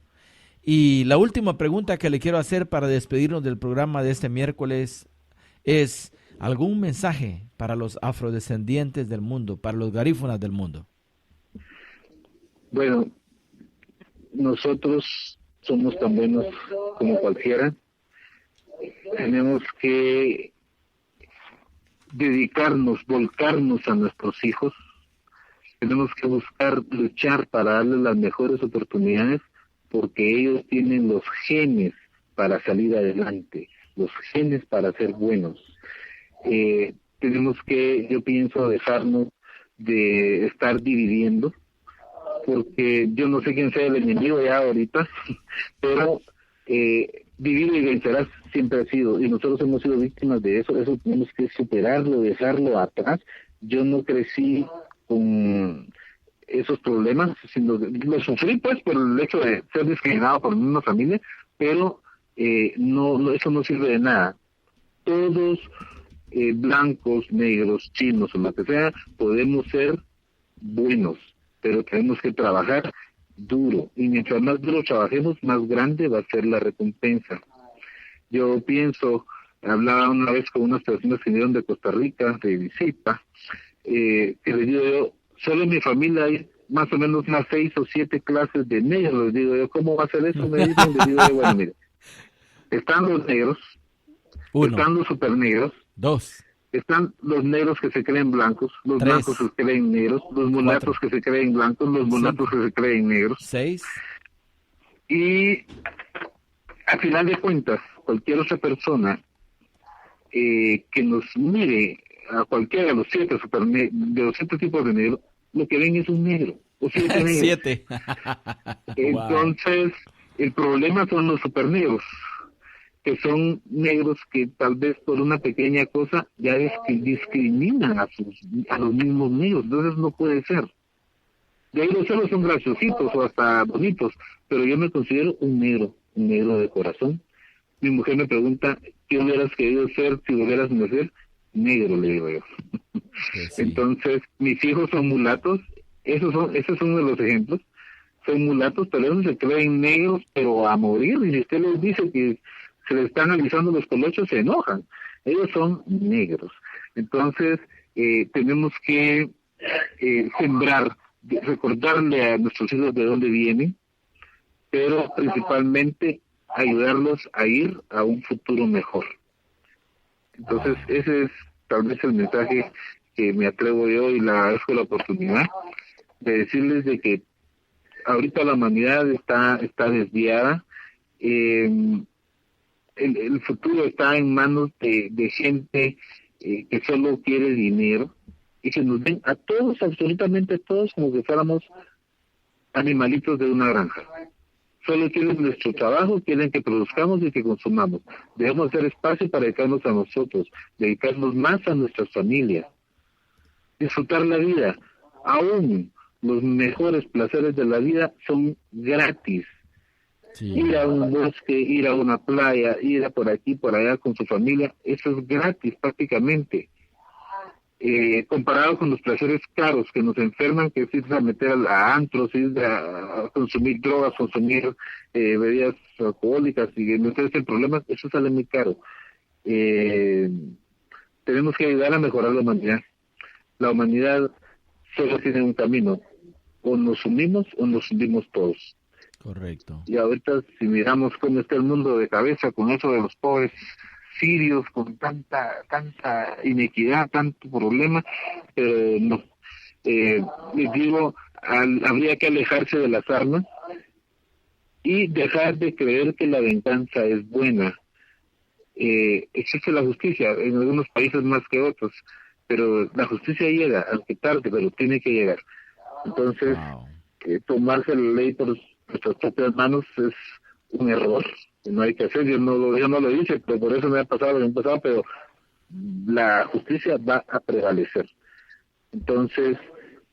Y la última pregunta que le quiero hacer para despedirnos del programa de este miércoles es algún mensaje para los afrodescendientes del mundo, para los garífunas del mundo. Bueno, nosotros somos tan buenos como cualquiera. Tenemos que dedicarnos, volcarnos a nuestros hijos. Tenemos que buscar, luchar para darles las mejores oportunidades, porque ellos tienen los genes para salir adelante, los genes para ser buenos. Tenemos que, yo pienso, dejarnos de estar dividiendo, porque yo no sé quién sea el enemigo ya ahorita, pero vivir y vencerás siempre ha sido, y nosotros hemos sido víctimas de eso. Eso tenemos que superarlo, dejarlo atrás. Yo no crecí con esos problemas, sino lo sufrí pues por el hecho de ser discriminado por una familia, pero no, eso no sirve de nada. Todos, blancos, negros, chinos o lo que sea, podemos ser buenos, pero tenemos que trabajar duro, y mientras más duro trabajemos, más grande va a ser la recompensa. Yo pienso, hablaba una vez con unas personas que vinieron de Costa Rica de visita, que les digo yo, solo en mi familia hay más o menos unas 6 o 7 clases de negros. Les digo yo, ¿cómo va a ser eso? Me dicen, les digo yo, bueno, mire, están los negros, 1, están los supernegros, 2, están los negros que se creen blancos, los 3, blancos que se creen negros, los mulatos 4, que se creen blancos, los mulatos 5, que se creen negros, 6, y al final de cuentas, cualquier otra persona que nos mire a cualquiera de los 7 de los 7 tipos de negros, lo que ven es un negro, o 7 negros. 7. Entonces, el problema son los supernegros, que son negros que tal vez por una pequeña cosa ya discriminan a los mismos negros. Entonces no puede ser. De ahí los celos son graciositos o hasta bonitos, pero yo me considero un negro de corazón. Mi mujer me pregunta, ¿qué hubieras querido ser si hubieras nacido? Negro, le digo yo. Sí. Entonces, mis hijos son mulatos, ese es uno de los ejemplos. Son mulatos, pero ellos se creen negros, pero a morir. Y si usted les dice que se les están alisando los colochos, se enojan. Ellos son negros. Entonces, tenemos que sembrar, recordarle a nuestros hijos de dónde vienen, pero principalmente ayudarlos a ir a un futuro mejor. Entonces, ese es tal vez el mensaje que me atrevo yo, y le agradezco la oportunidad de decirles de que ahorita la humanidad está desviada. El futuro está en manos de gente que solo quiere dinero, y que nos ven a todos, absolutamente todos, como que fuéramos animalitos de una granja. Solo quieren nuestro trabajo, quieren que produzcamos y que consumamos. Debemos hacer espacio para dedicarnos a nosotros, dedicarnos más a nuestras familias, disfrutar la vida. Aún los mejores placeres de la vida son gratis. Sí. Ir a un bosque, ir a una playa, ir a por aquí, por allá con su familia, eso es gratis prácticamente. Comparado con los placeres caros que nos enferman, que es ir a meter a antros, ir a consumir drogas, consumir bebidas alcohólicas y meterse en problemas, eso sale muy caro. Tenemos que ayudar a mejorar la humanidad. La humanidad solo tiene un camino: o nos unimos o nos hundimos todos. Correcto. Y ahorita, si miramos cómo está el mundo de cabeza con eso de los pobres sirios, con tanta inequidad, tanto problema, no. Les digo, habría que alejarse de las armas y dejar de creer que la venganza es buena. Existe la justicia en algunos países más que otros, pero la justicia llega, aunque tarde, pero tiene que llegar. Entonces, tomarse la ley por nuestras propias manos es un error que no hay que hacer. Yo no lo hice, pero por eso me ha pasado lo que me ha pasado, pero la justicia va a prevalecer. Entonces,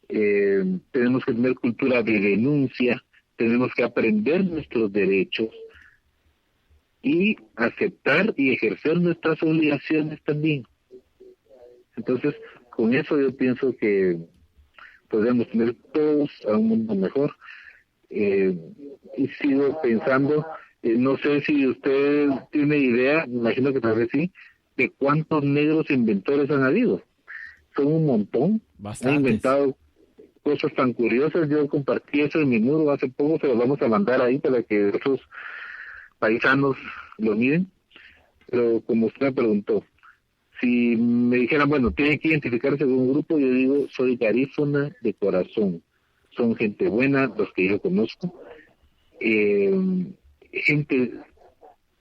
tenemos que tener cultura de denuncia, tenemos que aprender nuestros derechos y aceptar y ejercer nuestras obligaciones también. Entonces, con eso yo pienso que podemos tener todos a un mundo mejor. Y sigo pensando, no sé si usted tiene idea, me imagino que tal vez sí, de cuántos negros inventores han habido. Son un montón. Bastantes. Han inventado cosas tan curiosas. Yo compartí eso en mi muro hace poco, se lo vamos a mandar ahí para que otros paisanos lo miren. Pero como usted me preguntó, si me dijeran, bueno, tiene que identificarse con un grupo, yo digo, soy garífuna de corazón. Son gente buena, los que yo conozco. Gente,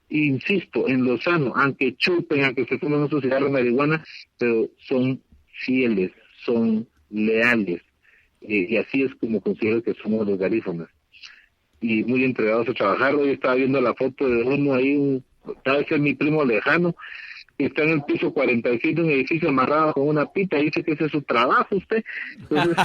insisto, en lo sano, aunque chupen, aunque se fumen un cigarro de marihuana, pero son fieles, son leales. Y así es como considero que somos los garífonas. Y muy entregados a trabajar. Hoy estaba viendo la foto de uno ahí, tal vez es mi primo lejano, que está en el piso 46 de un edificio amarrado con una pita, y dice que ese es su trabajo usted. Entonces,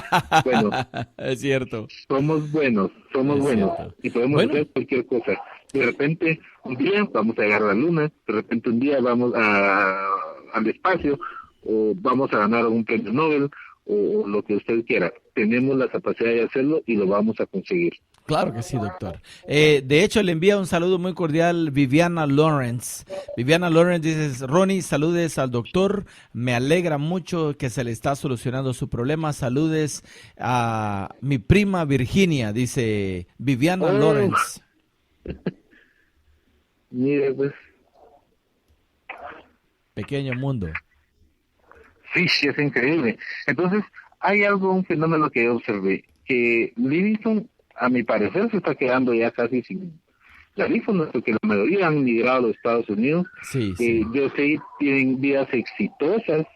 bueno, es cierto. Somos buenos, Cierto. y podemos hacer cualquier cosa. De repente, un día vamos a llegar a la luna, de repente un día vamos al espacio, o vamos a ganar un premio Nobel, o lo que usted quiera. Tenemos la capacidad de hacerlo y lo vamos a conseguir. Claro que sí, doctor. De hecho, le envía un saludo muy cordial Viviana Lawrence. Viviana Lawrence dice, Ronnie, saludes al doctor. Me alegra mucho que se le está solucionando su problema. Saludes a mi prima Virginia, dice Viviana Lawrence. Mire, pues. Pequeño mundo. Sí, es increíble. Entonces, hay un fenómeno que yo observé, que Livingston, a mi parecer, se está quedando ya casi sin garífonos, porque la mayoría han migrado a los Estados Unidos. Sí. Yo sé, tienen vidas exitosas,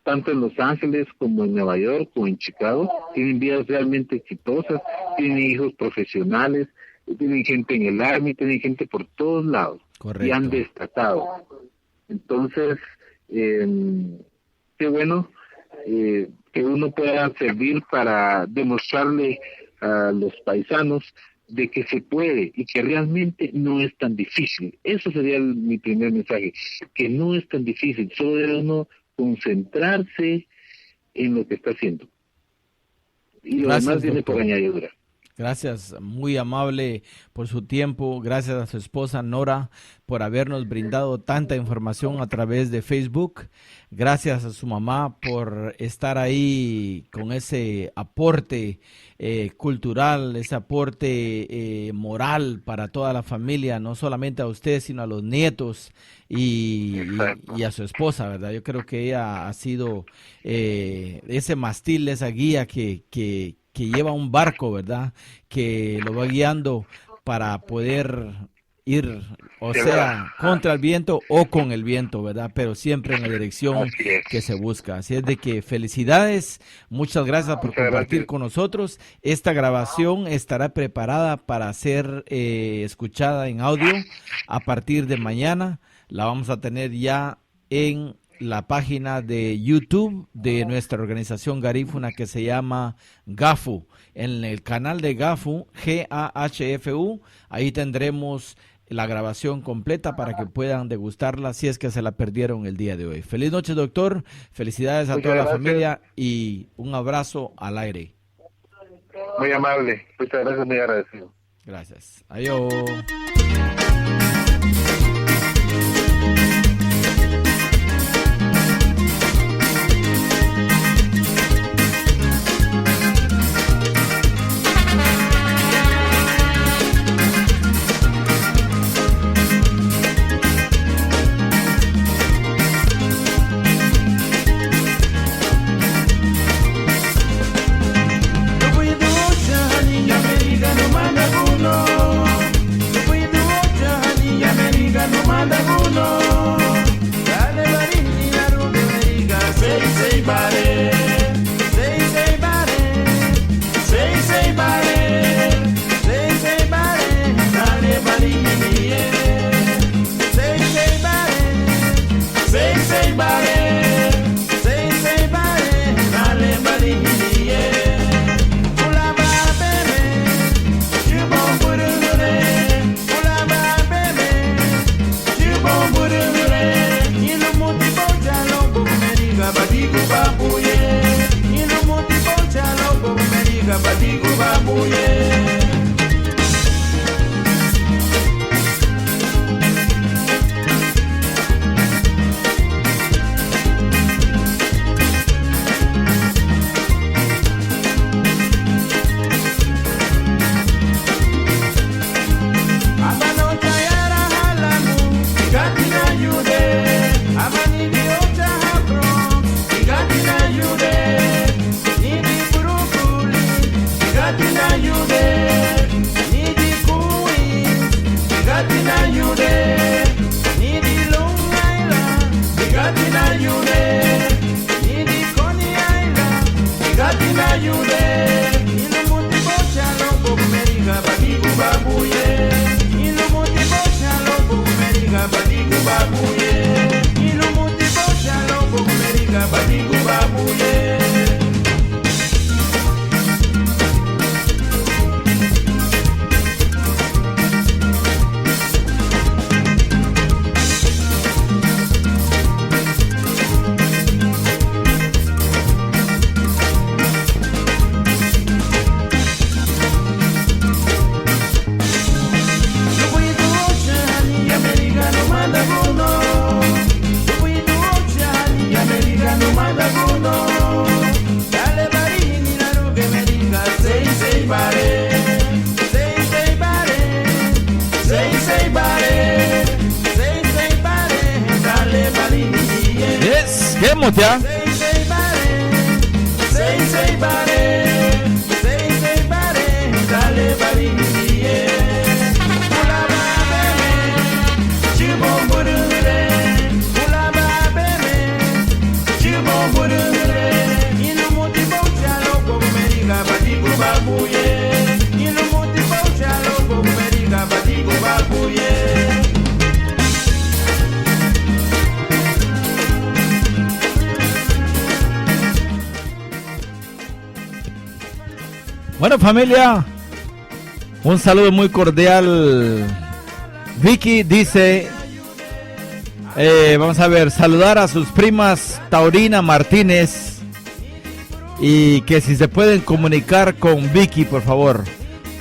tanto en Los Ángeles como en Nueva York o en Chicago. Tienen vidas realmente exitosas, tienen hijos profesionales, tienen gente en el Army, tienen gente por todos lados. Correcto. Y han destacado. Entonces, qué bueno que uno pueda servir para demostrarle a los paisanos de que se puede y que realmente no es tan difícil. Eso sería mi primer mensaje, que no es tan difícil, solo debe uno concentrarse en lo que está haciendo. Y lo demás viene por añadidura. Gracias, muy amable por su tiempo. Gracias a su esposa Nora por habernos brindado tanta información a través de Facebook. Gracias a su mamá por estar ahí con ese aporte cultural, ese aporte moral para toda la familia, no solamente a usted, sino a los nietos y a su esposa, ¿verdad? Yo creo que ella ha sido ese mástil, esa guía que lleva un barco, ¿verdad? Que lo va guiando para poder ir, o sea, contra el viento o con el viento, ¿verdad? Pero siempre en la dirección que se busca. Así es de que felicidades, muchas gracias por compartir con nosotros. Esta grabación estará preparada para ser escuchada en audio a partir de mañana. La vamos a tener ya en la página de YouTube de nuestra organización garífuna que se llama GAFU. En el canal de GAFU, GAHFU, ahí tendremos la grabación completa para que puedan degustarla si es que se la perdieron el día de hoy. Feliz noche, doctor. Felicidades a toda la familia y un abrazo al aire. Muy amable. Muchas gracias, muy agradecido. Gracias. Adiós. America no manda uno. Dale María, Rude America, say bare. Say bare. Say bare. Say bare. Dale María. Say bare. Say bare. Say bare. Dale María. Ula ba bebe. You bon burure. Ula ba bebe. You bon burure. Ilu muti boja lobo America badigu babuye. Ilu muti boja lobo America badigu babuye. Yes, ¿qué motea? Bueno, familia, un saludo muy cordial. Vicky dice, vamos a ver, saludar a sus primas Taurina Martínez y que si se pueden comunicar con Vicky, por favor.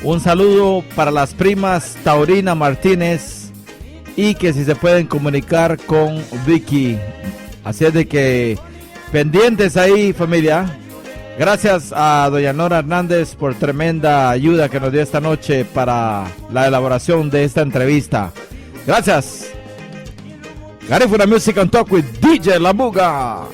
Un saludo para las primas Taurina Martínez y que si se pueden comunicar con Vicky. Así es de que pendientes ahí, familia. Gracias a doña Nora Hernández por tremenda ayuda que nos dio esta noche para la elaboración de esta entrevista. Gracias. Garifuna Music and Talk with DJ La Buga.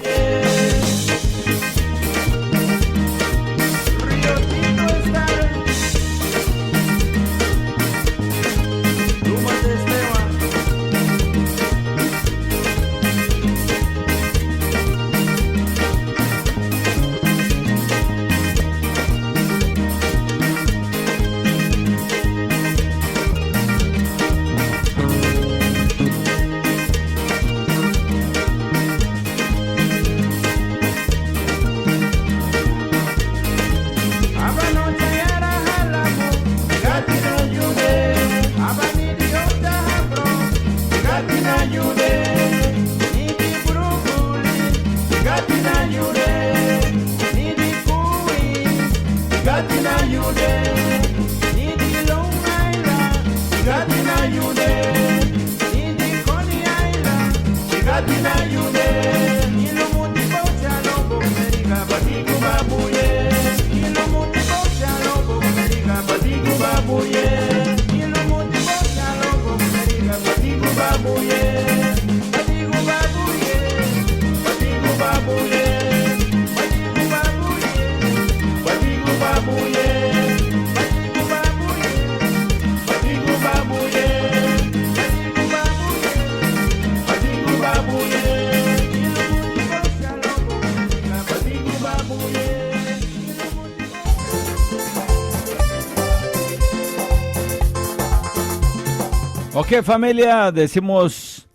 Ok, familia, decimos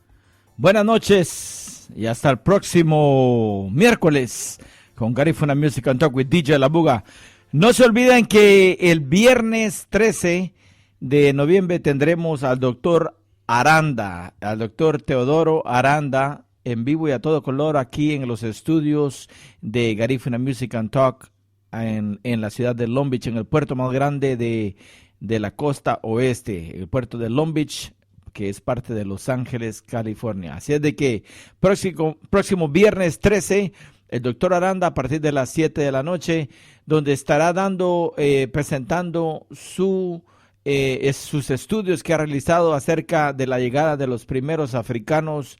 buenas noches y hasta el próximo miércoles con Garifuna Music and Talk with DJ La Buga. No se olviden que el viernes 13 de noviembre tendremos al doctor Aranda, al doctor Teodoro Aranda, en vivo y a todo color aquí en los estudios de Garifuna Music and Talk en la ciudad de Long Beach, en el puerto más grande de la costa oeste, el puerto de Long Beach, que es parte de Los Ángeles, California. Así es de que próximo viernes 13, el doctor Aranda a partir de las 7 de la noche, donde estará presentando sus estudios que ha realizado acerca de la llegada de los primeros africanos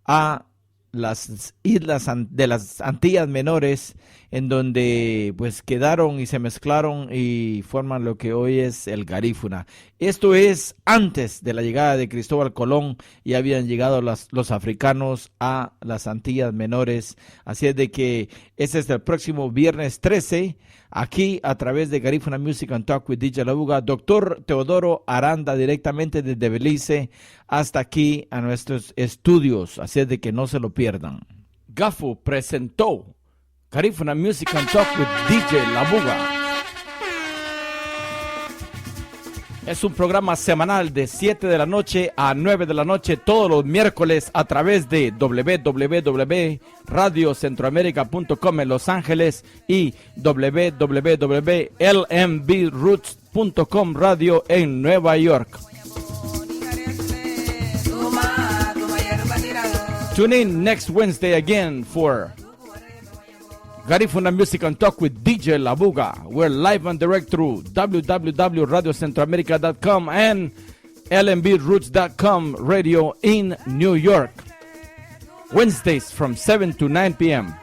a las islas de las Antillas Menores, en donde pues quedaron y se mezclaron y forman lo que hoy es el Garífuna. Esto es antes de la llegada de Cristóbal Colón, y habían llegado los africanos a las Antillas Menores. Así es de que ese es el próximo viernes 13, aquí a través de Garifuna Music and Talk with DJ La Buga, doctor Teodoro Aranda, directamente desde Belice hasta aquí a nuestros estudios. Así es de que no se lo pierdan. Gafo presentó Garifuna Music and Talk with DJ La Buga. Es un programa semanal de 7 de la noche a 9 de la noche todos los miércoles a través de www.radiocentroamerica.com en Los Ángeles y www.lmbroots.com radio en Nueva York. Tune in next Wednesday again for Garifuna Music and Talk with DJ La Buga. We're live and direct through www.radiocentroamerica.com and lmbroots.com radio in New York. Wednesdays from 7 to 9 p.m.